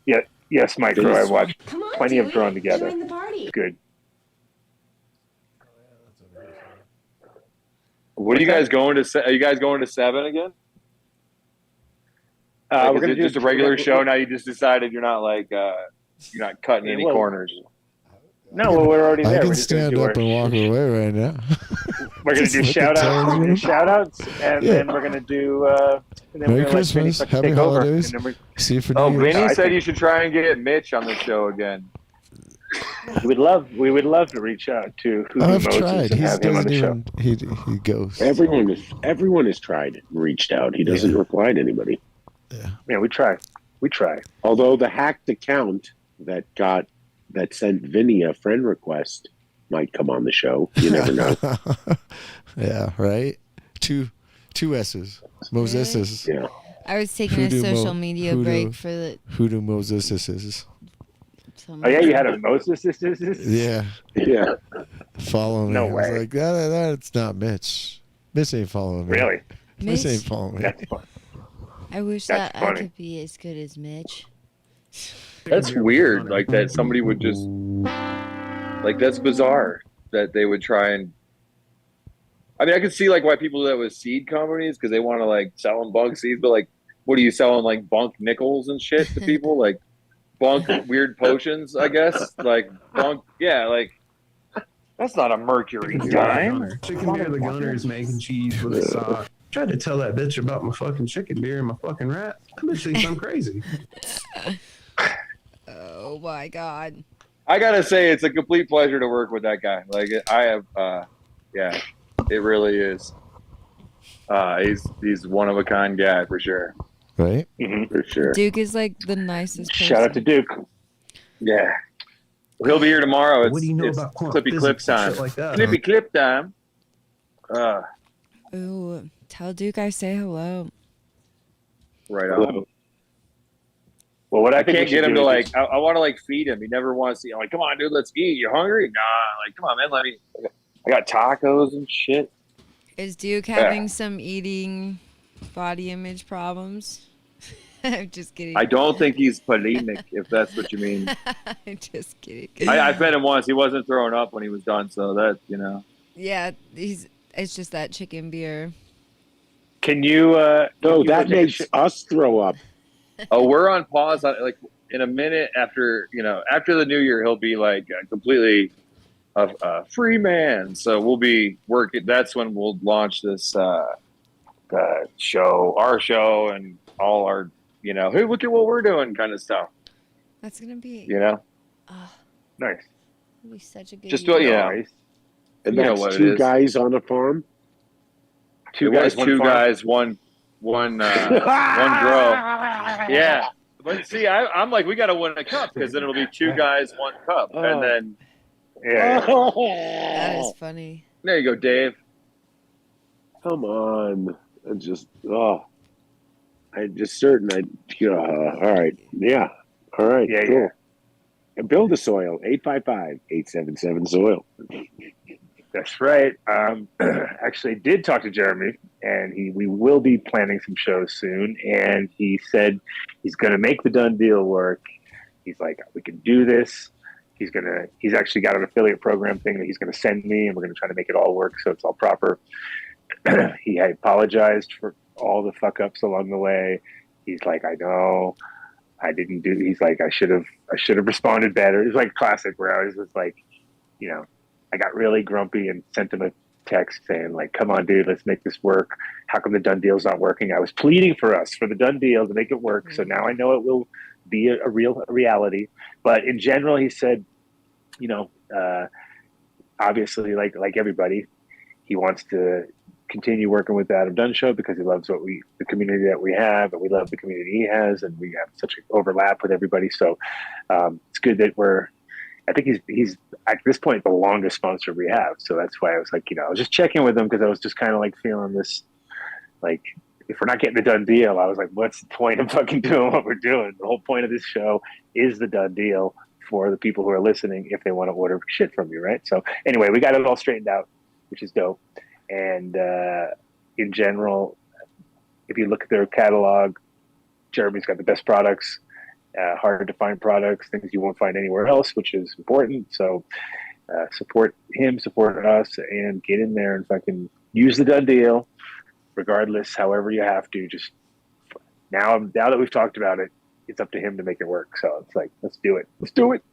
Yes, Mike. I watched plenty of Drawn Together. Join the party. Good. What are you guys going to? Are you guys going to 7 again? We're gonna do just a regular show now. You just decided you're not you're not cutting any corners. No, well, we're already there. I We're can just gonna stand do up and walk away right now. We're gonna do shout outs, and then we're gonna do. And then Merry we're gonna let Vinny Christmas, fucking Happy take over, Holidays. and then See you for Oh, New Year's. Vinny said you should try and get Mitch on the show again. we would love to reach out to Hoodoo I've Moses tried. and He have him on doesn't the show. even. He goes. Everyone has tried and reached out. He doesn't reply to anybody. Yeah, we try. Although the hacked account that sent Vinny a friend request might come on the show. You never know. Yeah, right. Two S's. Moses. Yeah. I was taking a social media break for the. Hoodoo Moses. Oh yeah, you had a Moses. Yeah. Following me. No I way. was like, that's not Mitch. Mitch ain't following me. Really? Mitch ain't following me. That's fun. I wish That's that I funny. could be as good as Mitch. That's weird. Like that somebody would just like that's bizarre that they would try and. I mean, I could see like why people do that with seed companies because they want to like sell them bunk seeds, but like, what are you selling like bunk nickels and shit to people? Like bunk weird potions, I guess. Like bunk, yeah, like that's not a mercury dime. Chicken beer, the gunner is making cheese with a sock. Tried to tell that bitch about my fucking chicken beer and my fucking rat. That bitch thinks I'm crazy. Oh my god. I gotta say, it's a complete pleasure to work with that guy. Like I have, yeah, it really is. He's one of a kind guy for sure. Right? For sure. Duke is like the nicest person. Shout out to Duke. Yeah. He'll be here tomorrow. What do you know it's about quantum Clippy Clip physics and time. shit like that, Clippy Clip time. Ooh, tell Duke I say hello. Right on. Well, what I I think can't we should get him do to is like. I want to like feed him. He never wants to. I'm like, come on, dude, let's eat. You hungry? Nah. Like, come on, man. Let me. I got tacos and shit. Is Duke having some eating body image problems? I'm just kidding. I don't think he's bulimic, if that's what you mean. I'm just kidding. I fed him once. He wasn't throwing up when he was done, so that Yeah, it's just that chicken beer. Can you? No, that makes us throw up. Oh, we're on pause. Like in a minute after the new year, he'll be like completely a free man. So we'll be working. That's when we'll launch this show, our show, and all our hey, look at what we're doing kind of stuff. That's gonna be nice. It'll be such a good. Just year. And you know that's what it two is. guys on a farm. Two guys, one grow. Yeah, but see, I'm like, we got to win a cup because then it'll be two guys, one cup, and then That is funny. there you go, Dave. Come on, I'm just I'm just certain all right, yeah, all right, Yeah, cool. yeah. And build a soil 855-877-SOIL. That's right. Actually, did talk to Jeremy, and we will be planning some shows soon. And he said he's going to make the done deal work. He's like, we can do this. He's actually got an affiliate program thing that he's going to send me, and we're going to try to make it all work so it's all proper. He had apologized for all the fuck ups along the way. He's like, I know. I didn't do. He's like, I should have responded better. It's like classic where I was just like, I got really grumpy and sent him a text saying like, come on, dude, let's make this work. How come the done deal's not working? I was pleading for us for the done deal to make it work. So now I know it will be a real reality. But in general, he said, obviously like everybody, he wants to continue working with the Adam Dunn show because he loves the community that we have, and we love the community he has, and we have such an overlap with everybody. So it's good that I think he's at this point the longest sponsor we have. So that's why I was like, I was just checking with him because I was just kind of like feeling this, like, if we're not getting the done deal, I was like, what's the point of fucking doing what we're doing? The whole point of this show is the done deal for the people who are listening if they want to order shit from you, right? So anyway, we got it all straightened out, which is dope. And in general, if you look at their catalog, Jeremy's got the best products, hard to find products, things you won't find anywhere else, which is important. So support him, support us, and get in there and fucking use the done deal, regardless, however you have to. Just now that we've talked about it, it's up to him to make it work. So it's like, let's do it. Let's do it.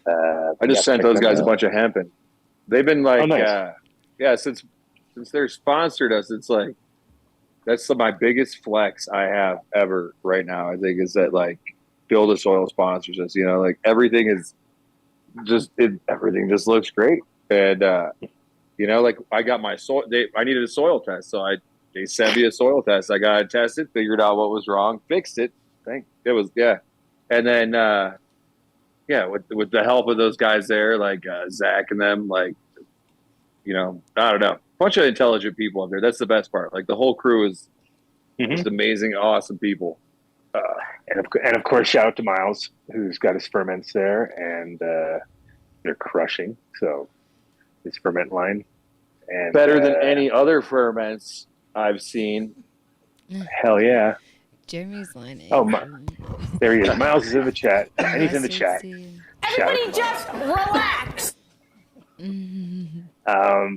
I just sent those guys a bunch of hemp, and they've been like, nice. since they're sponsored us, it's like that's my biggest flex I have ever right now. I think is that like Build a Soil sponsors us. Like everything is everything just looks great, and like I got my soil. I needed a soil test, so they sent me a soil test. I got it tested, figured out what was wrong, fixed it. And then with the help of those guys there, like Zach and them, like I don't know, bunch of intelligent people up there. That's the best part. Like the whole crew is just amazing, awesome people. And of course, shout out to Miles, who's got his ferments there, and they're crushing. So his ferment line, and better than any other ferments I've seen. Hell yeah. Jeremy's line. There he is. Miles is in the chat, and he's in the chat. Everybody just relax.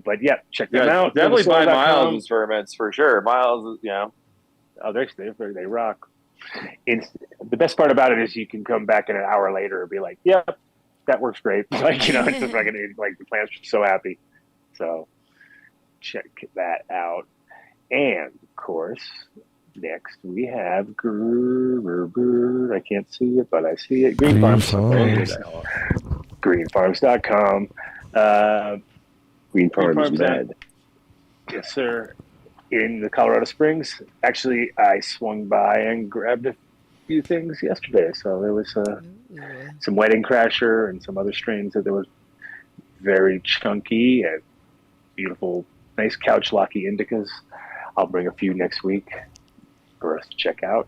But yeah, check them out. Definitely buy Miles' ferments for sure. Miles, Oh, they rock. The best part about it is you can come back in an hour later and be like, "Yep, that works great." It's just like the plants are so happy. So check that out. And of course, next we have I can't see it, but I see it. Green Farms. Greenfarms.com. Green Farms Med. Yes, sir. In the Colorado Springs. Actually, I swung by and grabbed a few things yesterday. So there was some Wedding Crasher and some other strains that were very chunky and beautiful, nice couch locky indicas. I'll bring a few next week for us to check out.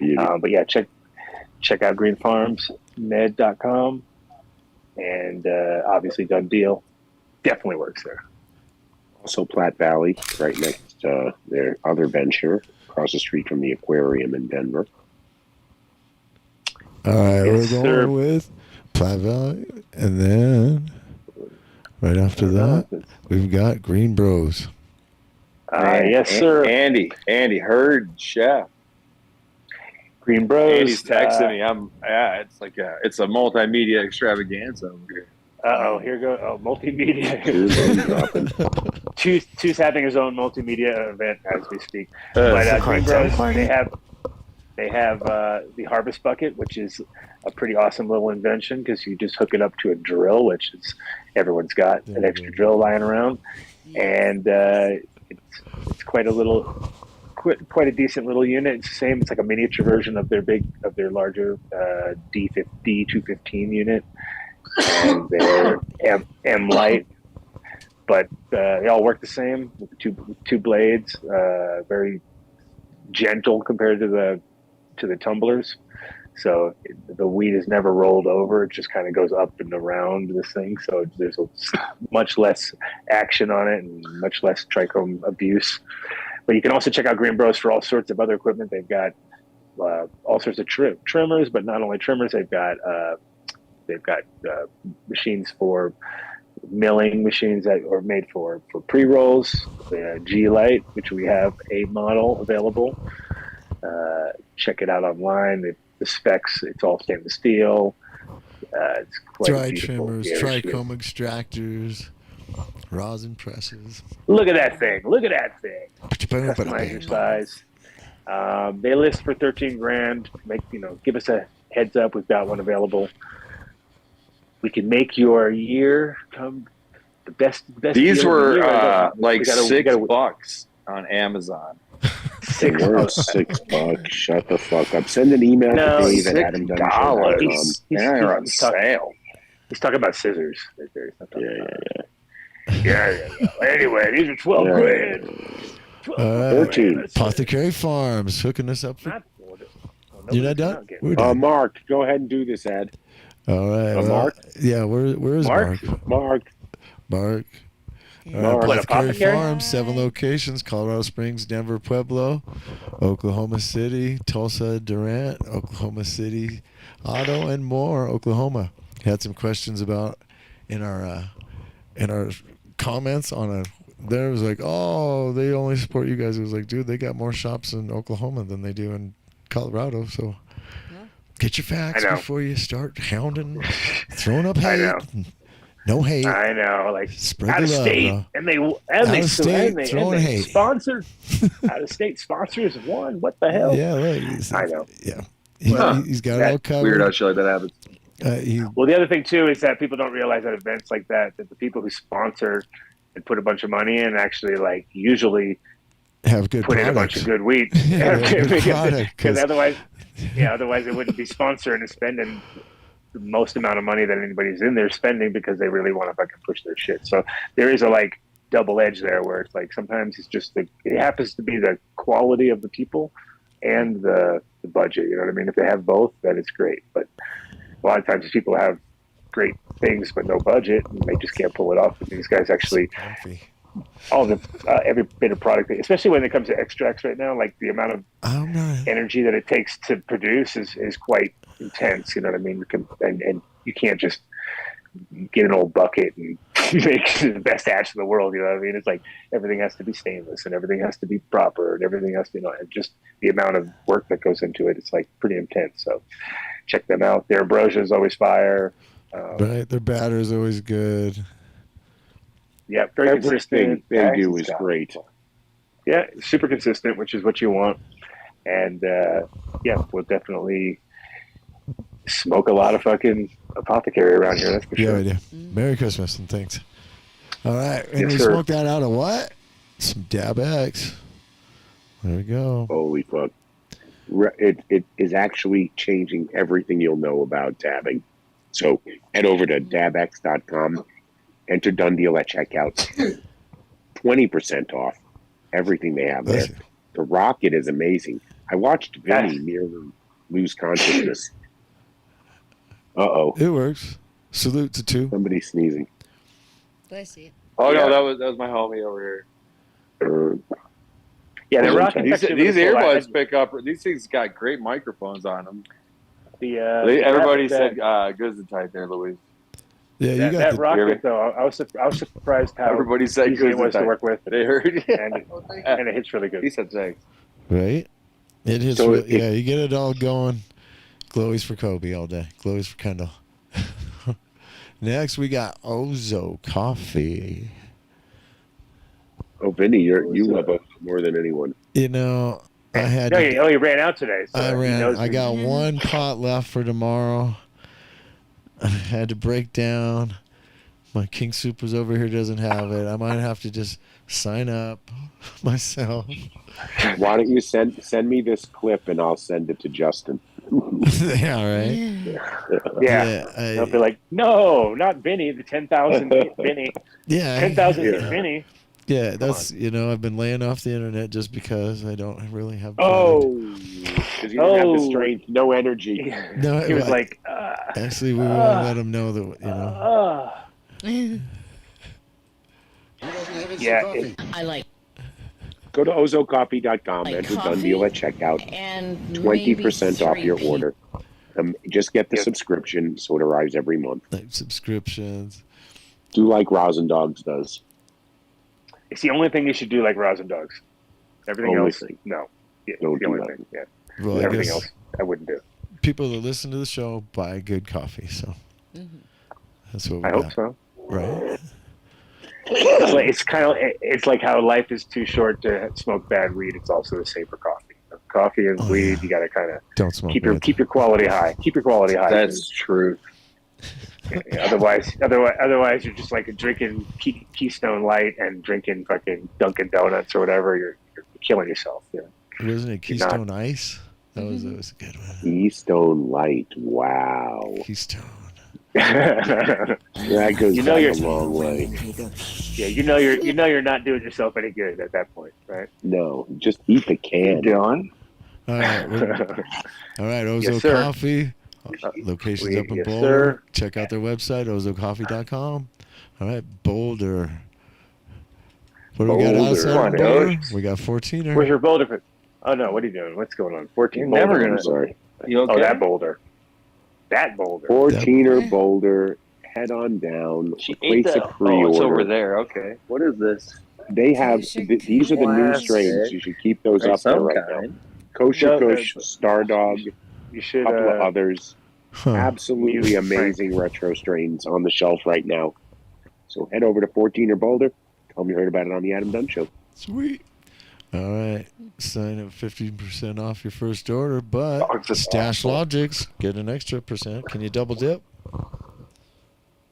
But yeah, check out greenfarmsmed.com, and obviously Done Deal definitely works there. Also Platte Valley, right next to their other venture, across the street from the aquarium in Denver. All right, we're going with Platte Valley, and then right after that, we've got Green Bros. Yes, sir. Andy Hurd, chef. Green Bros. Andy's texting me. It's a multimedia extravaganza over here. Here goes multimedia. Two's having his own multimedia event as we speak. But Green Bros, they have the Harvest Bucket, which is a pretty awesome little invention because you just hook it up to a drill, which is everyone's got an extra drill lying around, and it's quite a decent little unit. It's the same. It's like a miniature version of their larger D215 unit, and they're M light, but they all work the same with two blades. Very gentle compared to the tumblers. So the weed is never rolled over. It just kind of goes up and around this thing. So there's much less action on it and much less trichome abuse. But you can also check out Green Bros for all sorts of other equipment. They've got all sorts of trimmers, but not only trimmers. They've got machines for milling machines that are made for pre-rolls. The G-Lite, which we have a model available. Check it out online. The specs, it's all stainless steel. It's quite dry beautiful. trimmers, trichome extractors, rosin presses. Look at that thing. Customize your size. They list for $13,000. Give us a heads up. We've got one available. We can make your year come the best. These were $6 on Amazon. $6. Shut the fuck up. Send an email to Dave at Adam Dunn. They're on sale. He's talking about scissors. Yeah. Anyway, these are $12,000. 13. Apothecary Farms hooking us up. You're not done? Mark, go ahead and do this ad. All right. Mark? Yeah, where is Mark? Mark. Apothecary Farms, 7 locations: Colorado Springs, Denver, Pueblo, Oklahoma City, Tulsa, Durant, Oklahoma City, Otto, and more. Oklahoma. Had some questions about in our comments on there was like, oh, they only support you guys. It was like, dude, they got more shops in Oklahoma than they do in Colorado. So Get your facts I know. before you start hounding, throwing up I hate. know. No hate. I know, like Spread out the of love, state, bro. and they Out of state, throwing hate. sponsored. Out of state sponsors won. What the hell? Yeah, look. I know. Yeah, he's got it all Weird covered. how shit like that happens. Well, the other thing too is that people don't realize at events like that the people who sponsor and put a bunch of money in actually like usually have good put in a bunch of good weed. Because otherwise it wouldn't be sponsoring and spending the most amount of money that anybody's in there spending because they really want to fucking push their shit. So there is a like double edge there where it's like sometimes it's just it happens to be the quality of the people and the budget. You know what I mean? If they have both, then it's great. But a lot of times people have great things but no budget and they just can't pull it off. But these guys actually all the every bit of product, especially when it comes to extracts right now, like the amount of energy that it takes to produce is quite intense. You know what I mean? You can, and you can't just get an old bucket and make the best ash in the world. You know what I mean? It's like everything has to be stainless and everything has to be proper and everything has to, and just the amount of work that goes into it. It's like pretty intense. So check them out. Their ambrosia is always fire. Right, their batter is always good. Yeah, very Everything consistent. they do is great. Yeah, super consistent, which is what you want. And yeah, we'll definitely smoke a lot of fucking apothecary around here. That's for sure. Yeah, we do. Merry Christmas and thanks. All right, and Yes, we sir. smoked that out of what? Some Dab X. There we go. Holy fuck! It is actually changing everything you'll know about dabbing. So head over to dabx.com. Enter Done Deal at checkout. 20% off everything they have there. The rocket is amazing. I watched Vinny nearly lose consciousness. Uh-oh. It works. Salute to two. Somebody sneezing. Bless you. Oh no, that was my homie over here. Yeah, the rocket. These earbuds pick up. These things got great microphones on them. Everybody said good and tight there, Louise. Yeah, you got that the rocket though. I was surprised how Everybody said easy it good was to work with. They heard, and it hits really good. He said thanks. Right? It is. So Yeah, you get it all going. Glowies for Kobe all day. Glowies for Kendall. Next, we got Ozo Coffee. Oh, Vinny, you love us more than anyone. You know, I had. You ran out today. So I got one pot left for tomorrow. I had to break down. My King Supers over here doesn't have it. I might have to just sign up myself. Why don't you send me this clip and I'll send it to Justin? Yeah, right. Yeah, they'll be like, no, not Vinny. The 10,000 Vinny. Yeah, 10,000 Vinny. Yeah, that's I've been laying off the internet just because I don't really have. Oh, because you don't have the strength, no energy. No, he was like. Actually, we want to let him know that Yeah, I like. Go to ozocoffee.com, enter Done Deal at checkout, and 20% off your order. Just get the subscription so it arrives every month. Like subscriptions. Do like Rosin Dogs does. It's the only thing you should do like Rosin Dogs. Everything Only else, thing. no. Yeah, Don't it's the do only that. thing. Yeah. Well, I Everything guess else, I wouldn't do. people that listen to the show buy good coffee, so that's what we I got. hope so. Right? It's like how life is too short to smoke bad weed. It's also the same for coffee. Coffee and weed, you got to kind of Don't smoke keep your quality high. Keep your quality high. That's true. Yeah, otherwise, you're just like drinking Keystone Light and drinking fucking Dunkin' Donuts or whatever. You're killing yourself. Yeah. Wasn't it Keystone Ice? That was a good one. Keystone Light. Wow. Keystone. That goes back a long way. Yeah, you're not doing yourself any good at that point, right? No, just eat the can. John. All right, Ozo Yes, sir. Coffee. Locations up in Yes, Boulder. sir. Check out their website, ozocoffee.com. All right, Boulder. What do we got Boulder. outside Come on, of Boulder? dude. We got 14er. Where's your Boulder? Oh no, what are you doing? What's going on? 14 You're Boulder. never gonna- I'm sorry. You okay? Oh, that Boulder. That Boulder. 14er Boulder. Head on down. She Place ate a that. pre-order. Oh, it's over there. Okay. What is this? They have these are the new strains. You should keep those up there right now. Kosher No, Kush, Star Dog, You should. A couple of others. Huh. Absolutely amazing retro strains on the shelf right now. So head over to 14 or Boulder. Tell them you heard about it on the Adam Dunn Show. Sweet. All right. Sign up 15% off your first order, but Stash Logics get an extra percent. Can you double dip?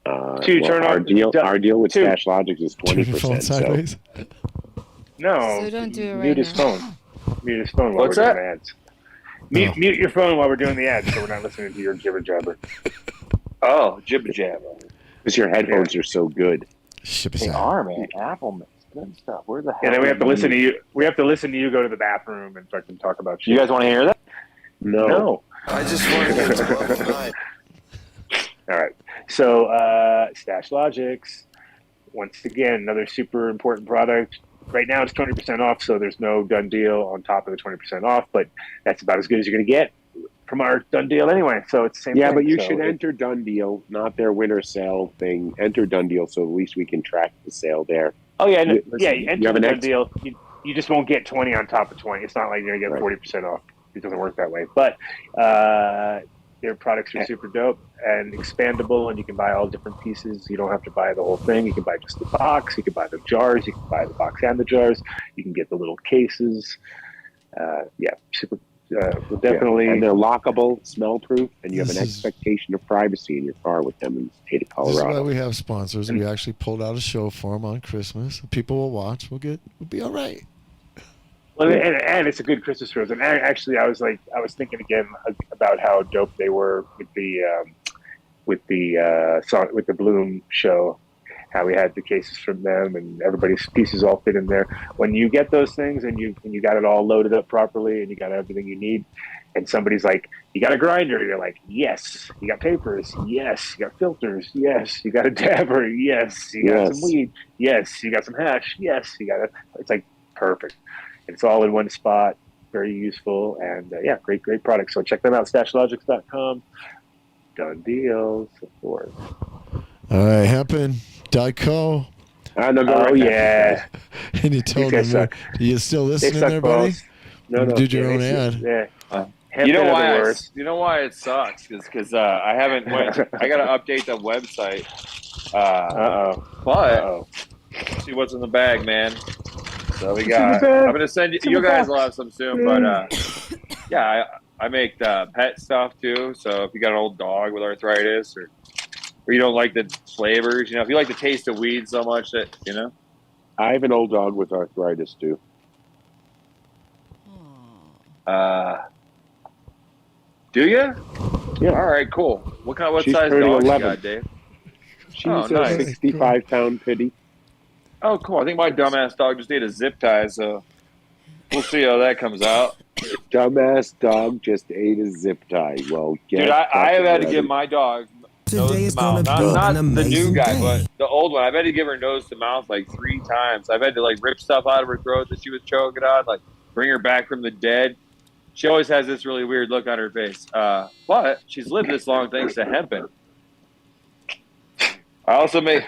Our deal with Stash Logics is 20%. Turn your phone sideways. No. So don't do it right mute his now. phone. Mute his phone while What's we're that? doing the ads. Mute your phone while we're doing the ads, so we're not listening to your jibber jabber. Oh, jibber jabber. Because your headphones are so good. They are, man. Apple makes good stuff. Where the hell? And then we have to listen to you. We have to listen to you go to the bathroom and fucking talk about shit. You guys want to hear that? No. I just want to get tonight. All right. So, Stash Logics, once again, another super important product. Right now it's 20% off, so there's no done deal on top of the 20% off, but that's about as good as you're going to get from our done deal anyway. So it's the same thing. Yeah, but you So should enter Done Deal, not their winter sale thing. Enter Done Deal so at least we can track the sale there. Oh, yeah. Listen, You enter you have the an done ex- deal. You just won't get 20 on top of 20. It's not like you're going to get 40% off. It doesn't work that way. But their products are super dope and expandable, and you can buy all different pieces. You don't have to buy the whole thing. You can buy just the box. You can buy the jars. You can buy the box and the jars. You can get the little cases. Super. Definitely. And they're lockable, smell-proof, and you have an expectation of privacy in your car with them in the state of This is why Colorado. we have sponsors. We actually pulled out a show for them on Christmas. People will watch. We'll be all right. Well, and it's a good Christmas rose. And actually, I was thinking again about how dope they were with the Bloom show. How we had the cases from them, and everybody's pieces all fit in there. When you get those things, and you got it all loaded up properly, and you got everything you need, and somebody's like, "You got a grinder?" You're like, "Yes." You got papers? Yes. You got filters? Yes. You got a dabber? Yes. You got some weed? Yes. You got some hash? Yes. You got it. It's like perfect. It's all in one spot. Very useful, and great product. So check them out. StashLogics.com. Done deals, of course. All right, Hempen, Dyco. Yeah. And you told These guys them, suck. you still They listening suck there, buddy? balls. No. You did your own they- ad. Yeah. You know Hempen are why? the worst. You know why it sucks? Because I haven't. I got to update the website. But see what's in the bag, man. So we got. I'm gonna send you. You guys will have some soon, but I make pet stuff too. So if you got an old dog with arthritis, or you don't like the flavors, if you like the taste of weed so much that I have an old dog with arthritis too. Do you? Yeah. All right, cool. What She's size turning dog 11. you got, Dave? She's Oh, a nice. 65-pound pitty. Oh, cool. I think my dumbass dog just ate a zip tie, so we'll see how that comes out. Dumbass dog just ate a zip tie. Well, Dude, I have had to give my dog nose to mouth. Not the new guy, but the old one. I've had to give her nose to mouth like 3 times. I've had to rip stuff out of her throat that she was choking on, bring her back from the dead. She always has this really weird look on her face. But she's lived this long thanks to Hempen. I also make...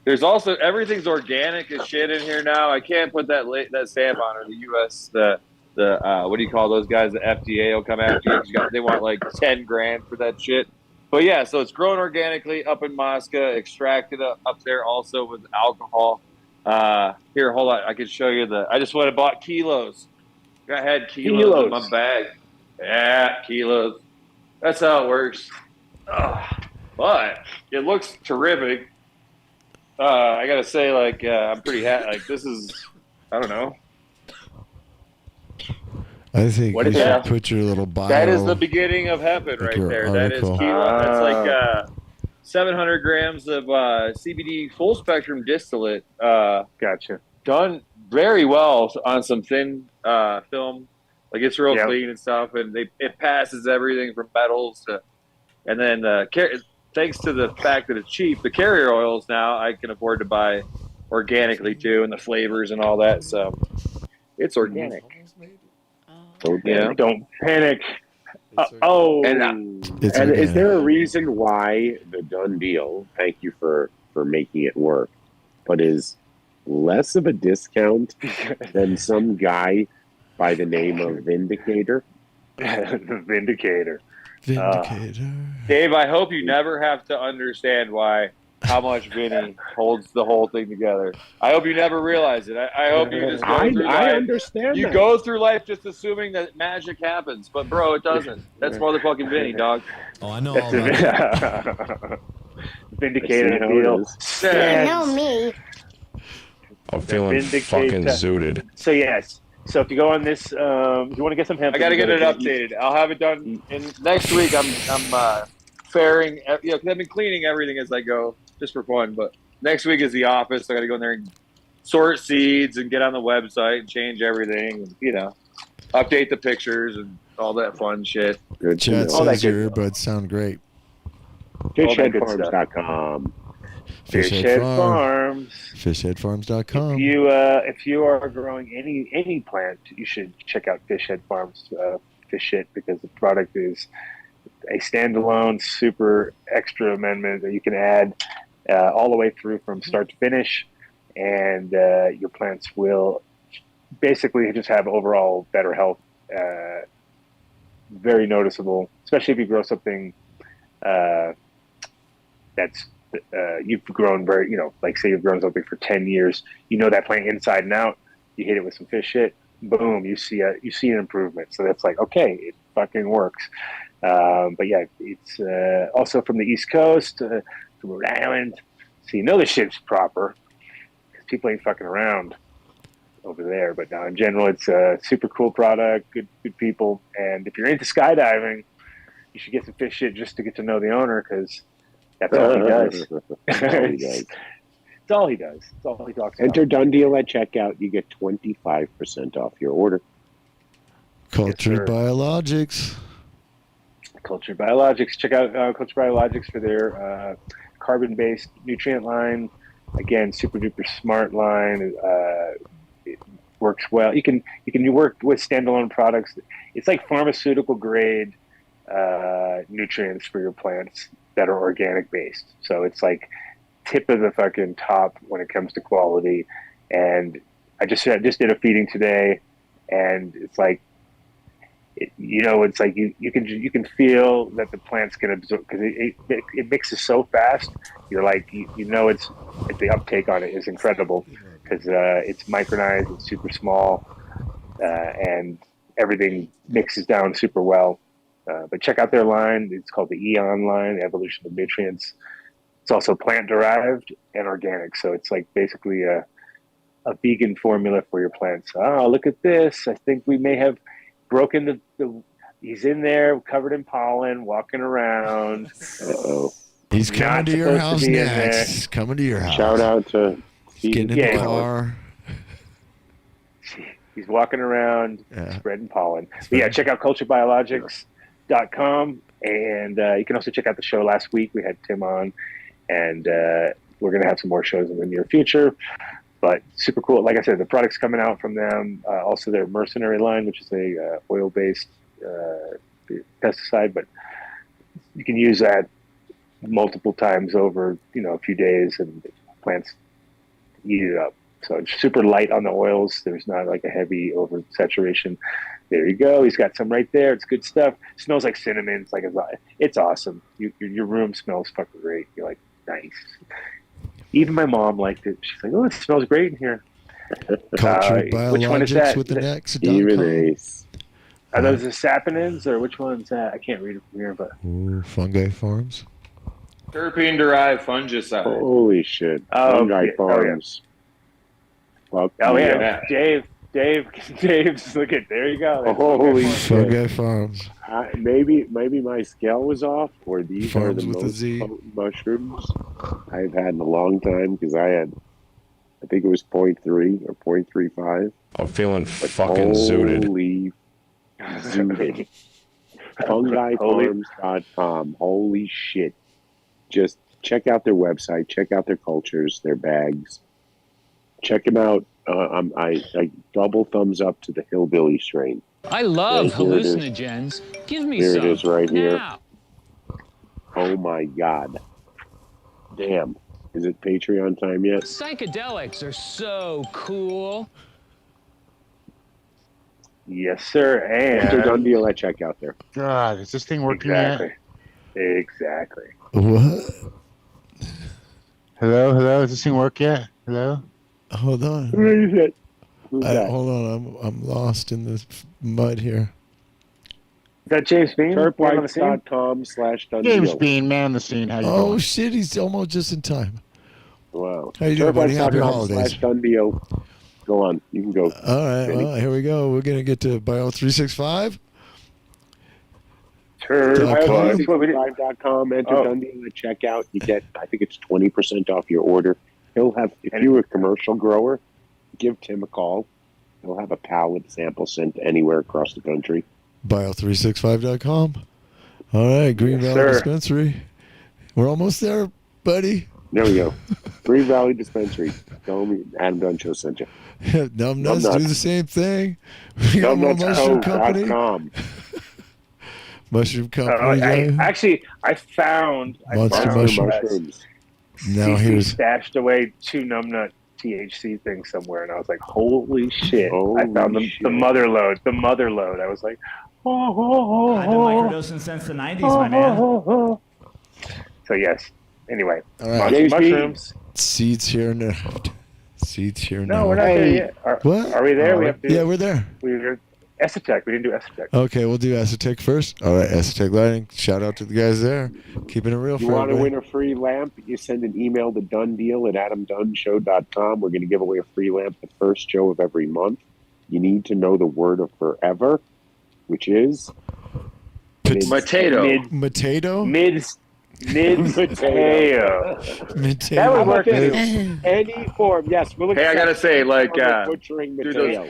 There's also... Everything's organic as shit in here now. I can't put that stamp on her. The U.S. The what do you call those guys? The FDA will come after you. They want $10,000 for that shit. But yeah, so it's grown organically up in Moscow, extracted up there also with alcohol. Here, hold on. I can show you I just went and bought kilos. I had kilos in my bag. Yeah, kilos. That's how it works. But it looks terrific. I gotta say, I'm pretty happy. This is, I don't know. I think you should put your little bio. That is the beginning of Hempen right there. That is kilo. That's 700 grams of CBD full spectrum distillate. Gotcha. Done very well on some thin film. It's real clean and stuff, and it passes everything from metals to, and then thanks to the fact that it's cheap, the carrier oils now I can afford to buy organically too, and the flavors and all that. So it's organic. Don't panic. And is there a reason why the Done Deal, thank you for making it work, but is less of a discount than some guy by the name of Vindicator? Vindicator. Vindicator. Dave, I hope you never have to understand how much Vinny holds the whole thing together. I hope you never realize it. I hope you just go through life. I understand You that. go through life just assuming that magic happens, but bro, it doesn't. That's motherfucking Vinny, dog. Oh, I know all about that. Vindicated deal. You know me. I'm feeling fucking zooted. So yes. So if you go on this, you want to get some hemp. I got to get it updated. I'll have it done next week. I'm fairing, because I've been cleaning everything as I go, just for fun. But next week is the office. I got to go in there and sort seeds and get on the website and change everything. And, update the pictures and all that fun shit. Good. Chat says your earbuds sound great. Fishheadfarms.com. Fishhead Farms. Fishheadfarms.com. If you are growing any plant, you should check out Fishhead Farms fish shit, because the product is a standalone super extra amendment that you can add all the way through from start to finish, and your plants will basically just have overall better health. Very noticeable, especially if you grow something that's you've grown very, like say you've grown something for 10 years, that plant inside and out. You hit it with some fish shit, boom, you see an improvement. So that's like, okay, it fucking works. But yeah, it's also from the East Coast, from Rhode Island. So the shit's proper, because people ain't fucking around over there. But in general, it's a super cool product, good people. And if you're into skydiving, you should get some fish shit just to get to know the owner, because that's all he does. It's all he does. It's all he talks about. Enter Done Deal at checkout. You get 25% off your order. Cultured Biologics. Cultured Biologics. Check out Cultured Biologics for their carbon-based nutrient line. Again, super duper smart line. It works well. You can work with standalone products. It's like pharmaceutical grade nutrients for your plants that are organic based. So it's like tip of the fucking top when it comes to quality. And I just did a feeding today, and it's like, it's like you can feel that the plant's gonna absorb, because it mixes so fast. You're like, it's the uptake on it is incredible, because it's micronized, it's super small, and everything mixes down super well. But check out their line. It's called the Eon line, Evolution of Nutrients. It's also plant-derived and organic. So it's like basically a vegan formula for your plants. Oh, look at this. I think we may have broken he's in there covered in pollen, walking around. Uh-oh. He's coming to your house next. He's coming to your house. Shout out to... Getting in the car. He's walking around, spreading pollen. But yeah, check out culturebiologics.com, and you can also check out the show last week. We had Tim on, and we're going to have some more shows in the near future. But super cool. Like I said, the product's coming out from them. Also, their Mercenary line, which is a oil-based pesticide, but you can use that multiple times over, a few days, and plants eat it up. So it's super light on the oils. There's not like a heavy oversaturation. There you go. He's got some right there. It's good stuff. It smells like cinnamon. It's awesome. Your room smells fucking great. You're like, nice. Even my mom liked it. She's like, oh, it smells great in here. Cultured which one is that? Biologics with an X. Even Ace. Are those the saponins, or which one's that? I can't read it from here, but Fungi Farms. Terpene-derived fungicide. Holy shit. Fungi Farms. Oh yeah, Dave's look at, there you go. Holy shit. Fungi Farms. Maybe my scale was off, or these Farms are the with most a Z. potent mushrooms I've had in a long time, because I think it was 0.3 or 0.35. I'm feeling fucking zooted. Holy zooted. FungiFarms.com. Holy shit. Just check out their website, check out their cultures, their bags. Check them out. I double thumbs up to the hillbilly strain. I love Here it is. hallucinogens. Give me Here some. it is right here. now. Oh my God. Damn. Is it Patreon time yet? Psychedelics are so cool. Yes, sir. Enter And Done Deal at checkout there. God, is this thing working exactly. yet? Exactly. What? Hello? Does this thing work yet? Hello? Hold on. Who is it? Who's that? Hold on. I'm lost in this mud here. Is that James Bean? Turpwipes.com/Done James Deal. Bean, man on the scene. How you Oh doing? shit, he's almost just in time. Wow. How you doing, buddy? Happy holidays. Turpwipes.com/Done Deal. Go on. You can go. All right, Vinny. well, here we go. We're gonna get to Bio365. Turpwipes.com. Enter Done Deal at checkout. You get, I think it's 20% off your order. He'll have, if you're a commercial grower, give Tim a call. He'll have a pallet sample sent anywhere across the country. Bio365.com. All right, Green Yes, Valley sir. Dispensary. We're almost there, buddy. There we go. Green Valley Dispensary. Tell me Adam Dunn Show sent you. Numb Nuts do the same thing. We got more Mushroom Company. Numbnutsco.com. Mushroom Company. I found Monster mushrooms. Now CC here's stashed away 2 numbnut THC things somewhere, and I was like, "Holy shit!" I found the mother load. The mother load. I was like, "Oh, I've been microdosing since the 90s, my man. So yes. Anyway, all right. mushrooms. Seeds here now. Seeds here now. No, we're not there yet. What? Are we there? We have to. Yeah, we're there. We're Esotec. We didn't do Esotec. Okay, we'll do Esotec first. All right, Esotec Lighting. Shout out to the guys there. Keeping it real You for want to everybody. win a free lamp? You send an email to donedeal@adamdunshow.com. We're going to give away a free lamp the first show of every month. You need to know the word of forever, which is Potato. Potato? Mid-Mateo. That would work in any form. Yes, we'll Hey, I gotta say, like, butchering dude, Mateo.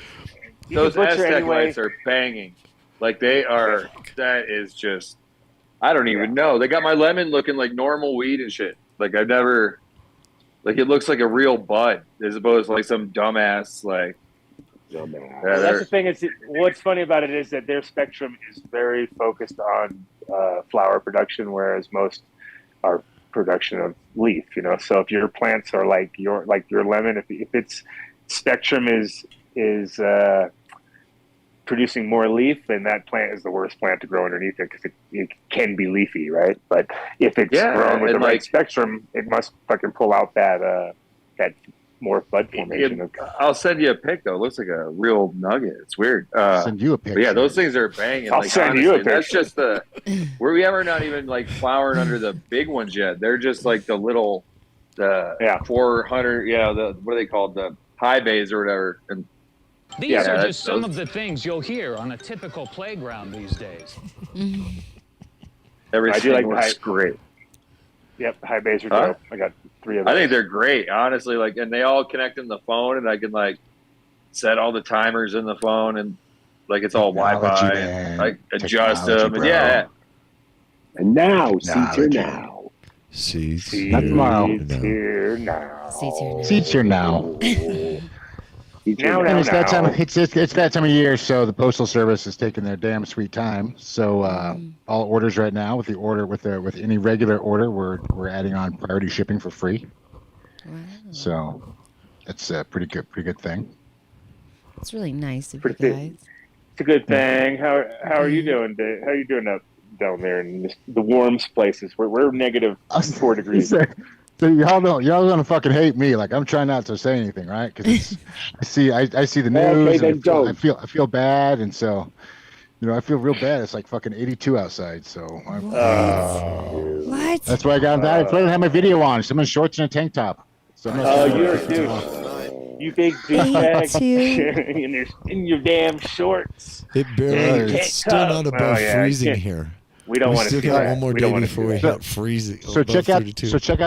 those butcher Aztec anyway. lights are banging. Like they are. That is just. I don't even know. They got my lemon looking like normal weed and shit. Like I've never. Like it looks like a real bud as opposed to like some dumbass like. Well, that's the thing. Is what's funny about it is that their spectrum is very focused on flower production, whereas most are production of leaf. You know, so if your plants are like your lemon, if its spectrum is producing more leaf, then that plant is the worst plant to grow underneath it because it can be leafy, right? But if it's grown with the right spectrum, it must fucking pull out that more bud formation. I'll send you a pic though. It looks like a real nugget. It's weird. Send you a picture. Yeah, those things are banging. I'll like, send honestly, you a picture. That's just the where we ever not even like flowering under the big ones yet. They're just like the little 400. Yeah, what are they called? The high bays or whatever. And These are just some of the things you'll hear on a typical playground these days. Everything looks great. Yep, high bays are dope. I got 3 of I those. think they're great, honestly. Like, and they all connect in the phone, and I can like set all the timers in the phone, and like it's all Wi-Fi, and like adjust them. And yeah. And now, seats are now. Seats Not tomorrow. Here now. Seats are now. And it's that time. It's that time of year, so the postal service is taking their damn sweet time. So all orders right now, with any regular order, we're adding on priority shipping for free. Wow. So that's a pretty good thing. It's really nice of you guys. It's a good thing. How are you doing? How are you doing up down there in the warmest places? We're negative 4 degrees. So y'all gonna fucking hate me. Like I'm trying not to say anything, right? Because I see the news. Okay, and I feel bad, and so I feel real bad. It's like fucking 82 outside. So what? That's why I got that. I don't have my video on. So I'm in shorts and a tank top. So you're a dude. You big douchebag in your damn shorts. It barely. It's still not above freezing here. We don't want to still see got that. one more day before we hit freezing. So above check out 32.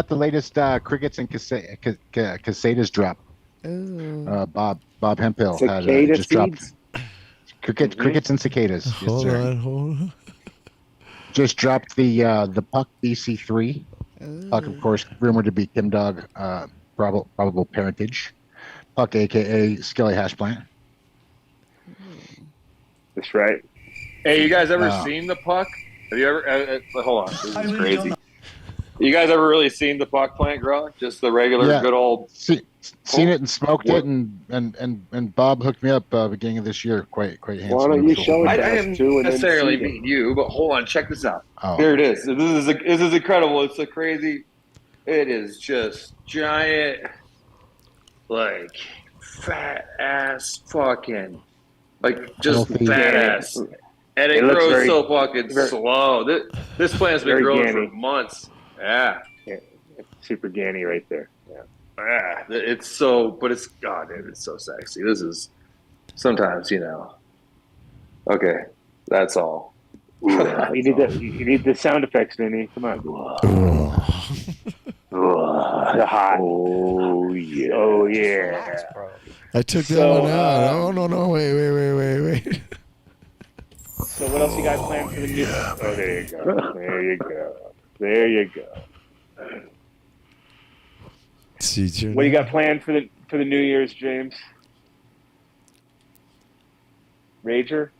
the latest crickets and casadas drop. Ooh. Bob Hemphill had Cicada just dropped. seeds? Crickets and cicadas. Yes, Hold sir. on. Just dropped the Puck BC3. Puck, of course, rumored to be Kim Dog probable parentage. Puck, aka Skelly Hash Plant. That's right. Hey, you guys ever seen the Puck? Have you ever? Hold on, this is crazy. You guys ever really seen the puck plant grow? Just the regular good old. Seen it and smoked it, and Bob hooked me up beginning of this year. Quite handsome. Why don't you show it I to us didn't too? necessarily mean you, but hold on, check this out. Oh. Here it is. This is incredible. It's a crazy. It is just giant, like fat ass fucking, like just Healthy. badass, and it looks grows very- so fucking very- slow. This plant's been very growing gammy. for months. Yeah. Super Ganny right there. Yeah. It's so, but it's God, dude, it's so sexy. This is sometimes, Okay, that's all. You need the sound effects, Vinny. Come on. The hot. Oh yeah. Oh yeah. I took that one out. Oh no! Wait. So what else you got planned for the new? Oh, there you go. There you go. What do you got planned for the New Year's, James? Rager?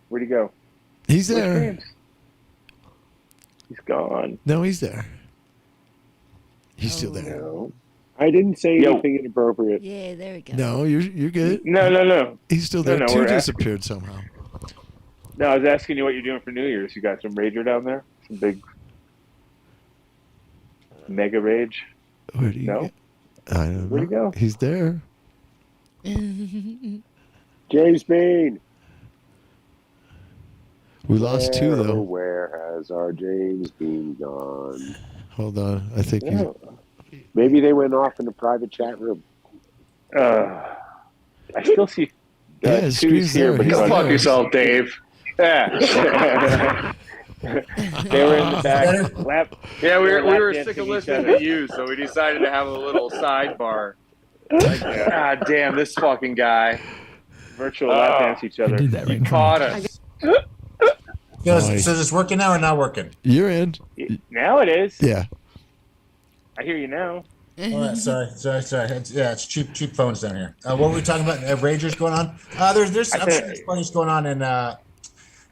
Where'd he go? He's Where's there. James? He's gone. No, he's there. He's still there. No. I didn't say anything inappropriate. Yeah, there we go. No, you're good. No. He's still there. No, Two we're disappeared somehow. No, I was asking you what you're doing for New Year's. You got some Rager down there? Some big mega rage? Where do you No? get? I don't know. Where'd he go? He's there. James Bean. We lost two though. Where has our James Bean gone? Hold on. I think he's. Maybe they went off in the private chat room. I still see his Two's screen's here, there. but He's Go he's fuck there. yourself, Dave. Yeah. They were in the back. Yeah, we They're were lap sick of dancing each listening other. to you, so we decided to have a little sidebar. Like, God damn, this fucking guy. Virtual lap dance each other. He caught us. So is this working now or not working? You're in. Now it is. Yeah. I hear you now. All right, sorry. It's cheap phones down here. What were we talking about? Ragers going on? There's I'm sure there's parties going on, and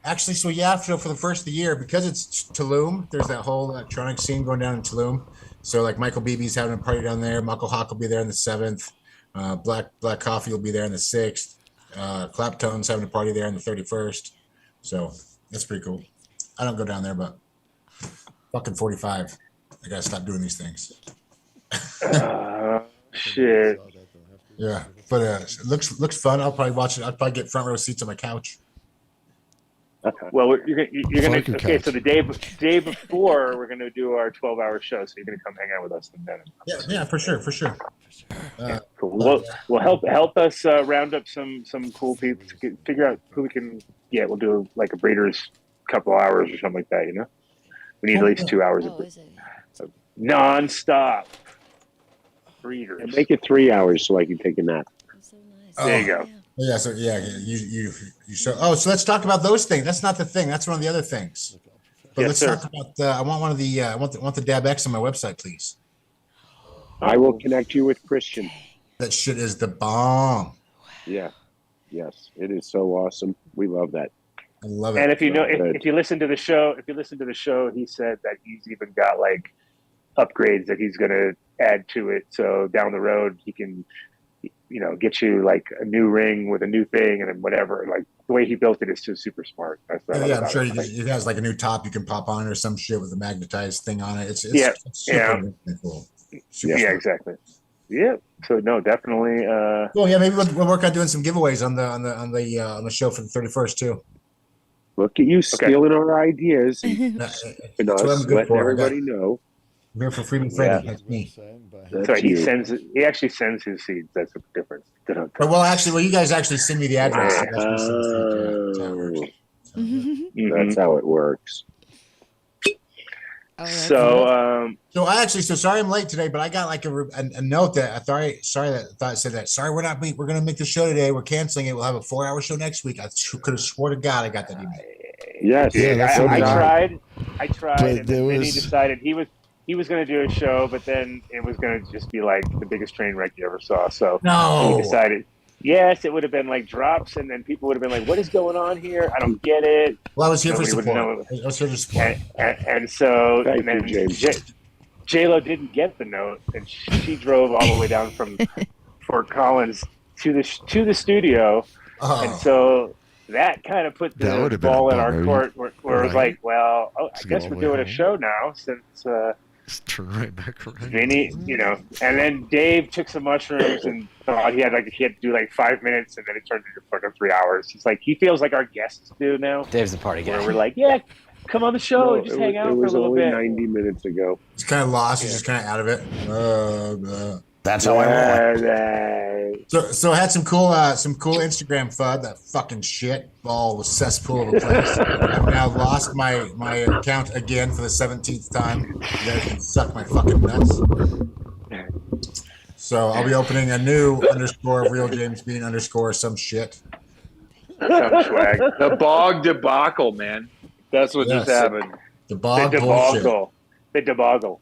actually, so for the first of the year, because it's Tulum, there's that whole electronic scene going down in Tulum. So like Michael Beebe's having a party down there. Michael Hawk will be there on the 7th. Black Coffee will be there on the 6th. Claptone's having a party there on the 31st. So that's pretty cool. I don't go down there, but fucking 45. I gotta stop doing these things. Shit. Yeah, but it looks fun. I'll probably watch it. I'll probably get front row seats on my couch. Well, you're gonna Fuck your okay. couch. So the day before, we're gonna do our 12-hour show. So you're gonna come hang out with us then. Yeah, for sure. Cool. Well, help us round up some cool people to figure out who we can get. We'll do like a breeders couple hours or something like that. We need at least 2 hours of non-stop breeders. And make it 3 hours so I can take a nap. There you go. Yeah. So you so let's talk about those things. That's not the thing. That's one of the other things. But Yes, let's sir. talk about. I want one of the. I want the Dab X on my website, please. I will connect you with Christian. That shit is the bomb. Yeah. Yes. It is so awesome. We love that. I love it. And if you listen to the show, he said that he's even got like upgrades that he's going to add to it. So down the road, he can, get you like a new ring with a new thing and then whatever. Like the way he built it is just super smart. That's what I love I'm about sure it. it has like a new top you can pop on or some shit with a magnetized thing on it. It's Yeah, super cool. Super Yeah, smart. exactly. Yeah. So no, definitely. Well, yeah, maybe we'll work on doing some giveaways on the show for the 31st too. Look at you stealing our ideas. And That's us, what I'm good letting for. everybody know. I'm here for Freedom Freddy. That's me. That's Sorry, you. he actually sends his seeds. That's the difference. Well, you guys actually send me the address. That's how it works. So sorry I'm late today, but I got like a note that I thought said that sorry we're going to make the show today. We're canceling it. We'll have a 4-hour show next week. I could have swore to God I got that email. Yes, I tried, and then Vinny decided he was going to do a show, but then it was going to just be like the biggest train wreck you ever saw. So No. he decided yes, it would have been like drops, and then people would have been like, "What is going on here? I don't get it." Well, I was here for Nobody would support. know. I was here to support. And so, Thank and then you, James. J-Lo didn't get the note, and she drove all the way down from Fort Collins to the studio, and so that kind of put the ball in our court, where it was like, well, I guess we're doing a show now since turn right back around. Vinny, and then Dave took some mushrooms and thought he had to do like 5 minutes, and then it turned into fucking 3 hours. He's like, he feels like our guests do now. Dave's the party guy. Where we're like, yeah, come on the show and just hang out for a little bit. It was only 90 minutes ago. He's kind of lost. He's just kind of out of it. That's how I roll. So I had some cool Instagram FUD. That fucking shit ball was cesspool of a place. I've now lost my account again for the 17th time. You guys can suck my fucking nuts. So I'll be opening a new _ real James Bean _ some shit. Some swag. The bog debacle, man. That's what just happened. The bog debacle. The debacle.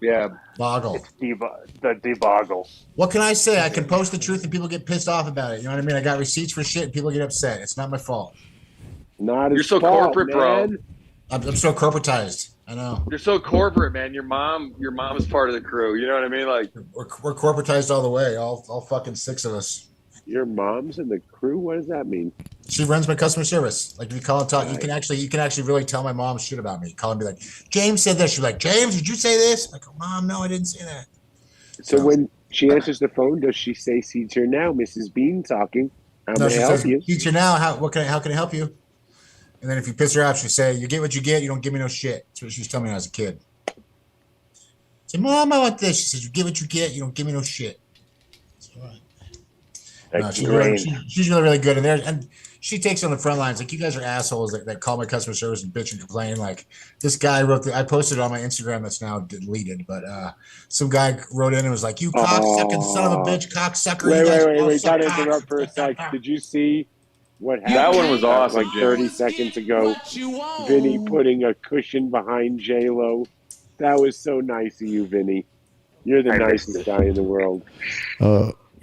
Yeah. Boggle. It's the deboggle. What can I say? I can post the truth and people get pissed off about it. You know what I mean? I got receipts for shit and people get upset. It's not my fault. You're so corporate, bro. I'm so corporatized. I know. You're so corporate, man. Your mom is part of the crew. You know what I mean? Like we're corporatized all the way. All fucking 6 of us. Your mom's in the crew? What does that mean? She runs my customer service. Like if you call and talk, you can actually really tell my mom shit about me. Call and be like, James said this. She's like, James, did you say this? I'm like, oh, Mom, no, I didn't say that. So when she answers the phone, does she say, "Seats here now, Mrs. Bean talking"? How may I help you? Seats here now. How can I help you? And then if you piss her off, she say, "You get what you get. You don't give me no shit." That's what she was telling me when I was a kid. I say, "Mom, I want this." She says, "You get what you get. You don't give me no shit." No, she's really, really good. And she takes on the front lines. Like, you guys are assholes that call my customer service and bitch and complain. Like, this guy I posted it on my Instagram that's now deleted, but some guy wrote in and was like, "You cocksucking son of a bitch, cocksucker." Wait. Got to interrupt for a sec. Did you see what happened? That one was awesome. Like 30 seconds ago, Vinny putting a cushion behind J-Lo. That was so nice of you, Vinny. You're the nicest guy in the world.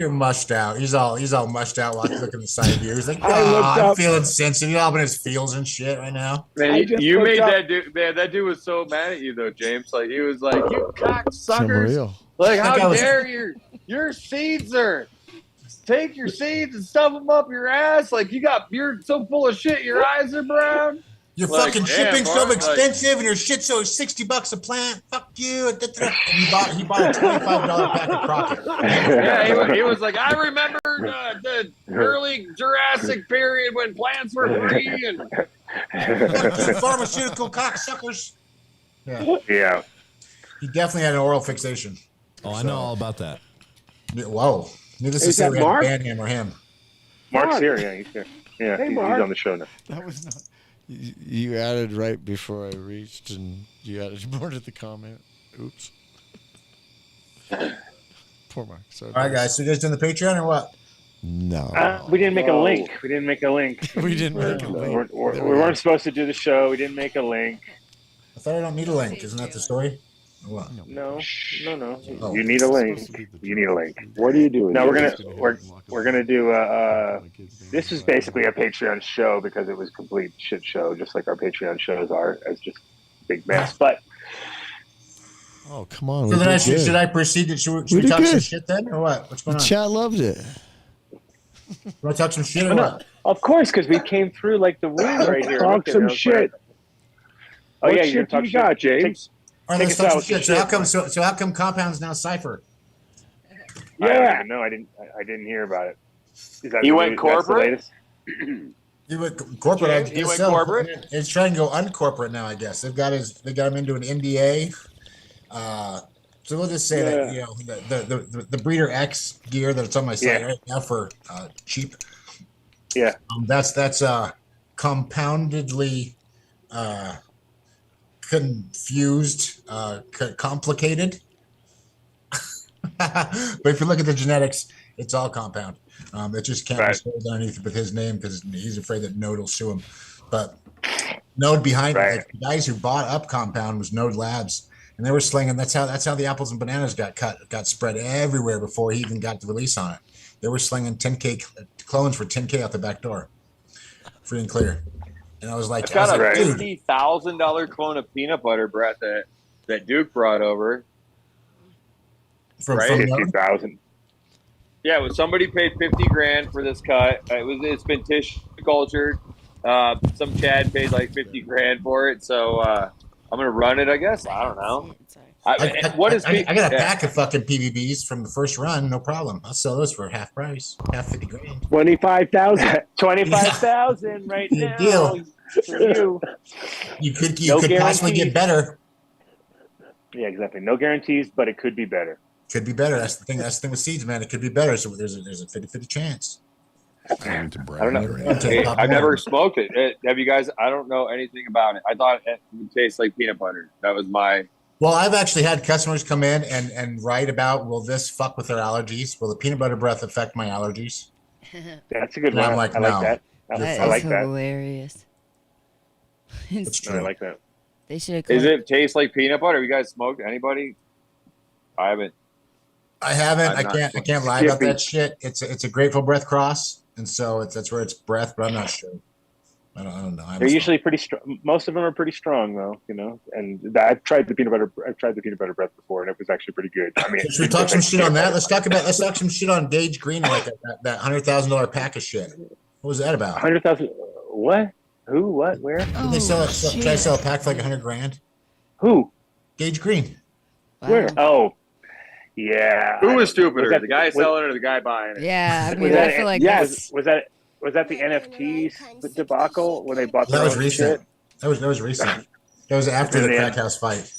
You're mushed out. He's all mushed out while he's looking at the side view. He's like, I'm feeling sensitive. He's all up in his feels and shit right now. Man, you made that dude. Man, that dude was so mad at you though, James. Like he was like, "You cocksuckers! Like how dare your seeds are? Take your seeds and stuff them up your ass. Like you're so full of shit. Your eyes are brown. Your fucking shipping's so expensive, and your shit's so $60 a plant. Fuck you. And he bought a $25 pack of Crockett. Yeah, he was like, I remember the early Jurassic period when plants were free and fuck you, pharmaceutical cocksuckers. Yeah. He definitely had an oral fixation. Oh, I know all about that. Whoa. Needless to say, we had to ban him or him. Mark's here. Yeah, he's here. Yeah, hey, he's on the show now. That was not. You added right before I reached, and you added more to the comment. Oops. Poor Mark. Sorry. All right, guys. So you guys doing the Patreon or what? No. We didn't make a link. We didn't make a link. We weren't supposed to do the show. We didn't make a link. I thought I don't need a link. Isn't that the story? What? No. Oh. You need a link. You need a link. What are you doing? No, we're gonna do this is basically a Patreon show because it was a complete shit show, just like our Patreon shows are, as just big mess. But oh, come on. So then should I proceed? Should we talk some shit then, or what? What's going on? Chat loved it. Want to talk some shit or what? Of course, because we came through like the wind right here. Talk some shit. Oh yeah, you're talking shit, James. All right, let's talk some shit. So how come Compound's now Cypher? Yeah, I don't even know. I didn't hear about it. He went corporate. He went corporate. He went corporate. It's trying to go uncorporate now. I guess they got him into an NDA. So we'll just say that the Breeder X gear that's on my site right now for cheap. Yeah, that's compoundedly confused, complicated. But if you look at the genetics, it's all compound. It just can't be sold underneath with his name because he's afraid that Node will sue him. But Node behind it, the guys who bought up Compound was Node Labs, And they were slinging. That's how the apples and bananas got spread everywhere before he even got the release on it. They were slinging 10K clones for 10K out the back door, free and clear. And I was like, I've got a $50,000 clone of peanut butter, Brett, that Duke brought over. From 50,000. Yeah, well, somebody paid $50,000 for this cut. It's been tissue cultured. Some Chad paid like $50,000 for it, so I'm gonna run it. I guess I don't know. I got a pack of fucking PBBs from the first run, no problem. I'll sell those for half price, half $50,000. 25,000. 25,000 right now. Deal. For you. You could possibly get better. Yeah, exactly. No guarantees, but it could be better. Could be better. That's the thing. That's the thing with seeds, man. It could be better. So there's a 50-50 chance. I don't know. I've never smoked it. Have you guys? I don't know anything about it. I thought it would taste like peanut butter. That was my. Well, I've actually had customers come in and write about, will this fuck with their allergies? Will the peanut butter breath affect my allergies? That's a good And one. I'm like, I no. like that. I like that. Hilarious. It's true. I like that. They should have. Does it taste like peanut butter? Have you guys smoked? Anybody? I haven't. I can't lie about that shit. It's a Grateful Breath cross, and so that's where it's breath, but I'm not sure. I don't know. They're usually pretty strong. Most of them are pretty strong, though. You know, and I've tried the peanut butter breath before, and it was actually pretty good. I mean, should we talk some shit on that? Let's talk some shit on Gage Green, like that $100,000 pack of shit. What was that about? 100,000. What? Who? What? Where? Did they sell it? Should I sell a pack for like $100,000? Who? Gage Green. Wow. Where? Oh. Yeah. Who was stupider, the guy selling it or the guy buying it? Yeah, I mean, I feel like was that the NFTs debacle when they bought That was own recent. shit? That was recent. That was after the crack house fight.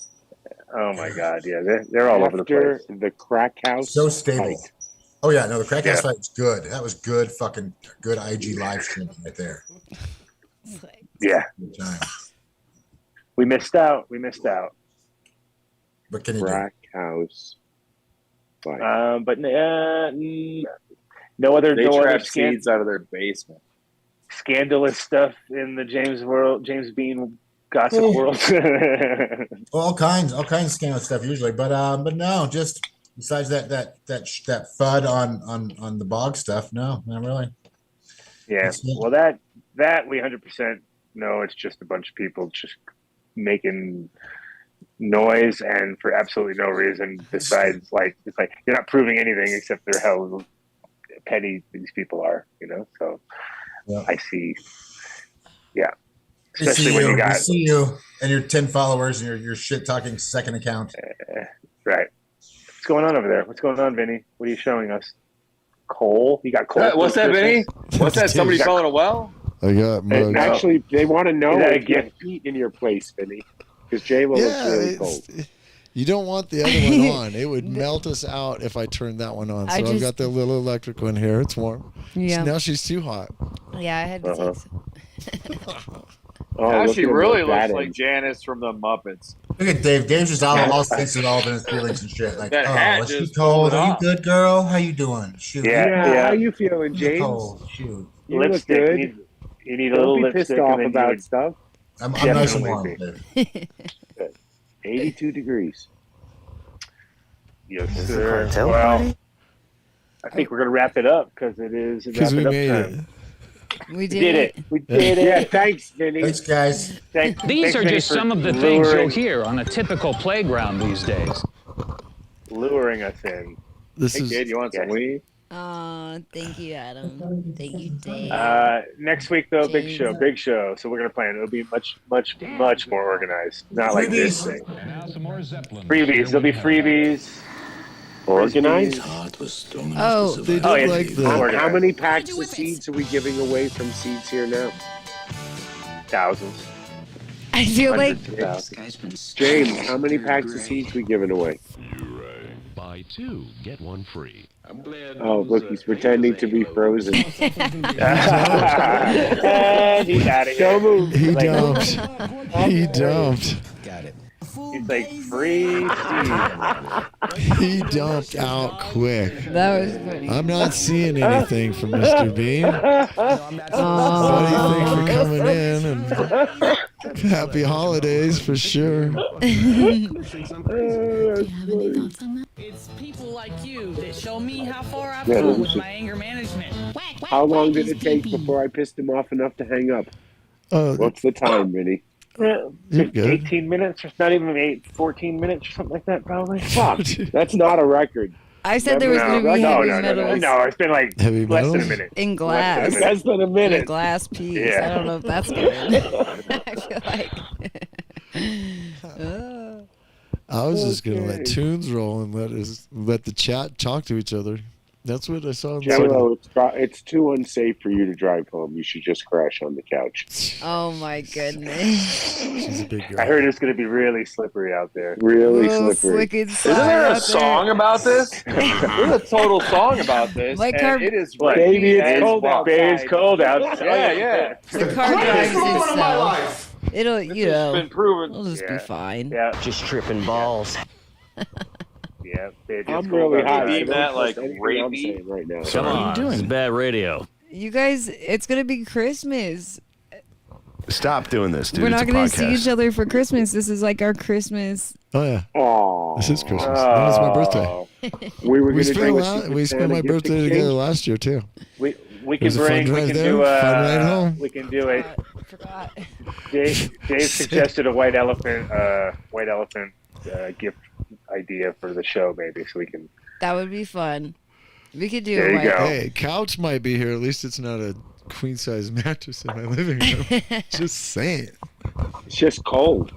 Oh my god, yeah, they're all over the place. The crack house. So stable. Fight. Oh yeah, no, the crack house fight was good. That was good, fucking good IG live streaming right there. Yeah. Good time. We missed out. What can you Crack house. But no other. They no trap other seeds out of their basement. Scandalous stuff in the James Bean gossip world. all kinds of scandalous stuff usually, but no, just besides that FUD on the bog stuff, no, not really. Yeah, well, that we 100% know it's just a bunch of people just making noise and for absolutely no reason besides it's like you're not proving anything except they're how petty these people are, you know. So yeah. I see. Yeah, especially when I see you and your 10 followers and your shit talking second account. Right. What's going on over there? What's going on, Vinny? What are you showing us? Coal? You got coal? What's that, Vinny? What's that? Somebody fell in a well? I got mugs. Actually, they want to know Is that a if you have gift? heat in your place, Vinny, because J-Lo is really cold. You don't want the other one on. It would melt us out if I turned that one on. So I've got the little electric one here. It's warm. Yeah. Now she's too hot. Yeah, I had to take some. Now she really looks like Janice from the Muppets. Look at Dave. Dave's just all sensitive, all of his feelings and shit. Like, That hat was she just cold? pulled Are you off. good, girl? How you doing? Shoot. Yeah. How you feeling, You're James? cold. Shoot. You look Lipstick. good. You need a Don't little be lipstick. pissed off and then about you would- stuff. I'm nice and Definitely warm, be. Dave. 82 degrees. Yes, sir. Well, I think we're gonna wrap it up because it is Because we wrap made it up it. time. We We did did it. We did it. Yeah, thanks, Vinny. Thanks, guys. Thanks, These are Vinny, just for some of the things you'll luring- hear on a typical playground these days. luring us in. This Hey, is kid, you want some weed? Thank you, Adam. Thank you, Dave. Next week though, big show. So we're gonna plan. It'll be much more organized. Not like this thing. Freebies. There'll be freebies. Organized? Oh, they did Oh, yeah. like the. How many packs of seeds are we giving away from seeds here now? Thousands. I feel like Hundreds of thousands. James, how many packs of seeds we giving away? Buy two, get one free. Oh, look, he's pretending to be frozen. And he's out of here. Don't move. He dumped. He dumped. Got it. He's like free Steve. He dumped out quick. That was funny. I'm not seeing anything from Mr. Bean. Buddy, thanks for coming in, and happy holidays for sure. It's people like you that show me how far I've Yeah, come with my anger management. How long did it take before I pissed him off enough to hang up? What's the time, Vinny? You're good. 18 minutes, or not even 14 minutes or something like that, probably. Fuck, that's not a record. I said there was going to be heavy metals. No, it's been like Heavy less than a metals? minute. In glass. Less than a In a minute. glass piece. Yeah. I don't know if that's good. I feel like. I was just gonna let tunes roll and let the chat talk to each other. That's what I saw. In Jello, it's too unsafe for you to drive home. You should just crash on the couch. Oh my goodness. She's a big girl. I heard it's going to be really slippery out there. Really Oh, slippery. slick and Isn't there slide a out song about this? There's a total song about this. My and car- it is Baby, it's as cold fuck. outside. Baby, it's cold outside. Yeah. The car drives itself. It'll, you know, Been proven. it'll just be fine. Yeah, Just tripping balls. yeah. Baby, I'm it's really cold hot. outside. Beat that like I'm rapey. saying right now. Come on, it's bad radio. You guys, it's gonna be Christmas. Stop doing this, dude. We're It's not a gonna see podcast. each other for Christmas. This is like our Christmas. Oh yeah, Aw. this is Christmas. That was my birthday. We were We going to spent do a Secret we spent Santa my gift birthday exchange. together last year too. We It can was a fun bring. We drive can there, do fun ride home. We can do a. Forgot. Dave suggested a white elephant gift idea for the show, maybe, so we can. That would be fun. We could do There a you white. go. Hey, couch might be here. At least it's not a queen size mattress in my living room. Just saying. It's just cold.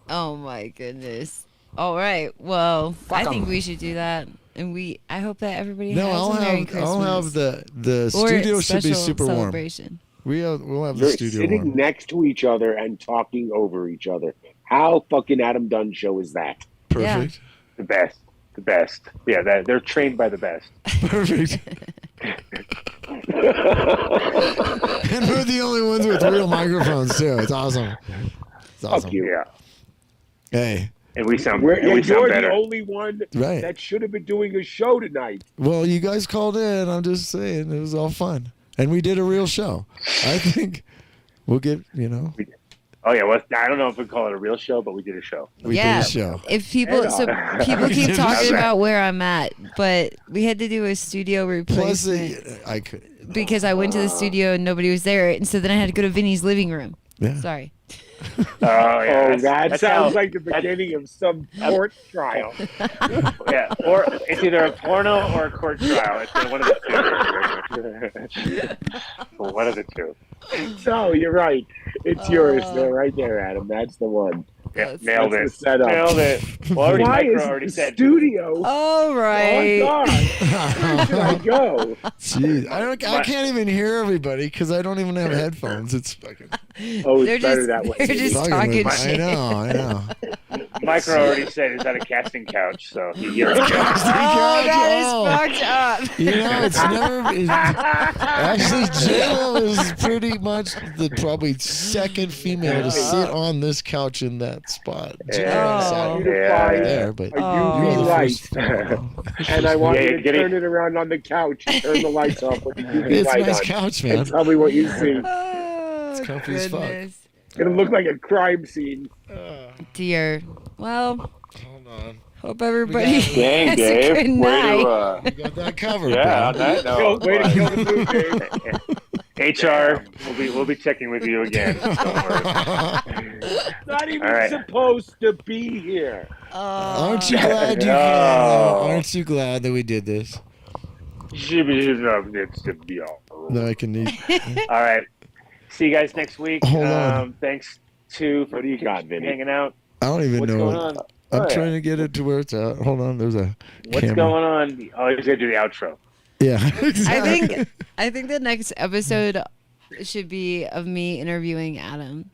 Oh my goodness. All right. Well, I think we should do that, and I hope that everybody No, has a Merry Christmas. I'll have the Or studio should be special super celebration. warm. We'll have You're the studio sitting warm. next to each other and talking over each other. How fucking Adam Dunn show is that? Perfect. The best. Yeah, they're trained by the best. Perfect. And we're the only ones with real microphones too. It's awesome. It's awesome. Fuck you. Yeah, Hey. and we sound You're better. the only one Right. that should have been doing a show tonight. Well, you guys called in. I'm just saying it was all fun, and we did a real show. I think we'll get Oh yeah, well, I don't know if we call it a real show, but we did a show. we Yeah. did a show. If people, so people We keep did a talking show. about where I'm at, but we had to do a studio Plus, replacement I could. because I went to the studio and nobody was there, and so then I had to go to Vinny's living room. Yeah. Sorry. Yeah, that sounds like the that's- beginning of some court trial. Yeah, or it's either a porno or a court trial. It's one of the two. One of the two. So you're right. It's yours. They're right there, Adam. That's the one. Yeah, nailed That's it. the setup. Nailed it. Well, Why Micro is already the said. studio? All right. Oh God! Where should I go? Jeez, I can't even hear everybody because I don't even have headphones. It's fucking. Oh, They're it's better just, that way. they're just Talking talking with- shit. I know. Micro already said is that a casting couch, so he gets it. Oh, that is Oh. fucked up. You know, it's never. Actually, J-Lo is pretty much the probably second female to sit on this couch in that spot. J-Lo sat Yeah. there, but A you're UV the light, first female. and I want Yeah, you to get it. turn it around on the couch. And turn the lights off with the UV It's a light nice on. couch, man. And tell me what you see. Oh, It's comfy as fuck. goodness. It's gonna look like a crime scene. Dear. Well, Hold on. hope everybody Dang, has Dave. a good Way night. to, You got that covered, yeah, on bro. that note. Way to kill the mood, Dave. HR, we'll be checking with you again. Don't worry. Not even All right. supposed to be here. Aren't you glad you No. Aren't you glad that we did this? It's to be all. No, I can eat. All right. See you guys next week. Hold on. Thanks for What do you got, Vinny? hanging out. I don't even What's know. going on? I'm Oh, yeah. trying to get it to where it's at. Hold on, there's a What's camera. going on? Oh, he's gonna do the outro. Yeah, exactly. I think the next episode should be of me interviewing Adam.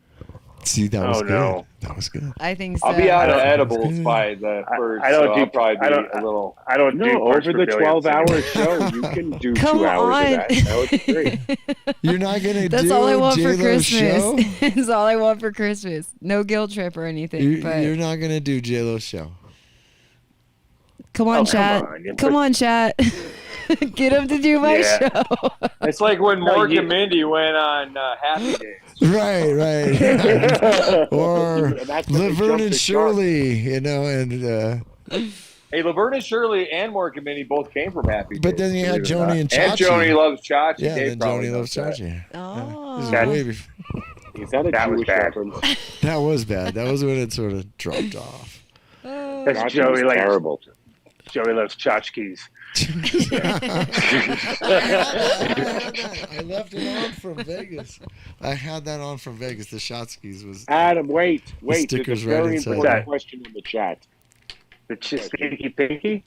See, that was Oh, good. no. That was good. I think so. I'll be out of edibles by the first. I don't so do- I'll probably be I don't- a little. I don't do No, parts over for the billions 12-hour show, you can do Come 2 hours on. of that. That would be great. You're not gonna That's do all I want for J-Lo's show? Christmas. That's all I want for Christmas. No guilt trip or anything. But You're not gonna do J-Lo's show. come on, Oh, chat. come on. You Come put- on, chat. Get him to do my Yeah. show. It's like when No, Mork you- and Mindy went on Happy Days. Right. Or And that's when they Laverne jumped and the shark. Shirley, you know, and Hey, Laverne and Shirley and Mork and Minnie both came from Happy Days. but then you had believe it or Joni not. and Chachi. And Joni loves Chachi. Yeah, Dave then probably Joni knows loves that. Chachi. Oh. This is That- way before. Is that a That was Jewish bad. reference? That was bad. That was when it sort of dropped off. That's Chachi Joey. was Like, terrible. Joey loves tchotchkes. I left it on from Vegas. I had that on from Vegas. The Shotskis was. Adam, wait. There's a stickers right very inside important there. question in the chat. The stinky pinky.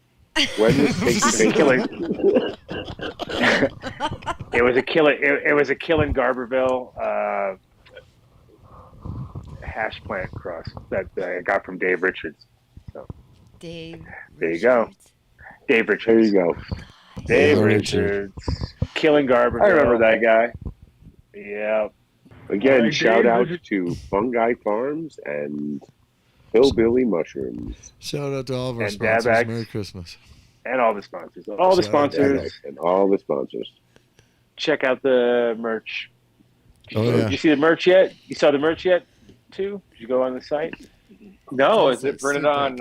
When was Stinky Pinky? It was a kill. It was a kill in Garberville. Hash plant cross that I got from Dave Richards. So Dave. there you go. Dave Richards. There you go. Dave Yeah, Richards. Killing Garberville. I remember that guy. Yeah. Again, Hey, shout Dave, out to Fungi Farms and Hillbilly Mushrooms. Shout out to all of our And sponsors. Dabax. Merry Christmas. And all the sponsors. All the Shout out to sponsors. And all the sponsors. Check out the merch. Oh, yeah. Did you see the merch yet? You saw the merch yet, too? Did you go on the site? No, is it printed on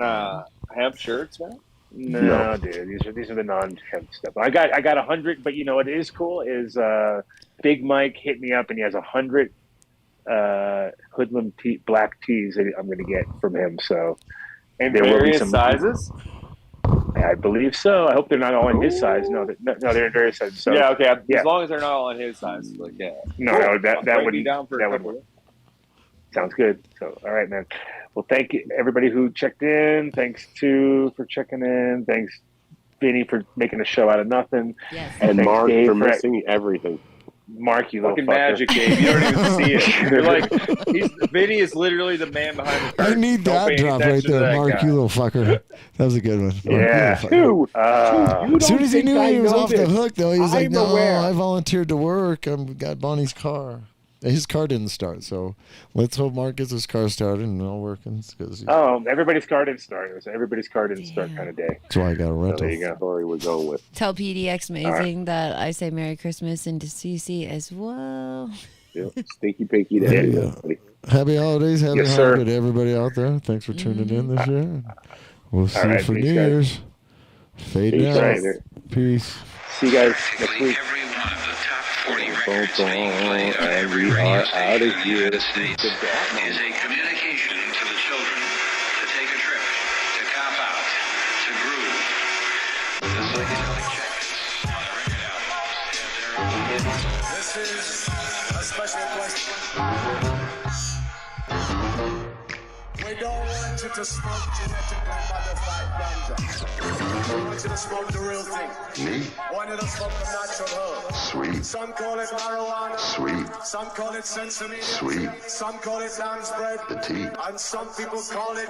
hemp shirts, man? No, dude. These are the non-hemp stuff. I got 100, but you know what is cool is Big Mike hit me up and he has 100 hoodlum black tees that I'm going to get from him. So And there will be various some sizes? I believe so. I hope they're not all in his size. No, they're in various sizes. So, yeah, okay. yeah. As long as they're not all in his size. Like, yeah. No, I'll that break would you down for a that would couple. work. Sounds good. So, all right, man. Well, thank you, everybody who checked in. Thanks for checking in. Thanks, Vinny, for making a show out of nothing. Yes. And Thanks, Mark Dave, for missing everything. Mark, you Fucking little fucker. magic, Dave. You don't even see it. You're like, Vinny is literally the man behind the I curtain. need Don't that pay drop right attention to there, that Mark. guy. You little fucker. That was a good one. Mark, you Yeah. little fucker. As soon as he knew he was off the hook, though, he was like, I'm "No, aware. I volunteered to work. I've got Bonnie's car. His car didn't start, so let's hope Mark gets his car started and all working." Oh, everybody's car didn't start. It was everybody's car didn't start kind of day. That's why I got a So rental. there you go. Story we're going with. Tell PDX Amazing that I say Merry Christmas and to CC as well. Yep. Stinky Pinky to Yeah. everybody. Happy holidays, happy Yes, sir. Hanukkah to everybody out there. Thanks for tuning in this year. We'll see All you right, for peace, New guys. Year's. Fade Peace out. out. Peace. See you guys next week. Every one of the top 40 Boom, records being played on and every we radio are station out in of the here. United States is a communication to the children to take a trip, to cop out, to groove. The psychedelic jackets on the record albums. This is a special question. We don't want you to smoke genetically modified ganja. We want you to smoke the real thing. Me? We want you to smoke the natural herb. Sweet. Some call it marijuana. Sweet. Some call it sensimilla. Sweet. Some call it lamb's bread. The tea. And some people call it